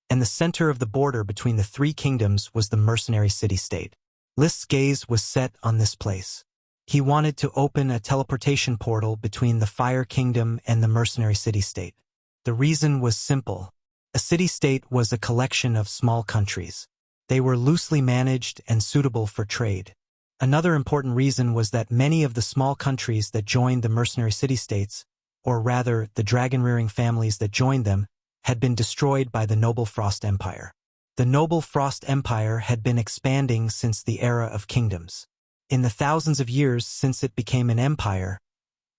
and the center of the border between the 3 kingdoms was the mercenary city-state. Liszt's gaze was set on this place. He wanted to open a teleportation portal between the Fire Kingdom and the mercenary city-state. The reason was simple. A city-state was a collection of small countries. They were loosely managed and suitable for trade. Another important reason was that many of the small countries that joined the mercenary city-states, or rather the dragon-rearing families that joined them, had been destroyed by the Noble Frost Empire. The Noble Frost Empire had been expanding since the era of kingdoms. In the thousands of years since it became an empire,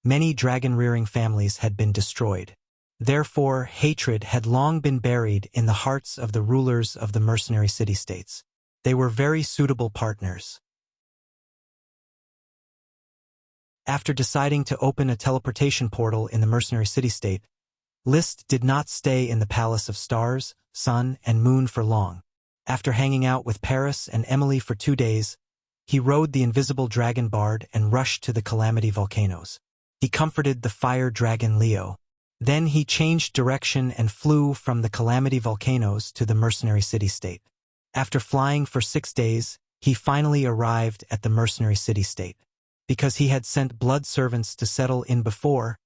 many dragon-rearing families had been destroyed. Therefore, hatred had long been buried in the hearts of the rulers of the mercenary city-states. They were very suitable partners. After deciding to open a teleportation portal in the mercenary city-state, Liszt did not stay in the Palace of Stars, Sun, and Moon for long. After hanging out with Paris and Emily for 2 days, he rode the invisible dragon Bard and rushed to the Calamity Volcanoes. He comforted the fire dragon Leo. Then he changed direction and flew from the Calamity Volcanoes to the mercenary city-state. After flying for 6 days, he finally arrived at the mercenary city-state. Because he had sent blood servants to settle in before,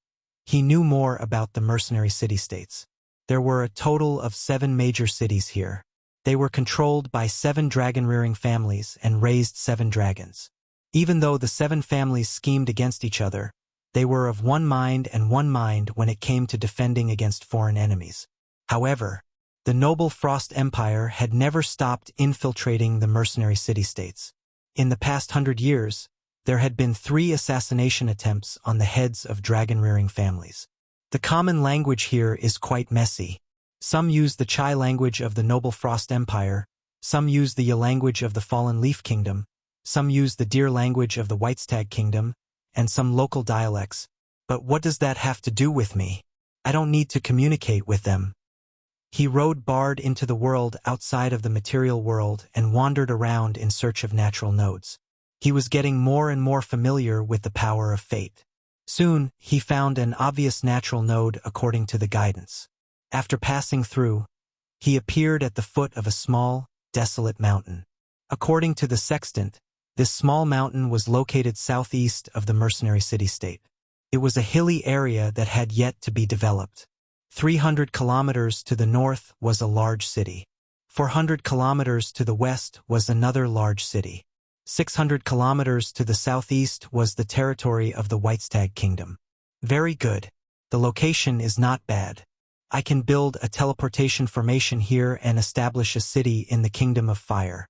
he knew more about the mercenary city-states. There were a total of 7 major cities here. They were controlled by 7 dragon-rearing families and raised 7 dragons. Even though the 7 families schemed against each other, they were of one mind when it came to defending against foreign enemies. However, the Noble Frost Empire had never stopped infiltrating the mercenary city-states. In the past 100 years, there had been 3 assassination attempts on the heads of dragon-rearing families. The common language here is quite messy. Some use the Chai language of the Noble Frost Empire, some use the Ya language of the Fallen Leaf Kingdom, some use the Deer language of the Whitestag Kingdom, and some local dialects. But what does that have to do with me? I don't need to communicate with them. He rode Bard into the world outside of the material world and wandered around in search of natural nodes. He was getting more and more familiar with the power of fate. Soon, he found an obvious natural node according to the guidance. After passing through, he appeared at the foot of a small, desolate mountain. According to the sextant, this small mountain was located southeast of the mercenary city-state. It was a hilly area that had yet to be developed. 300 kilometers to the north was a large city. 400 kilometers to the west was another large city. 600 kilometers to the southeast was the territory of the Whitestag Kingdom. Very good. The location is not bad. I can build a teleportation formation here and establish a city in the Kingdom of Fire.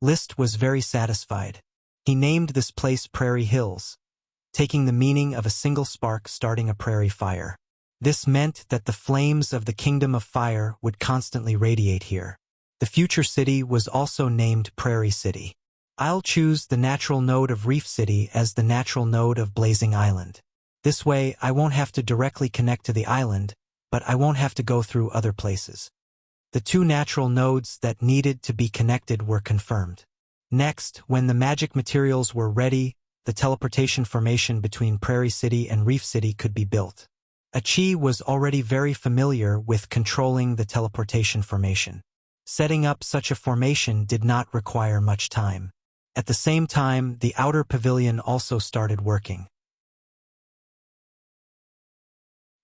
Liszt was very satisfied. He named this place Prairie Hills, taking the meaning of a single spark starting a prairie fire. This meant that the flames of the Kingdom of Fire would constantly radiate here. The future city was also named Prairie City. I'll choose the natural node of Reef City as the natural node of Blazing Island. This way, I won't have to directly connect to the island, but I won't have to go through other places. The 2 natural nodes that needed to be connected were confirmed. Next, when the magic materials were ready, the teleportation formation between Prairie City and Reef City could be built. Achi was already very familiar with controlling the teleportation formation. Setting up such a formation did not require much time. At the same time, the outer pavilion also started working.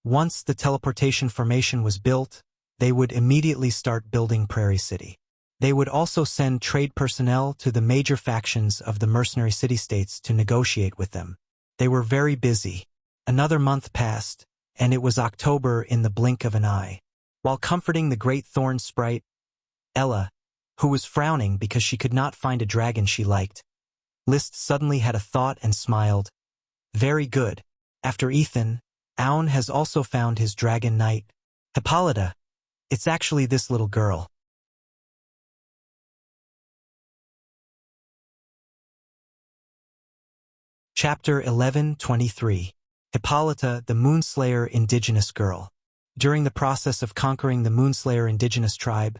Once the teleportation formation was built, they would immediately start building Prairie City. They would also send trade personnel to the major factions of the mercenary city-states to negotiate with them. They were very busy. Another month passed, and it was October in the blink of an eye. While comforting the great thorn sprite, Ella, who was frowning because she could not find a dragon she liked, Liszt suddenly had a thought and smiled. Very good. After Ethan, Aun has also found his dragon knight, Hippolyta. It's actually this little girl. Chapter 11:23. Hippolyta, the Moonslayer indigenous girl. During the process of conquering the Moonslayer indigenous tribe,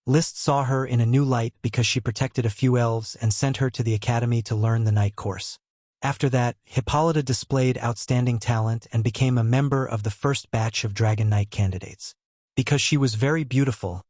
Liszt saw her in a new light because she protected a few elves and sent her to the academy to learn the night course. After that, Hippolyta displayed outstanding talent and became a member of the first batch of Dragon Knight candidates. Because she was very beautiful,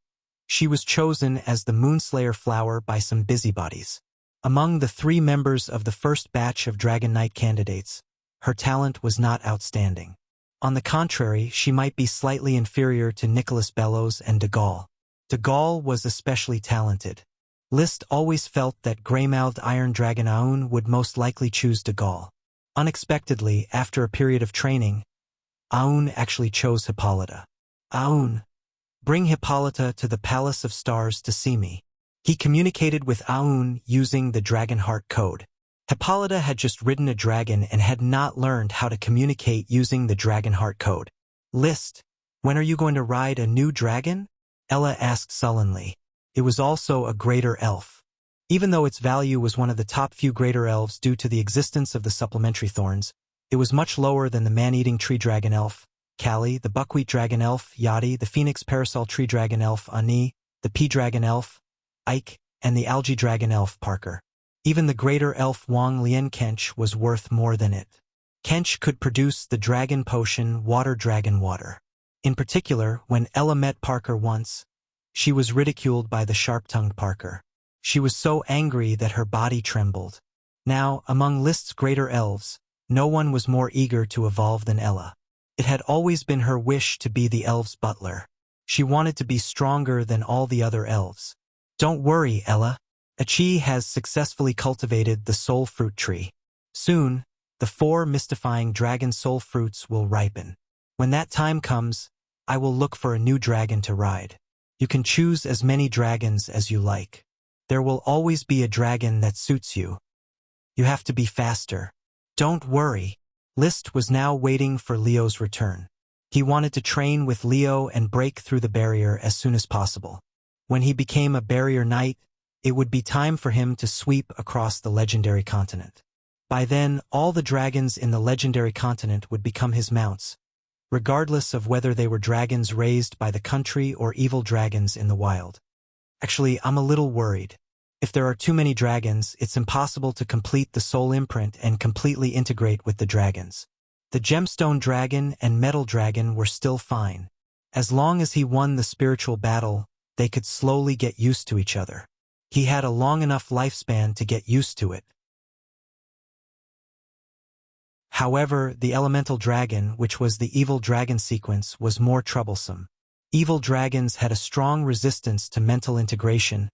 she was chosen as the Moonslayer flower by some busybodies. Among the 3 members of the first batch of Dragon Knight candidates, her talent was not outstanding. On the contrary, she might be slightly inferior to Nicholas Bellows and de Gaulle. De Gaulle was especially talented. Liszt always felt that gray-mouthed Iron Dragon Aoun would most likely choose de Gaulle. Unexpectedly, after a period of training, Aoun actually chose Hippolyta. Aoun, bring Hippolyta to the Palace of Stars to see me. He communicated with Aoun using the Dragon Heart Code. Hippolyta had just ridden a dragon and had not learned how to communicate using the Dragon Heart Code. Liszt, when are you going to ride a new dragon? Ella asked sullenly. It was also a greater elf. Even though its value was one of the top few greater elves due to the existence of the supplementary thorns, it was much lower than the man-eating tree dragon elf, Kali, the buckwheat dragon elf, Yadi, the phoenix parasol tree dragon elf, Ani, the pea dragon elf, Ike, and the algae dragon elf, Parker. Even the greater elf Wang Lian Kench was worth more than it. Kench could produce the dragon potion Water Dragon Water. In particular, when Ella met Parker once, she was ridiculed by the sharp-tongued Parker. She was so angry that her body trembled. Now, among Liszt's greater elves, no one was more eager to evolve than Ella. It had always been her wish to be the elves' butler. She wanted to be stronger than all the other elves. Don't worry, Ella. Achi has successfully cultivated the soul fruit tree. Soon, the 4 mystifying dragon soul fruits will ripen. When that time comes, I will look for a new dragon to ride. You can choose as many dragons as you like. There will always be a dragon that suits you. You have to be faster. Don't worry. Liszt was now waiting for Leo's return. He wanted to train with Leo and break through the barrier as soon as possible. When he became a barrier knight, it would be time for him to sweep across the legendary continent. By then, all the dragons in the legendary continent would become his mounts, regardless of whether they were dragons raised by the country or evil dragons in the wild. Actually, I'm a little worried. If there are too many dragons, it's impossible to complete the soul imprint and completely integrate with the dragons. The gemstone dragon and metal dragon were still fine. As long as he won the spiritual battle, they could slowly get used to each other. He had a long enough lifespan to get used to it. However, the elemental dragon, which was the evil dragon sequence, was more troublesome. Evil dragons had a strong resistance to mental integration,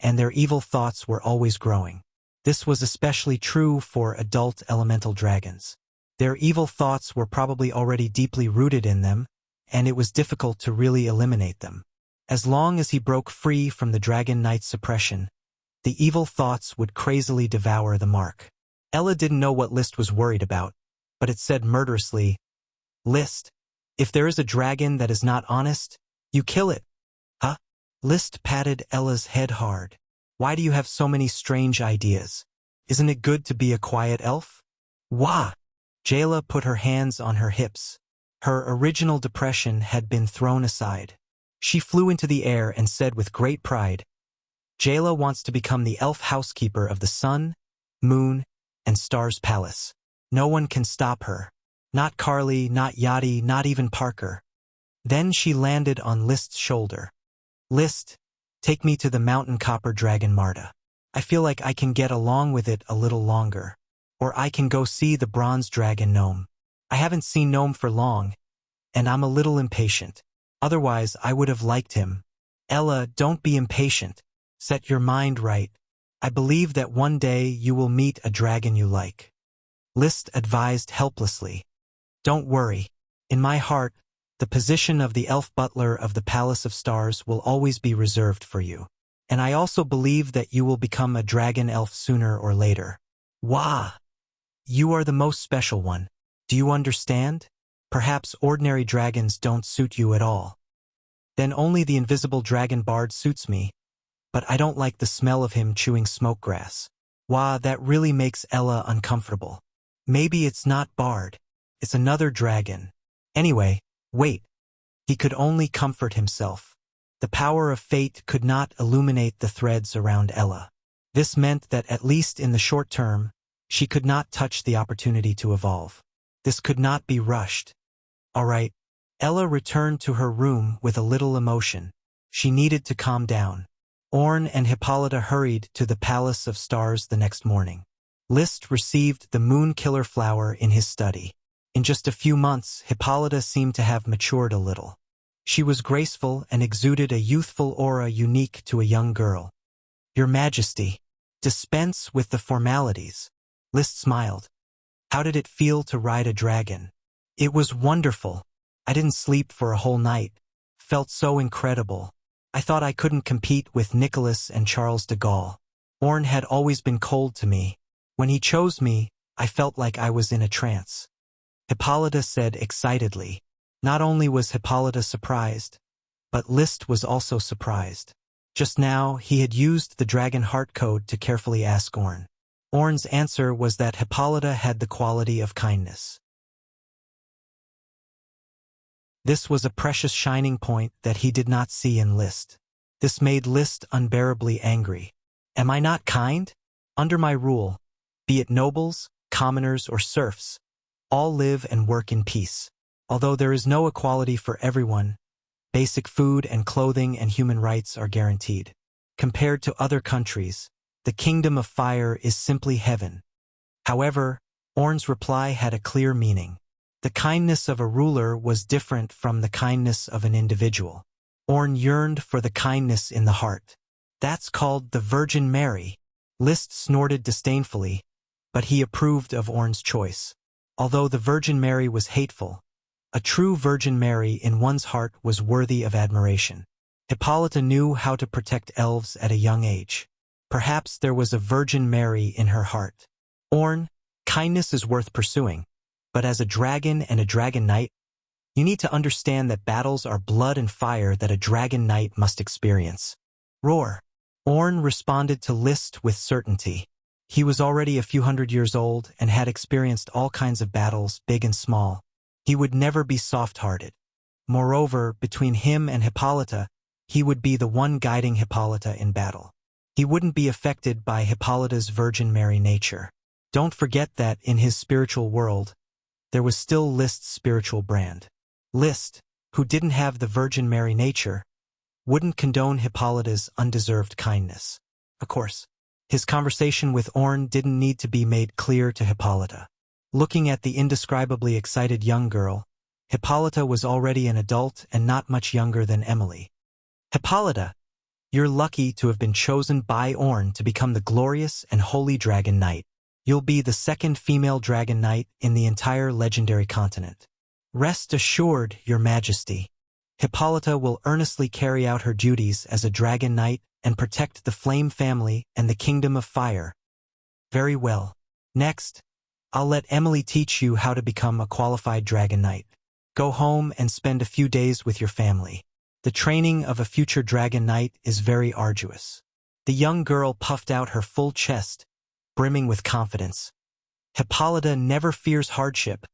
and their evil thoughts were always growing. This was especially true for adult elemental dragons. Their evil thoughts were probably already deeply rooted in them, and it was difficult to really eliminate them. As long as he broke free from the Dragon Knight's suppression, the evil thoughts would crazily devour the mark. Ella didn't know what Liszt was worried about, but it said murderously, Liszt, if there is a dragon that is not honest, you kill it. Huh? Liszt patted Ella's head hard. Why do you have so many strange ideas? Isn't it good to be a quiet elf? Wah! Jayla put her hands on her hips. Her original depression had been thrown aside. She flew into the air and said with great pride, Jayla wants to become the elf housekeeper of the sun, moon, and stars palace. No one can stop her. Not Carly, not Yadi, not even Parker. Then she landed on Liszt's shoulder. Liszt, take me to the mountain copper dragon Marta. I feel like I can get along with it a little longer. Or I can go see the bronze dragon Gnome. I haven't seen Gnome for long, and I'm a little impatient. Otherwise, I would have liked him. Ella, don't be impatient. Set your mind right. I believe that one day you will meet a dragon you like. Liszt advised helplessly. Don't worry. In my heart, the position of the elf butler of the Palace of Stars will always be reserved for you. And I also believe that you will become a dragon elf sooner or later. Wah! You are the most special one. Do you understand? Perhaps ordinary dragons don't suit you at all. Then only the invisible dragon bard suits me, but I don't like the smell of him chewing smoke grass. Wah, that really makes Ella uncomfortable. Maybe it's not Bard. It's another dragon. Anyway, wait. He could only comfort himself. The power of fate could not illuminate the threads around Ella. This meant that at least in the short term, she could not touch the opportunity to evolve. This could not be rushed. All right. Ella returned to her room with a little emotion. She needed to calm down. Orn and Hippolyta hurried to the Palace of Stars the next morning. Liszt received the moon killer flower in his study. In just a few months, Hippolyta seemed to have matured a little. She was graceful and exuded a youthful aura unique to a young girl. "Your Majesty, dispense with the formalities." List smiled. "How did it feel to ride a dragon?" "It was wonderful. I didn't sleep for a whole night. Felt so incredible. I thought I couldn't compete with Nicholas and Charles de Gaulle. Orn had always been cold to me. When he chose me, I felt like I was in a trance." Hippolyta said excitedly. Not only was Hippolyta surprised, but Liszt was also surprised. Just now, he had used the Dragon Heart Code to carefully ask Orn. Orn's answer was that Hippolyta had the quality of kindness. This was a precious shining point that he did not see in Liszt. This made Liszt unbearably angry. "Am I not kind? Under my rule, be it nobles, commoners, or serfs, all live and work in peace. Although there is no equality for everyone, basic food and clothing and human rights are guaranteed. Compared to other countries, the kingdom of fire is simply heaven." However, Orn's reply had a clear meaning. The kindness of a ruler was different from the kindness of an individual. Orn yearned for the kindness in the heart. "That's called the Virgin Mary." Liszt snorted disdainfully, but he approved of Orn's choice. Although the Virgin Mary was hateful, a true Virgin Mary in one's heart was worthy of admiration. Hippolyta knew how to protect elves at a young age. Perhaps there was a Virgin Mary in her heart. "Orn, kindness is worth pursuing. But as a dragon and a dragon knight, you need to understand that battles are blood and fire that a dragon knight must experience." "Roar." Orn responded to Liszt with certainty. He was already a few hundred years old and had experienced all kinds of battles, big and small. He would never be soft-hearted. Moreover, between him and Hippolyta, he would be the one guiding Hippolyta in battle. He wouldn't be affected by Hippolyta's Virgin Mary nature. Don't forget that in his spiritual world, there was still Liszt's spiritual brand. Liszt, who didn't have the Virgin Mary nature, wouldn't condone Hippolyta's undeserved kindness. Of course, his conversation with Orn didn't need to be made clear to Hippolyta. Looking at the indescribably excited young girl, Hippolyta was already an adult and not much younger than Emily. "Hippolyta, you're lucky to have been chosen by Orn to become the glorious and holy Dragon Knight. You'll be the second female Dragon Knight in the entire legendary continent. Rest assured, Your Majesty. Hippolyta will earnestly carry out her duties as a Dragon Knight and protect the Flame family and the Kingdom of Fire." "Very well. Next, I'll let Emily teach you how to become a qualified Dragon Knight. Go home and spend a few days with your family. The training of a future Dragon Knight is very arduous." The young girl puffed out her full chest, brimming with confidence. "Hippolyta never fears hardship."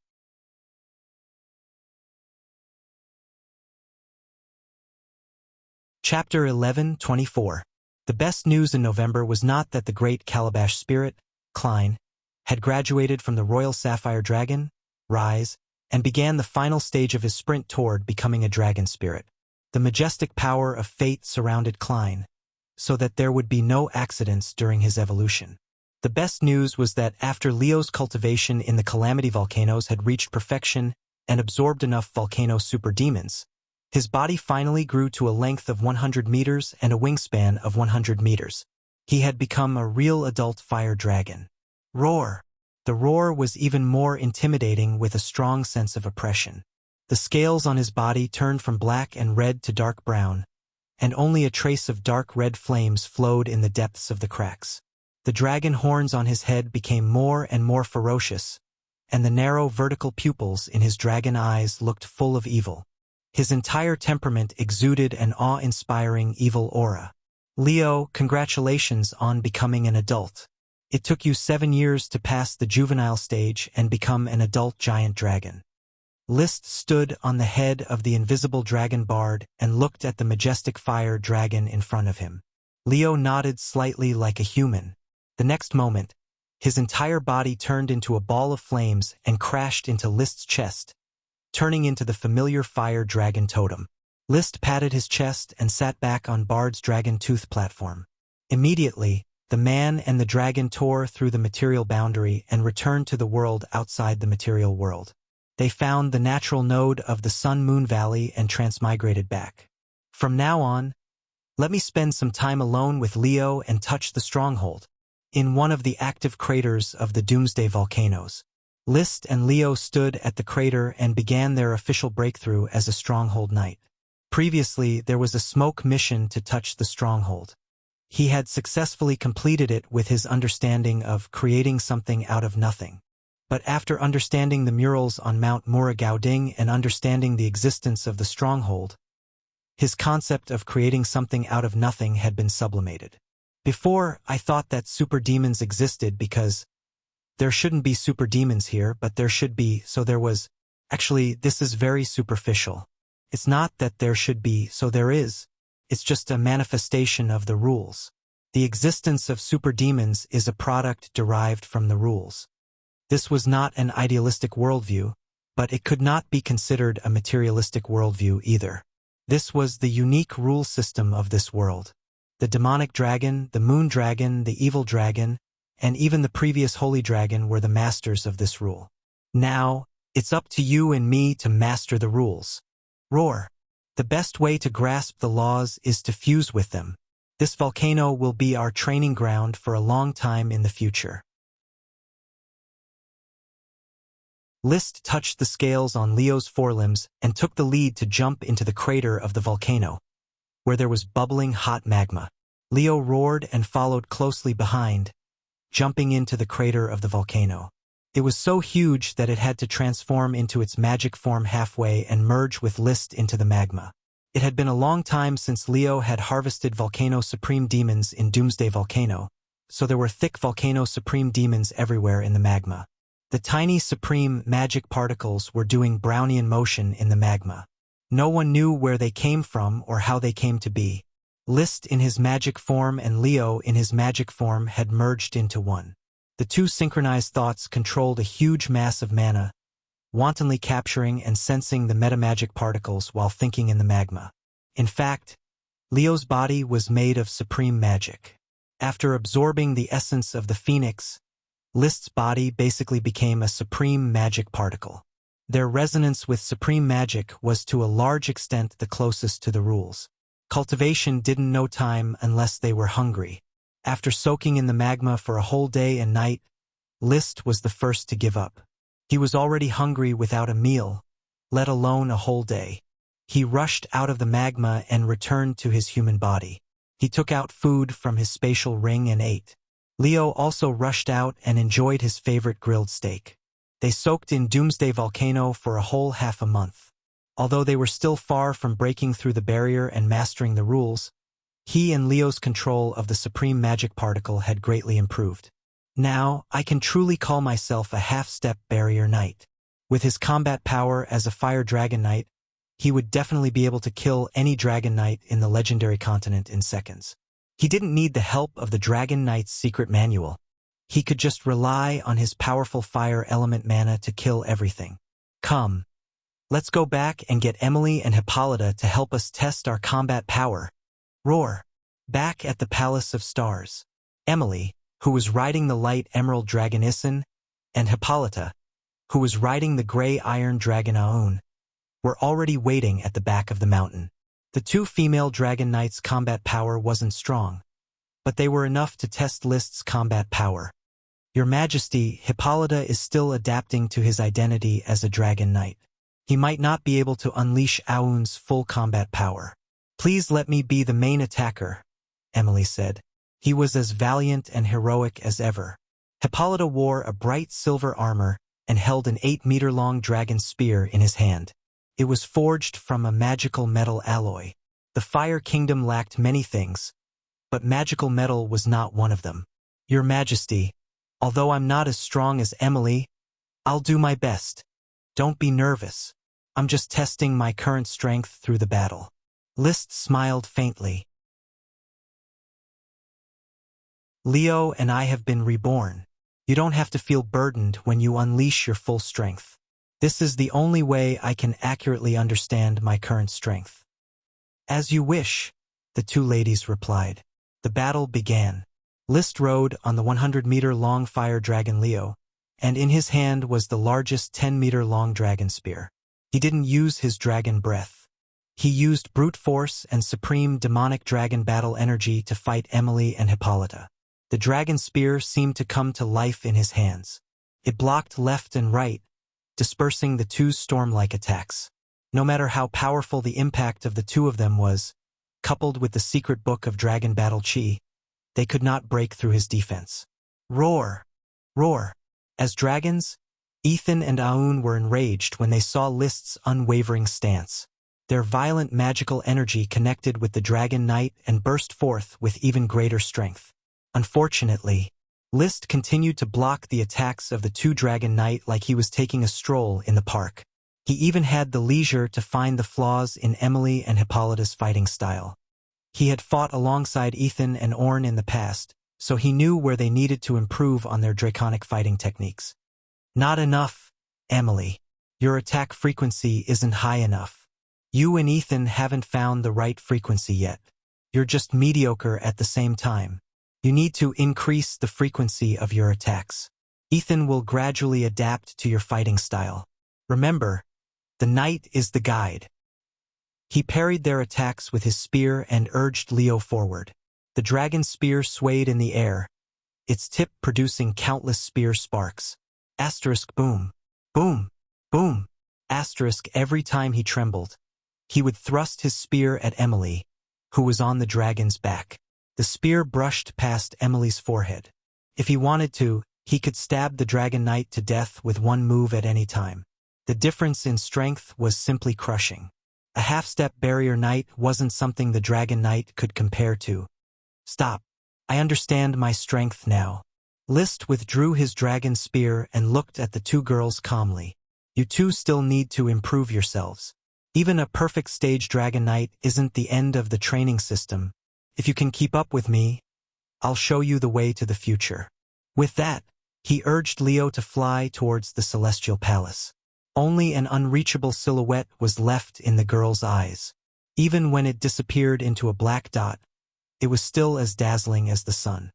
Chapter 11:24. The best news in November was not that the great Calabash spirit, Klein, had graduated from the Royal Sapphire Dragon, Rise, and began the final stage of his sprint toward becoming a dragon spirit. The majestic power of fate surrounded Klein, so that there would be no accidents during his evolution. The best news was that after Leo's cultivation in the Calamity volcanoes had reached perfection and absorbed enough volcano superdemons, his body finally grew to a length of 100 meters and a wingspan of 100 meters. He had become a real adult fire dragon. Roar! The roar was even more intimidating with a strong sense of oppression. The scales on his body turned from black and red to dark brown, and only a trace of dark red flames flowed in the depths of the cracks. The dragon horns on his head became more and more ferocious, and the narrow vertical pupils in his dragon eyes looked full of evil. His entire temperament exuded an awe-inspiring evil aura. "Leo, congratulations on becoming an adult. It took you 7 years to pass the juvenile stage and become an adult giant dragon." Liszt stood on the head of the invisible dragon bard and looked at the majestic fire dragon in front of him. Leo nodded slightly like a human. The next moment, his entire body turned into a ball of flames and crashed into Liszt's chest, turning into the familiar fire dragon totem. Liszt patted his chest and sat back on Bard's dragon tooth platform. Immediately, the man and the dragon tore through the material boundary and returned to the world outside the material world. They found the natural node of the Sun-Moon Valley and transmigrated back. From now on, let me spend some time alone with Leo and touch the stronghold. In one of the active craters of the Doomsday volcanoes, List and Leo stood at the crater and began their official breakthrough as a stronghold knight. Previously, there was a smoke mission to touch the stronghold. He had successfully completed it with his understanding of creating something out of nothing. But after understanding the murals on Mount Muragaoding and understanding the existence of the stronghold, his concept of creating something out of nothing had been sublimated. Before, I thought that super demons existed because there shouldn't be super demons here, but there should be, so there was. Actually, this is very superficial. It's not that there should be, so there is. It's just a manifestation of the rules. The existence of super demons is a product derived from the rules. This was not an idealistic worldview, but it could not be considered a materialistic worldview either. This was the unique rule system of this world. The demonic dragon, the moon dragon, the evil dragon, and even the previous holy dragon were the masters of this rule. Now, it's up to you and me to master the rules. Roar. The best way to grasp the laws is to fuse with them. This volcano will be our training ground for a long time in the future. List touched the scales on Leo's forelimbs and took the lead to jump into the crater of the volcano, where there was bubbling hot magma. Leo roared and followed closely behind, jumping into the crater of the volcano. It was so huge that it had to transform into its magic form halfway and merge with List into the magma. It had been a long time since Leo had harvested Volcano Supreme Demons in Doomsday Volcano, so there were thick Volcano Supreme Demons everywhere in the magma. The tiny Supreme magic particles were doing Brownian motion in the magma. No one knew where they came from or how they came to be. List in his magic form and Leo in his magic form had merged into one. The two synchronized thoughts controlled a huge mass of mana, wantonly capturing and sensing the metamagic particles while thinking in the magma. In fact, Leo's body was made of supreme magic. After absorbing the essence of the phoenix, List's body basically became a supreme magic particle. Their resonance with supreme magic was to a large extent the closest to the rules. Cultivation didn't know time unless they were hungry. After soaking in the magma for a whole day and night, List was the first to give up. He was already hungry without a meal, let alone a whole day. He rushed out of the magma and returned to his human body. He took out food from his spatial ring and ate. Leo also rushed out and enjoyed his favorite grilled steak. They soaked in Doomsday Volcano for a whole half a month. Although they were still far from breaking through the barrier and mastering the rules, he and Leo's control of the supreme magic particle had greatly improved. Now, I can truly call myself a half-step barrier knight. With his combat power as a fire dragon knight, he would definitely be able to kill any dragon knight in the legendary continent in seconds. He didn't need the help of the Dragon Knight's secret manual. He could just rely on his powerful fire element mana to kill everything. Come, let's go back and get Emily and Hippolyta to help us test our combat power. Roar. Back at the Palace of Stars, Emily, who was riding the light emerald dragon Isin, and Hippolyta, who was riding the gray iron dragon Aoun, were already waiting at the back of the mountain. The two female dragon knights' combat power wasn't strong, but they were enough to test List's combat power. Your Majesty, Hippolyta is still adapting to his identity as a dragon knight. He might not be able to unleash Aoun's full combat power. Please let me be the main attacker, Emily said. He was as valiant and heroic as ever. Hippolyta wore a bright silver armor and held an 8-meter-long dragon spear in his hand. It was forged from a magical metal alloy. The Fire Kingdom lacked many things, but magical metal was not one of them. Your Majesty, although I'm not as strong as Emily, I'll do my best. Don't be nervous. I'm just testing my current strength through the battle. List smiled faintly. Leo and I have been reborn. You don't have to feel burdened when you unleash your full strength. This is the only way I can accurately understand my current strength. As you wish, the two ladies replied. The battle began. List rode on the 100-meter-long fire dragon Leo, and in his hand was the largest 10-meter-long dragon spear. He didn't use his dragon breath. He used brute force and supreme demonic dragon battle energy to fight Emily and Hippolyta. The dragon spear seemed to come to life in his hands. It blocked left and right, dispersing the two's storm-like attacks. No matter how powerful the impact of the two of them was, coupled with the secret book of dragon battle chi, they could not break through his defense. Roar! Roar! As dragons, Ethan and Aoun were enraged when they saw List's unwavering stance. Their violent magical energy connected with the Dragon Knight and burst forth with even greater strength. Unfortunately, List continued to block the attacks of the two Dragon Knight like he was taking a stroll in the park. He even had the leisure to find the flaws in Emily and Hippolyta's fighting style. He had fought alongside Ethan and Orn in the past, so he knew where they needed to improve on their draconic fighting techniques. Not enough, Emily. Your attack frequency isn't high enough. You and Ethan haven't found the right frequency yet. You're just mediocre at the same time. You need to increase the frequency of your attacks. Ethan will gradually adapt to your fighting style. Remember, the knight is the guide. He parried their attacks with his spear and urged Leo forward. The dragon's spear swayed in the air, its tip producing countless spear sparks. Asterisk boom, boom, boom, asterisk every time he trembled. He would thrust his spear at Emily, who was on the dragon's back. The spear brushed past Emily's forehead. If he wanted to, he could stab the Dragon Knight to death with one move at any time. The difference in strength was simply crushing. A half-step barrier knight wasn't something the Dragon Knight could compare to. Stop. I understand my strength now. List withdrew his dragon spear and looked at the two girls calmly. You two still need to improve yourselves. Even a perfect stage Dragon Knight isn't the end of the training system. If you can keep up with me, I'll show you the way to the future. With that, he urged Leo to fly towards the Celestial Palace. Only an unreachable silhouette was left in the girl's eyes. Even when it disappeared into a black dot, it was still as dazzling as the sun.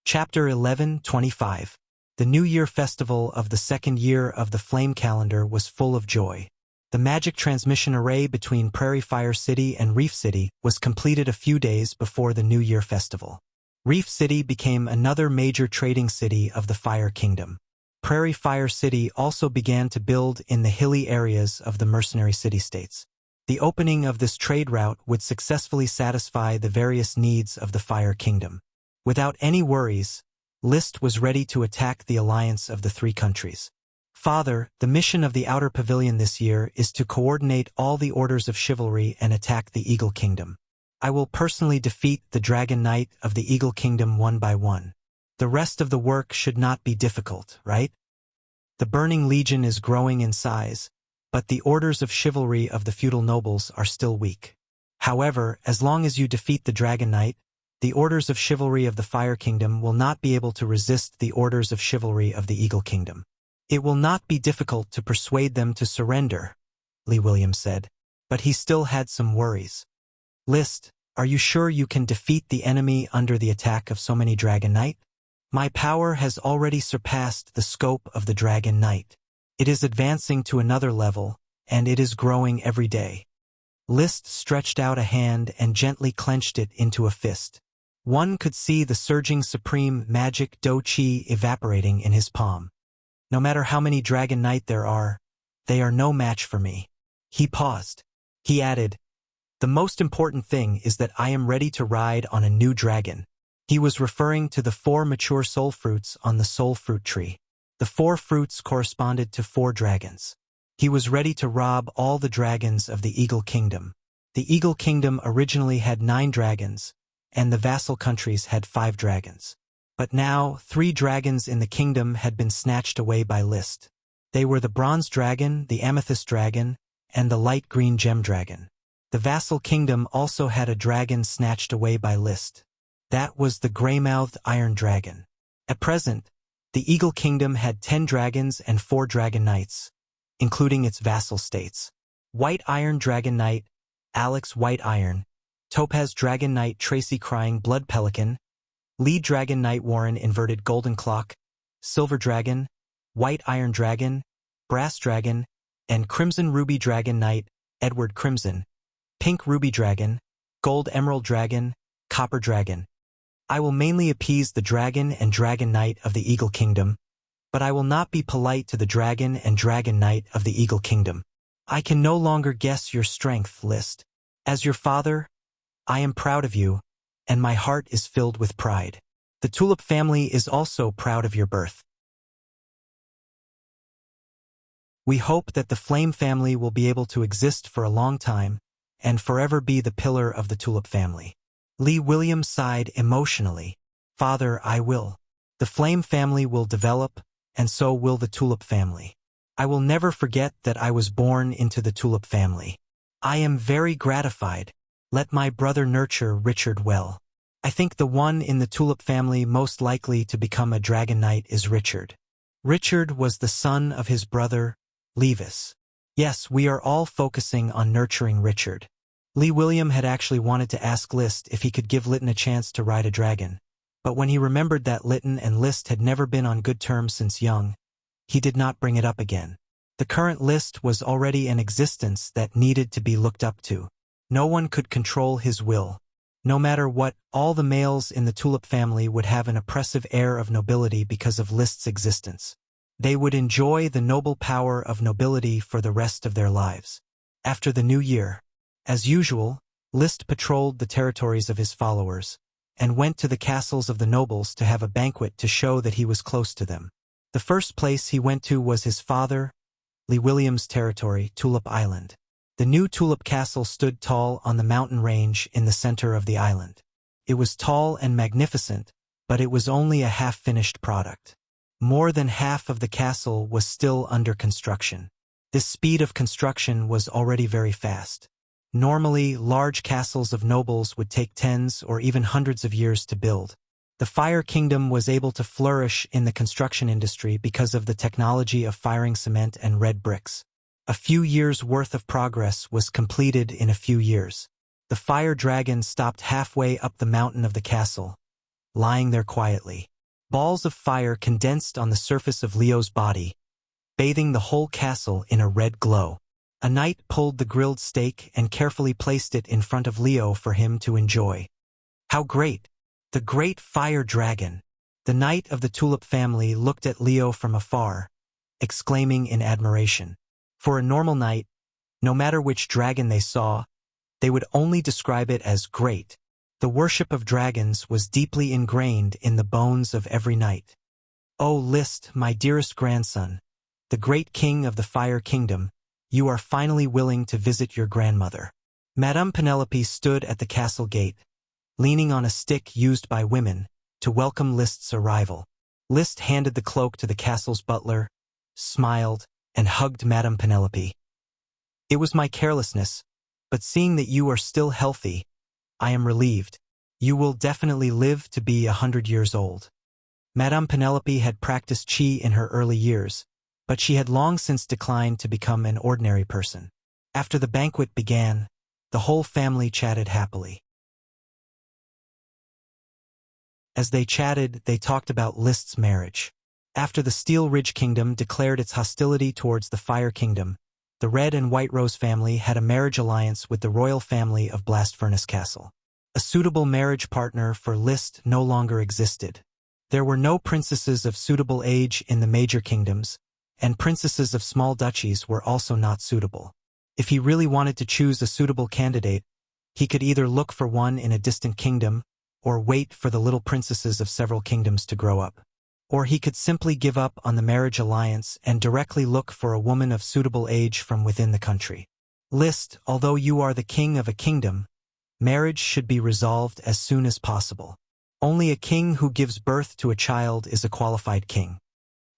Chapter 11:25. The New Year festival of the second year of the Flame Calendar was full of joy. The magic transmission array between Prairie Fire City and Reef City was completed a few days before the New Year festival. Reef City became another major trading city of the Fire Kingdom. Prairie Fire City also began to build in the hilly areas of the mercenary city-states. The opening of this trade route would successfully satisfy the various needs of the Fire Kingdom. Without any worries, List was ready to attack the alliance of the three countries. Father, the mission of the Outer Pavilion this year is to coordinate all the orders of chivalry and attack the Eagle Kingdom. I will personally defeat the Dragon Knight of the Eagle Kingdom one by one. The rest of the work should not be difficult, right? The Burning Legion is growing in size, but the orders of chivalry of the feudal nobles are still weak. However, as long as you defeat the Dragon Knight, the orders of chivalry of the Fire Kingdom will not be able to resist the orders of chivalry of the Eagle Kingdom. It will not be difficult to persuade them to surrender, Lee Williams said, but he still had some worries. List, are you sure you can defeat the enemy under the attack of so many Dragon Knight? My power has already surpassed the scope of the Dragon Knight. It is advancing to another level, and it is growing every day. List stretched out a hand and gently clenched it into a fist. One could see the surging supreme magic Do-Chi evaporating in his palm. No matter how many Dragon Knight there are, they are no match for me. He paused. He added, the most important thing is that I am ready to ride on a new dragon. He was referring to the 4 mature soul fruits on the soul fruit tree. The 4 fruits corresponded to 4 dragons. He was ready to rob all the dragons of the Eagle Kingdom. The Eagle Kingdom originally had 9 dragons, and the vassal countries had 5 dragons. But now, 3 dragons in the kingdom had been snatched away by List. They were the Bronze Dragon, the Amethyst Dragon, and the Light Green Gem Dragon. The vassal kingdom also had a dragon snatched away by List. That was the gray-mouthed Iron Dragon. At present, the Eagle Kingdom had 10 dragons and 4 Dragon Knights, including its vassal states. White Iron Dragon Knight, Alex White Iron, Topaz Dragon Knight Tracy Crying Blood Pelican, Lead Dragon Knight Warren Inverted Golden Clock, Silver Dragon, White Iron Dragon, Brass Dragon, and Crimson Ruby Dragon Knight Edward Crimson, Pink Ruby Dragon, Gold Emerald Dragon, Copper Dragon. I will mainly appease the Dragon and Dragon Knight of the Eagle Kingdom, but I will not be polite to the Dragon and Dragon Knight of the Eagle Kingdom. I can no longer guess your strength, List. As your father, I am proud of you, and my heart is filled with pride. The Tulip family is also proud of your birth. We hope that the Flame family will be able to exist for a long time and forever be the pillar of the Tulip family. Lee William sighed emotionally. Father, I will. The Flame family will develop, and so will the Tulip family. I will never forget that I was born into the Tulip family. I am very gratified. Let my brother nurture Richard well. I think the one in the Tulip family most likely to become a Dragon Knight is Richard. Richard was the son of his brother, Levis. Yes, we are all focusing on nurturing Richard. Lee William had actually wanted to ask List if he could give Lytton a chance to ride a dragon, but when he remembered that Lytton and List had never been on good terms since young, he did not bring it up again. The current List was already an existence that needed to be looked up to. No one could control his will. No matter what, all the males in the Tulip family would have an oppressive air of nobility because of List's existence. They would enjoy the noble power of nobility for the rest of their lives. After the new year, as usual, List patrolled the territories of his followers and went to the castles of the nobles to have a banquet to show that he was close to them. The first place he went to was his father, Lee William's territory, Tulip Island. The new Tulip Castle stood tall on the mountain range in the center of the island. It was tall and magnificent, but it was only a half-finished product. More than half of the castle was still under construction. This speed of construction was already very fast. Normally, large castles of nobles would take tens or even hundreds of years to build. The Fire Kingdom was able to flourish in the construction industry because of the technology of firing cement and red bricks. A few years' worth of progress was completed in a few years. The fire dragon stopped halfway up the mountain of the castle, lying there quietly. Balls of fire condensed on the surface of Leo's body, bathing the whole castle in a red glow. A knight pulled the grilled steak and carefully placed it in front of Leo for him to enjoy. How great! The great fire dragon! The knight of the Tulip family looked at Leo from afar, exclaiming in admiration. For a normal knight, no matter which dragon they saw, they would only describe it as great. The worship of dragons was deeply ingrained in the bones of every knight. O List, my dearest grandson, the great king of the Fire Kingdom, you are finally willing to visit your grandmother. Madame Penelope stood at the castle gate, leaning on a stick used by women to welcome List's arrival. List handed the cloak to the castle's butler, smiled, and hugged Madame Penelope. It was my carelessness, but seeing that you are still healthy, I am relieved. You will definitely live to be 100 years old. Madame Penelope had practiced qi in her early years, but she had long since declined to become an ordinary person. After the banquet began, the whole family chatted happily. As they chatted, they talked about List's marriage. After the Steel Ridge Kingdom declared its hostility towards the Fire Kingdom, the Red and White Rose family had a marriage alliance with the royal family of Blast Furnace Castle. A suitable marriage partner for List no longer existed. There were no princesses of suitable age in the major kingdoms, and princesses of small duchies were also not suitable. If he really wanted to choose a suitable candidate, he could either look for one in a distant kingdom, or wait for the little princesses of several kingdoms to grow up. Or he could simply give up on the marriage alliance and directly look for a woman of suitable age from within the country. List, although you are the king of a kingdom, marriage should be resolved as soon as possible. Only a king who gives birth to a child is a qualified king,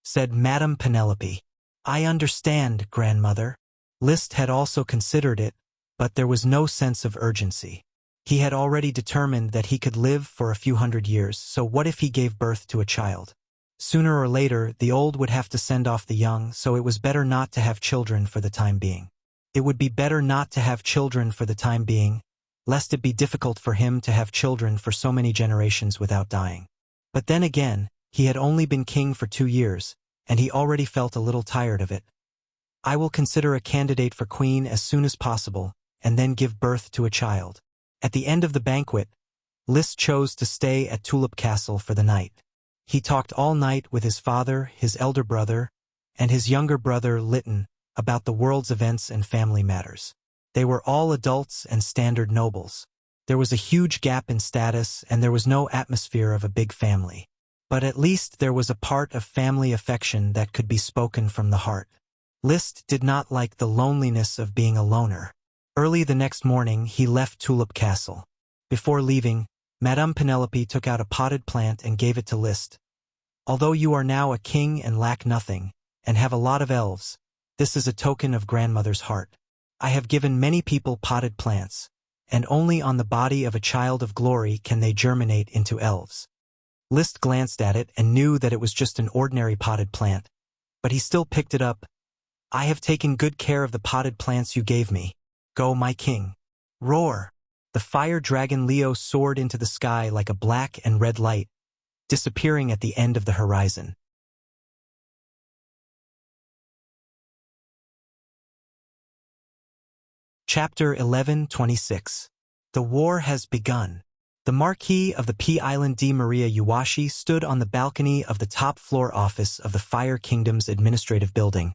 said Madame Penelope. I understand, grandmother. List had also considered it, but there was no sense of urgency. He had already determined that he could live for a few hundred years, so what if he gave birth to a child? Sooner or later, the old would have to send off the young, so it was better not to have children for the time being. It would be better not to have children for the time being, lest it be difficult for him to have children for so many generations without dying. But then again, he had only been king for 2 years, and he already felt a little tired of it. I will consider a candidate for queen as soon as possible, and then give birth to a child. At the end of the banquet, List chose to stay at Tulip Castle for the night. He talked all night with his father, his elder brother, and his younger brother Lytton about the world's events and family matters. They were all adults and standard nobles. There was a huge gap in status, and there was no atmosphere of a big family. But at least there was a part of family affection that could be spoken from the heart. List did not like the loneliness of being a loner. Early the next morning, he left Tulip Castle. Before leaving, Madame Penelope took out a potted plant and gave it to List. Although you are now a king and lack nothing, and have a lot of elves, this is a token of grandmother's heart. I have given many people potted plants, and only on the body of a child of glory can they germinate into elves. List glanced at it and knew that it was just an ordinary potted plant, but he still picked it up. I have taken good care of the potted plants you gave me. Go, my king. Roar! The fire dragon Leo soared into the sky like a black and red light, disappearing at the end of the horizon. Chapter 11:26. The war has begun. The Marquis of the P Island Di Maria Yuashi stood on the balcony of the top-floor office of the Fire Kingdom's administrative building,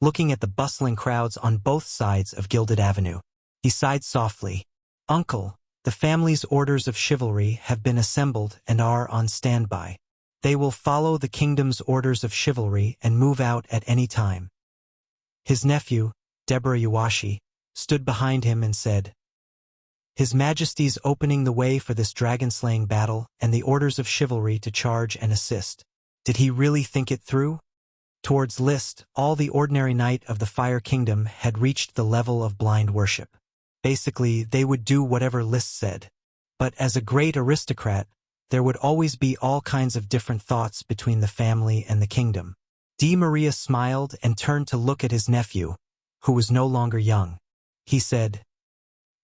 looking at the bustling crowds on both sides of Gilded Avenue. He sighed softly. Uncle, the family's orders of chivalry have been assembled and are on standby. They will follow the kingdom's orders of chivalry and move out at any time. His nephew, Deborah Yuashi, stood behind him and said, His Majesty's opening the way for this dragon-slaying battle and the orders of chivalry to charge and assist. Did he really think it through? Towards List, all the ordinary knight of the Fire Kingdom had reached the level of blind worship. Basically, they would do whatever List said. But as a great aristocrat, there would always be all kinds of different thoughts between the family and the kingdom. Di Maria smiled and turned to look at his nephew, who was no longer young. He said,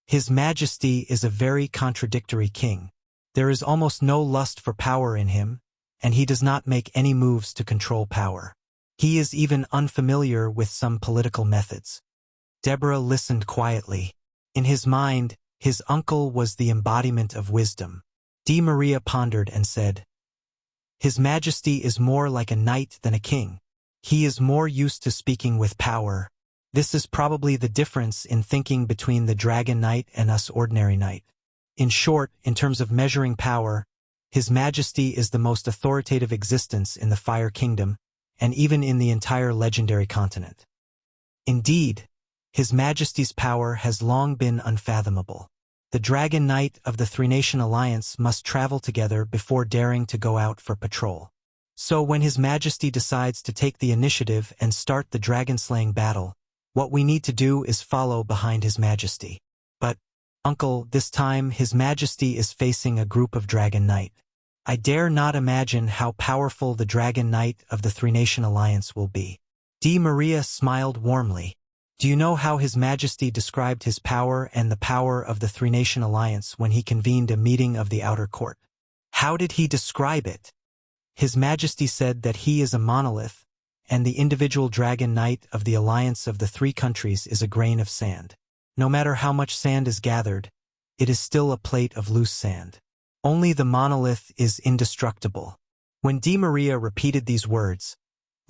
His Majesty is a very contradictory king. There is almost no lust for power in him, and he does not make any moves to control power. He is even unfamiliar with some political methods. Deborah listened quietly. In his mind, his uncle was the embodiment of wisdom. Di Maria pondered and said, His Majesty is more like a knight than a king. He is more used to speaking with power. This is probably the difference in thinking between the Dragon Knight and us ordinary knight. In short, in terms of measuring power, His Majesty is the most authoritative existence in the Fire Kingdom, and even in the entire legendary continent. Indeed, His Majesty's power has long been unfathomable. The Dragon Knight of the Three-Nation Alliance must travel together before daring to go out for patrol. So when His Majesty decides to take the initiative and start the dragon-slaying battle, what we need to do is follow behind His Majesty. But, Uncle, this time His Majesty is facing a group of Dragon Knight. I dare not imagine how powerful the Dragon Knight of the Three-Nation Alliance will be. Di Maria smiled warmly. Do you know how His Majesty described his power and the power of the Three-Nation Alliance when he convened a meeting of the outer court? How did he describe it? His Majesty said that he is a monolith, and the individual Dragon Knight of the Alliance of the Three Countries is a grain of sand. No matter how much sand is gathered, it is still a plate of loose sand. Only the monolith is indestructible. When Di Maria repeated these words,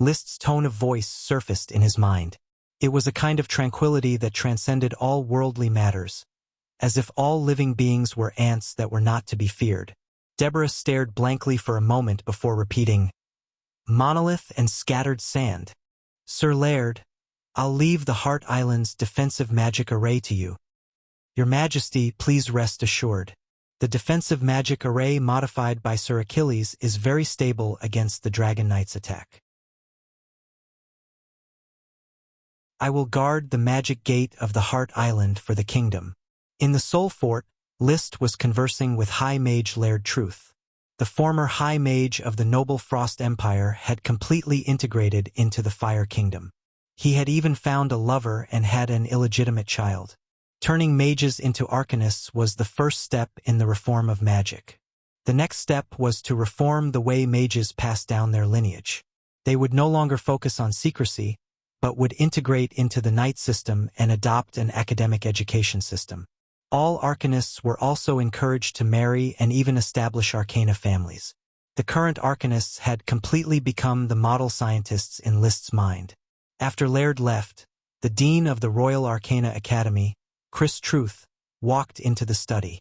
List's tone of voice surfaced in his mind. It was a kind of tranquility that transcended all worldly matters, as if all living beings were ants that were not to be feared. Deborah stared blankly for a moment before repeating, Monolith and scattered sand. Sir Laird, I'll leave the Heart Island's defensive magic array to you. Your Majesty, please rest assured. The defensive magic array modified by Sir Achilles is very stable against the Dragon Knight's attack. I will guard the magic gate of the Heart Island for the kingdom. In the Soul Fort, List was conversing with High Mage Laird Truth. The former High Mage of the noble Frost Empire had completely integrated into the Fire Kingdom. He had even found a lover and had an illegitimate child. Turning mages into arcanists was the first step in the reform of magic. The next step was to reform the way mages passed down their lineage. They would no longer focus on secrecy, but would integrate into the knight system and adopt an academic education system. All arcanists were also encouraged to marry and even establish arcana families. The current arcanists had completely become the model scientists in List's mind. After Laird left, the dean of the Royal Arcana Academy, Chris Truth, walked into the study.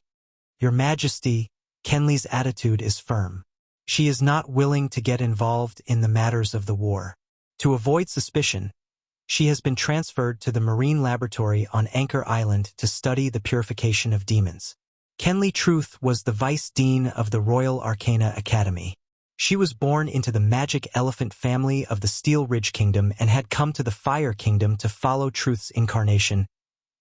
"Your Majesty, Kenley's attitude is firm. She is not willing to get involved in the matters of the war. To avoid suspicion, she has been transferred to the Marine Laboratory on Anchor Island to study the purification of demons." Kenley Truth was the vice dean of the Royal Arcana Academy. She was born into the magic elephant family of the Steel Ridge Kingdom and had come to the Fire Kingdom to follow Truth's incarnation,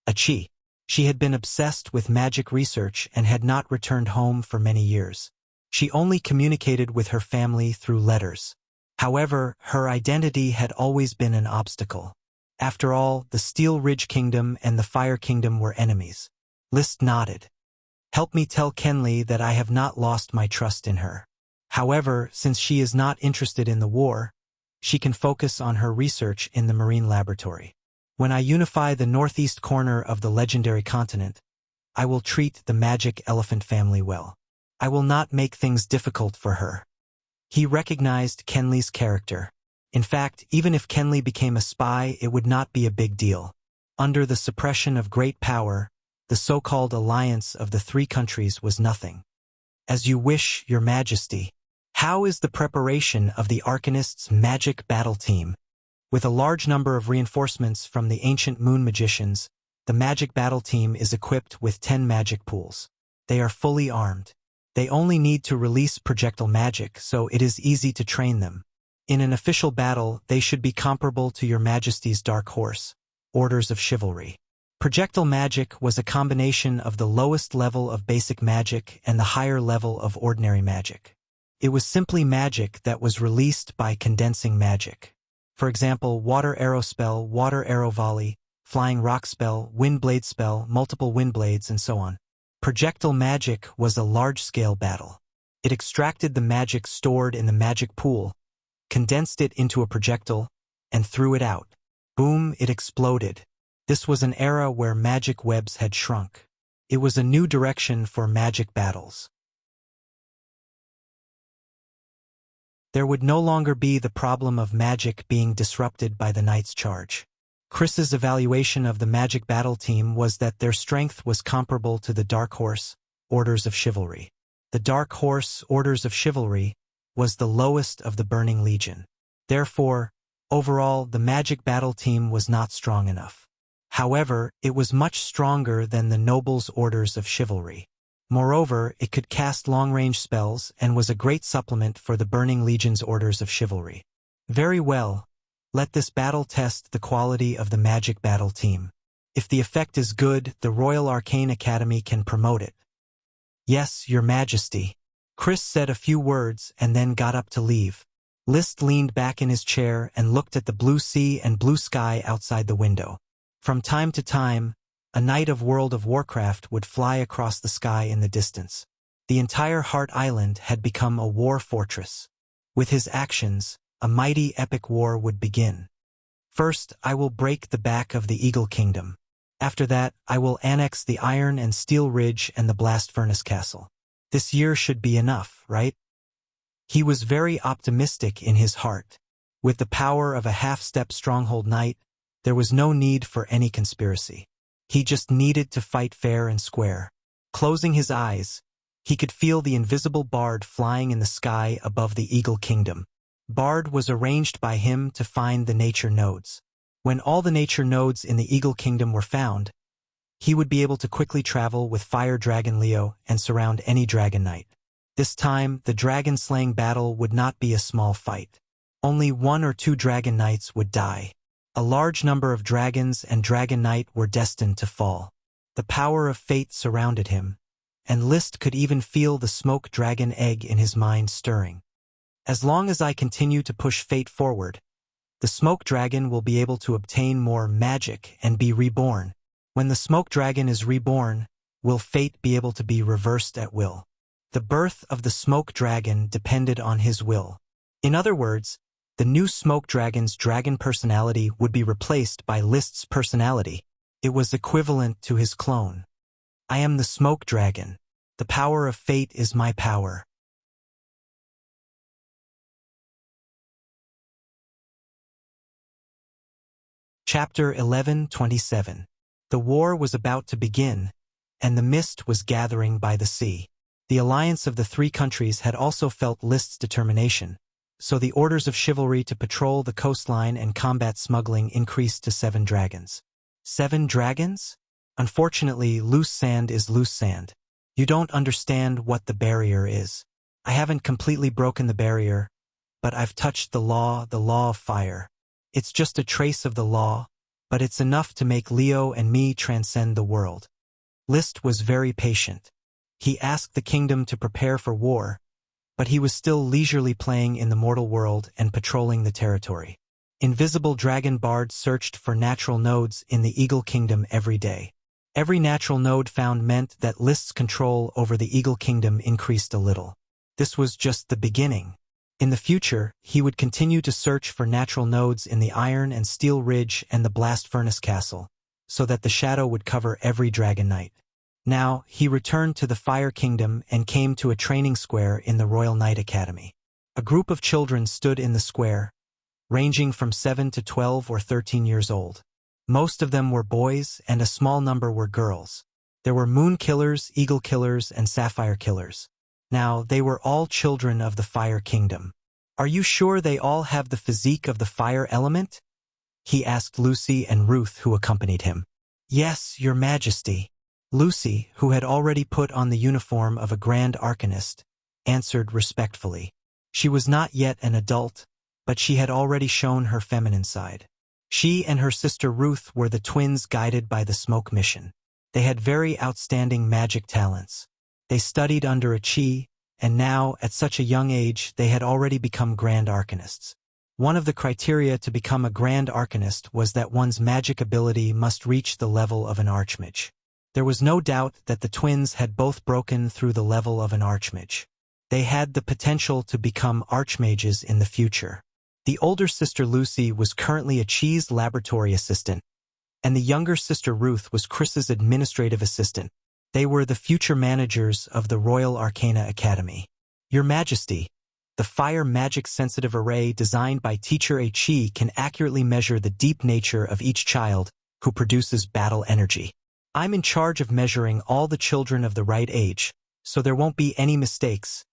Achi. She had been obsessed with magic research and had not returned home for many years. She only communicated with her family through letters. However, her identity had always been an obstacle. After all, the Steel Ridge Kingdom and the Fire Kingdom were enemies. List nodded. "Help me tell Kenley that I have not lost my trust in her. However, since she is not interested in the war, she can focus on her research in the Marine Laboratory. When I unify the northeast corner of the legendary continent, I will treat the magic elephant family well. I will not make things difficult for her." He recognized Kenley's character. In fact, even if Kenley became a spy, it would not be a big deal. Under the suppression of great power, the so-called alliance of the three countries was nothing. "As you wish, Your Majesty. How is the preparation of the Arcanists' magic battle team?" With a large number of reinforcements from the ancient moon magicians, the magic battle team is equipped with 10 magic pools. They are fully armed. They only need to release projectile magic, so it is easy to train them. In an official battle, they should be comparable to Your Majesty's Dark Horse, Orders of Chivalry. Projectile magic was a combination of the lowest level of basic magic and the higher level of ordinary magic. It was simply magic that was released by condensing magic. For example, water arrow spell, water arrow volley, flying rock spell, wind blade spell, multiple wind blades, and so on. Projectile magic was a large-scale battle. It extracted the magic stored in the magic pool, condensed it into a projectile, and threw it out. Boom, it exploded. This was an era where magic webs had shrunk. It was a new direction for magic battles. There would no longer be the problem of magic being disrupted by the Knight's charge. Chris's evaluation of the magic battle team was that their strength was comparable to the Dark Horse, Orders of Chivalry. The Dark Horse, Orders of Chivalry, was the lowest of the Burning Legion. Therefore, overall, the magic battle team was not strong enough. However, it was much stronger than the Nobles' Orders of Chivalry. Moreover, it could cast long-range spells and was a great supplement for the Burning Legion's Orders of Chivalry. Very well. Let this battle test the quality of the magic battle team. If the effect is good, the Royal Arcane Academy can promote it. "Yes, Your Majesty." Chris said a few words and then got up to leave. List leaned back in his chair and looked at the blue sea and blue sky outside the window. From time to time, a knight of World of Warcraft would fly across the sky in the distance. The entire Heart Island had become a war fortress. With his actions, a mighty epic war would begin. "First, I will break the back of the Eagle Kingdom. After that, I will annex the Iron and Steel Ridge and the Blast Furnace Castle. This year should be enough, right?" He was very optimistic in his heart. With the power of a half-step stronghold knight, there was no need for any conspiracy. He just needed to fight fair and square. Closing his eyes, he could feel the invisible Bard flying in the sky above the Eagle Kingdom. Bard was arranged by him to find the nature nodes. When all the nature nodes in the Eagle Kingdom were found, he would be able to quickly travel with Fire Dragon Leo and surround any Dragon Knight. This time, the dragon-slaying battle would not be a small fight. Only 1 or 2 Dragon Knights would die. A large number of dragons and Dragon Knight were destined to fall. The power of fate surrounded him, and List could even feel the smoke dragon egg in his mind stirring. "As long as I continue to push fate forward, the smoke dragon will be able to obtain more magic and be reborn. When the smoke dragon is reborn, will fate be able to be reversed at will? The birth of the smoke dragon depended on his will. In other words, the new smoke dragon's dragon personality would be replaced by List's personality. It was equivalent to his clone. I am the smoke dragon. The power of fate is my power. Chapter 11:27. The war was about to begin, and the mist was gathering by the sea. The alliance of the three countries had also felt List's determination, so the orders of chivalry to patrol the coastline and combat smuggling increased to 7 dragons. 7 dragons? Unfortunately, loose sand is loose sand. You don't understand what the barrier is. I haven't completely broken the barrier, but I've touched the law of fire. It's just a trace of the law, but it's enough to make Leo and me transcend the world. List was very patient. He asked the kingdom to prepare for war, but he was still leisurely playing in the mortal world and patrolling the territory. Invisible dragon bards searched for natural nodes in the Eagle Kingdom every day. Every natural node found meant that List's control over the Eagle Kingdom increased a little. This was just the beginning. In the future, he would continue to search for natural nodes in the Iron and Steel Ridge and the Blast Furnace Castle, so that the shadow would cover every Dragon Knight. Now, he returned to the Fire Kingdom and came to a training square in the Royal Knight Academy. A group of children stood in the square, ranging from 7 to 12 or 13 years old. Most of them were boys, and a small number were girls. There were Moon Killers, Eagle Killers, and Sapphire Killers. Now, they were all children of the Fire Kingdom. Are you sure they all have the physique of the fire element? He asked Lucy and Ruth, who accompanied him. Yes, Your Majesty. Lucy, who had already put on the uniform of a Grand Arcanist, answered respectfully. She was not yet an adult, but she had already shown her feminine side. She and her sister Ruth were the twins guided by the smoke mission. They had very outstanding magic talents. They studied under a Chi, and now, at such a young age, they had already become Grand Arcanists. One of the criteria to become a Grand Arcanist was that one's magic ability must reach the level of an Archmage. There was no doubt that the twins had both broken through the level of an Archmage. They had the potential to become Archmages in the future. The older sister Lucy was currently a Chi's laboratory assistant, and the younger sister Ruth was Chris's administrative assistant. They were the future managers of the Royal Arcana Academy. Your Majesty, the fire magic sensitive array designed by Teacher A Chi can accurately measure the deep nature of each child who produces battle energy. I'm in charge of measuring all the children of the right age, so there won't be any mistakes,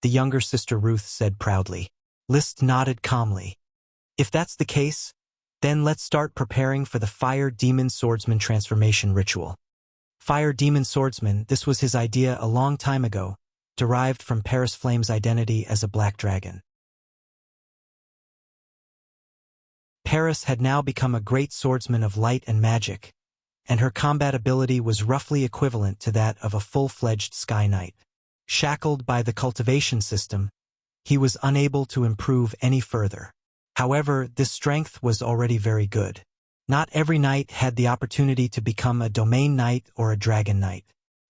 the younger sister Ruth said proudly. List nodded calmly. If that's the case, then let's start preparing for the Fire Demon Swordsman transformation ritual. Fire Demon Swordsman, this was his idea a long time ago, derived from Paris Flame's identity as a black dragon. Paris had now become a great swordsman of light and magic, and her combat ability was roughly equivalent to that of a full-fledged Sky Knight. Shackled by the cultivation system, he was unable to improve any further. However, this strength was already very good. Not every knight had the opportunity to become a Domain Knight or a Dragon Knight.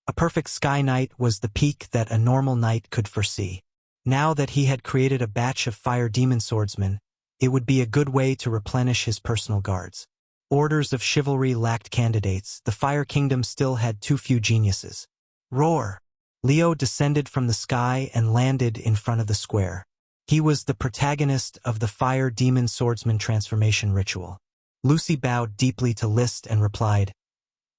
A perfect Sky Knight was the peak that a normal knight could foresee. Now that he had created a batch of Fire Demon Swordsmen, it would be a good way to replenish his personal guards. Orders of chivalry lacked candidates. The Fire Kingdom still had too few geniuses. Roar! Leo descended from the sky and landed in front of the square. He was the protagonist of the Fire Demon Swordsman transformation ritual. Lucy bowed deeply to List and replied,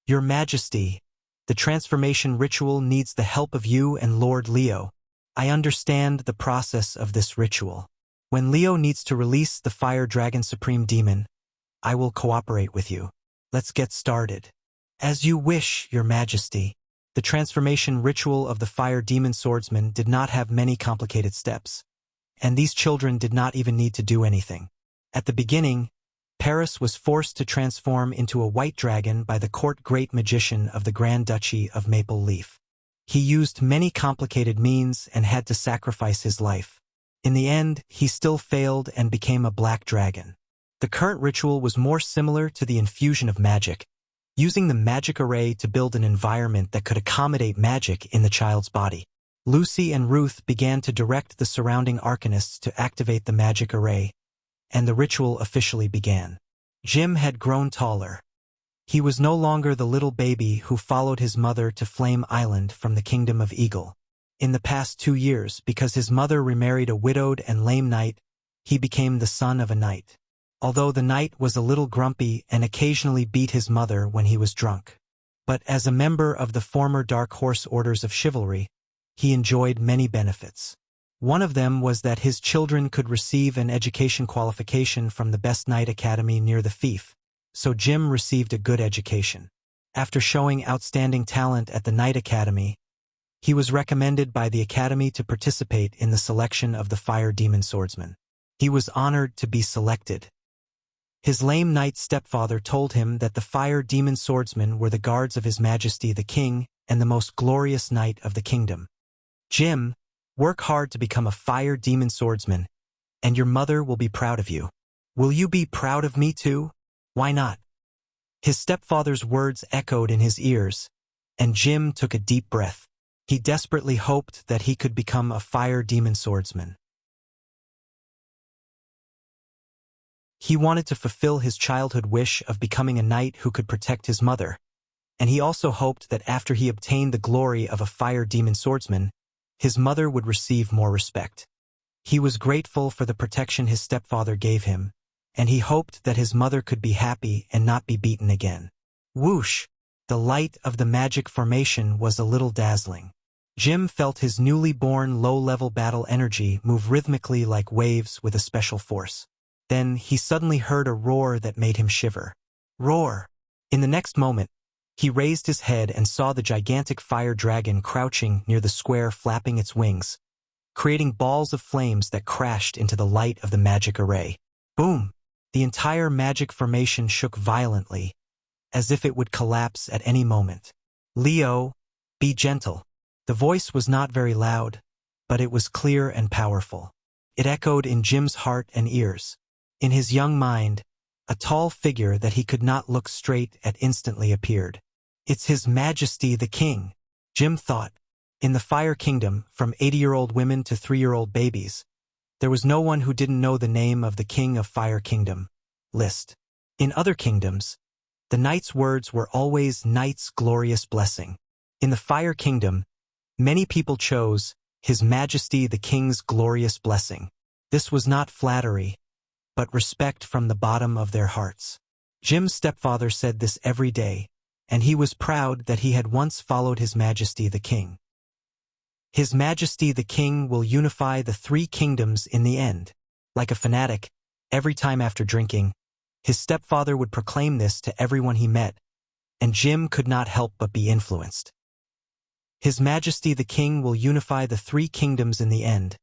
Your Majesty, the transformation ritual needs the help of you and Lord Leo. I understand the process of this ritual. When Leo needs to release the Fire Dragon Supreme Demon, I will cooperate with you. Let's get started. As you wish, Your Majesty. The transformation ritual of the Fire Demon Swordsman did not have many complicated steps, and these children did not even need to do anything. At the beginning, Paris was forced to transform into a white dragon by the court great magician of the Grand Duchy of Maple Leaf. He used many complicated means and had to sacrifice his life. In the end, he still failed and became a black dragon. The current ritual was more similar to the infusion of magic, using the magic array to build an environment that could accommodate magic in the child's body. Lucy and Ruth began to direct the surrounding arcanists to activate the magic array, and the ritual officially began. Jim had grown taller. He was no longer the little baby who followed his mother to Flame Island from the Kingdom of Eagle. In the past 2 years, because his mother remarried a widowed and lame knight, he became the son of a knight. Although the knight was a little grumpy and occasionally beat his mother when he was drunk. But as a member of the former Dark Horse Orders of Chivalry, he enjoyed many benefits. One of them was that his children could receive an education qualification from the best knight academy near the fief, so Jim received a good education. After showing outstanding talent at the Knight Academy, he was recommended by the Academy to participate in the selection of the Fire Demon Swordsman. He was honored to be selected. His lame knight stepfather told him that the Fire Demon Swordsmen were the guards of His Majesty the King and the most glorious knight of the kingdom. Jim, work hard to become a Fire Demon Swordsman, and your mother will be proud of you. Will you be proud of me too? Why not? His stepfather's words echoed in his ears, and Jim took a deep breath. He desperately hoped that he could become a Fire Demon Swordsman. He wanted to fulfill his childhood wish of becoming a knight who could protect his mother, and he also hoped that after he obtained the glory of a Fire Demon Swordsman, his mother would receive more respect. He was grateful for the protection his stepfather gave him, and he hoped that his mother could be happy and not be beaten again. Whoosh! The light of the magic formation was a little dazzling. Jim felt his newly born low-level battle energy move rhythmically like waves with a special force. Then he suddenly heard a roar that made him shiver. Roar! In the next moment, he raised his head and saw the gigantic fire dragon crouching near the square flapping its wings, creating balls of flames that crashed into the light of the magic array. Boom! The entire magic formation shook violently, as if it would collapse at any moment. Leo, be gentle. The voice was not very loud, but it was clear and powerful. It echoed in Jim's heart and ears. In his young mind, a tall figure that he could not look straight at instantly appeared. It's His Majesty the King, Jim thought. In the Fire Kingdom, from 80-year-old women to 3-year-old babies, there was no one who didn't know the name of the King of Fire Kingdom. List. In other kingdoms, the knight's words were always Knight's glorious blessing. In the Fire Kingdom, many people chose His Majesty the King's glorious blessing. This was not flattery, but respect from the bottom of their hearts. Jim's stepfather said this every day, and he was proud that he had once followed His Majesty the King. His Majesty the King will unify the 3 kingdoms in the end. Like a fanatic, every time after drinking, his stepfather would proclaim this to everyone he met, and Jim could not help but be influenced. His Majesty the King will unify the 3 kingdoms in the end,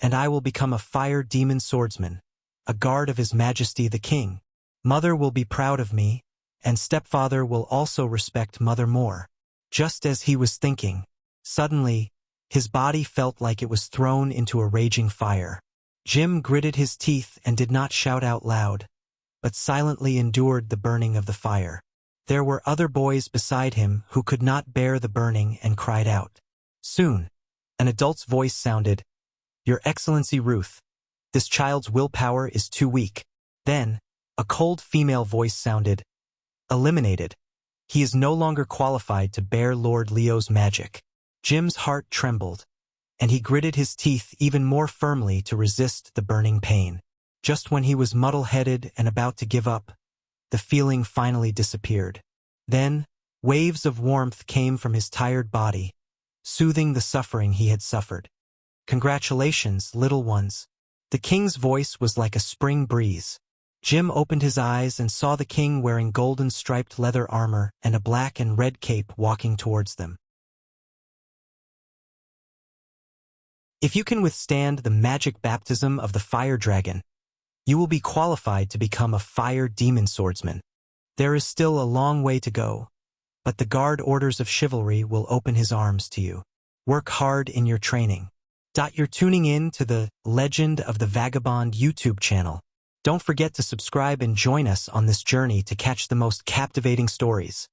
and I will become a Fire Demon Swordsman, a guard of His Majesty the King. Mother will be proud of me, and stepfather will also respect mother more. Just as he was thinking, suddenly, his body felt like it was thrown into a raging fire. Jim gritted his teeth and did not shout out loud, but silently endured the burning of the fire. There were other boys beside him who could not bear the burning and cried out. Soon, an adult's voice sounded, "Your Excellency Ruth, this child's willpower is too weak." Then, a cold female voice sounded, "Eliminated. He is no longer qualified to bear Lord Leo's magic." Jim's heart trembled, and he gritted his teeth even more firmly to resist the burning pain. Just when he was muddle-headed and about to give up, the feeling finally disappeared. Then, waves of warmth came from his tired body, soothing the suffering he had suffered. "Congratulations, little ones." The king's voice was like a spring breeze. Jim opened his eyes and saw the king wearing golden striped leather armor and a black and red cape walking towards them. If you can withstand the magic baptism of the fire dragon, you will be qualified to become a Fire Demon Swordsman. There is still a long way to go, but the Guard Orders of Chivalry will open his arms to you. Work hard in your training. You're tuning in to the Legend of the Vagabond YouTube channel. Don't forget to subscribe and join us on this journey to catch the most captivating stories.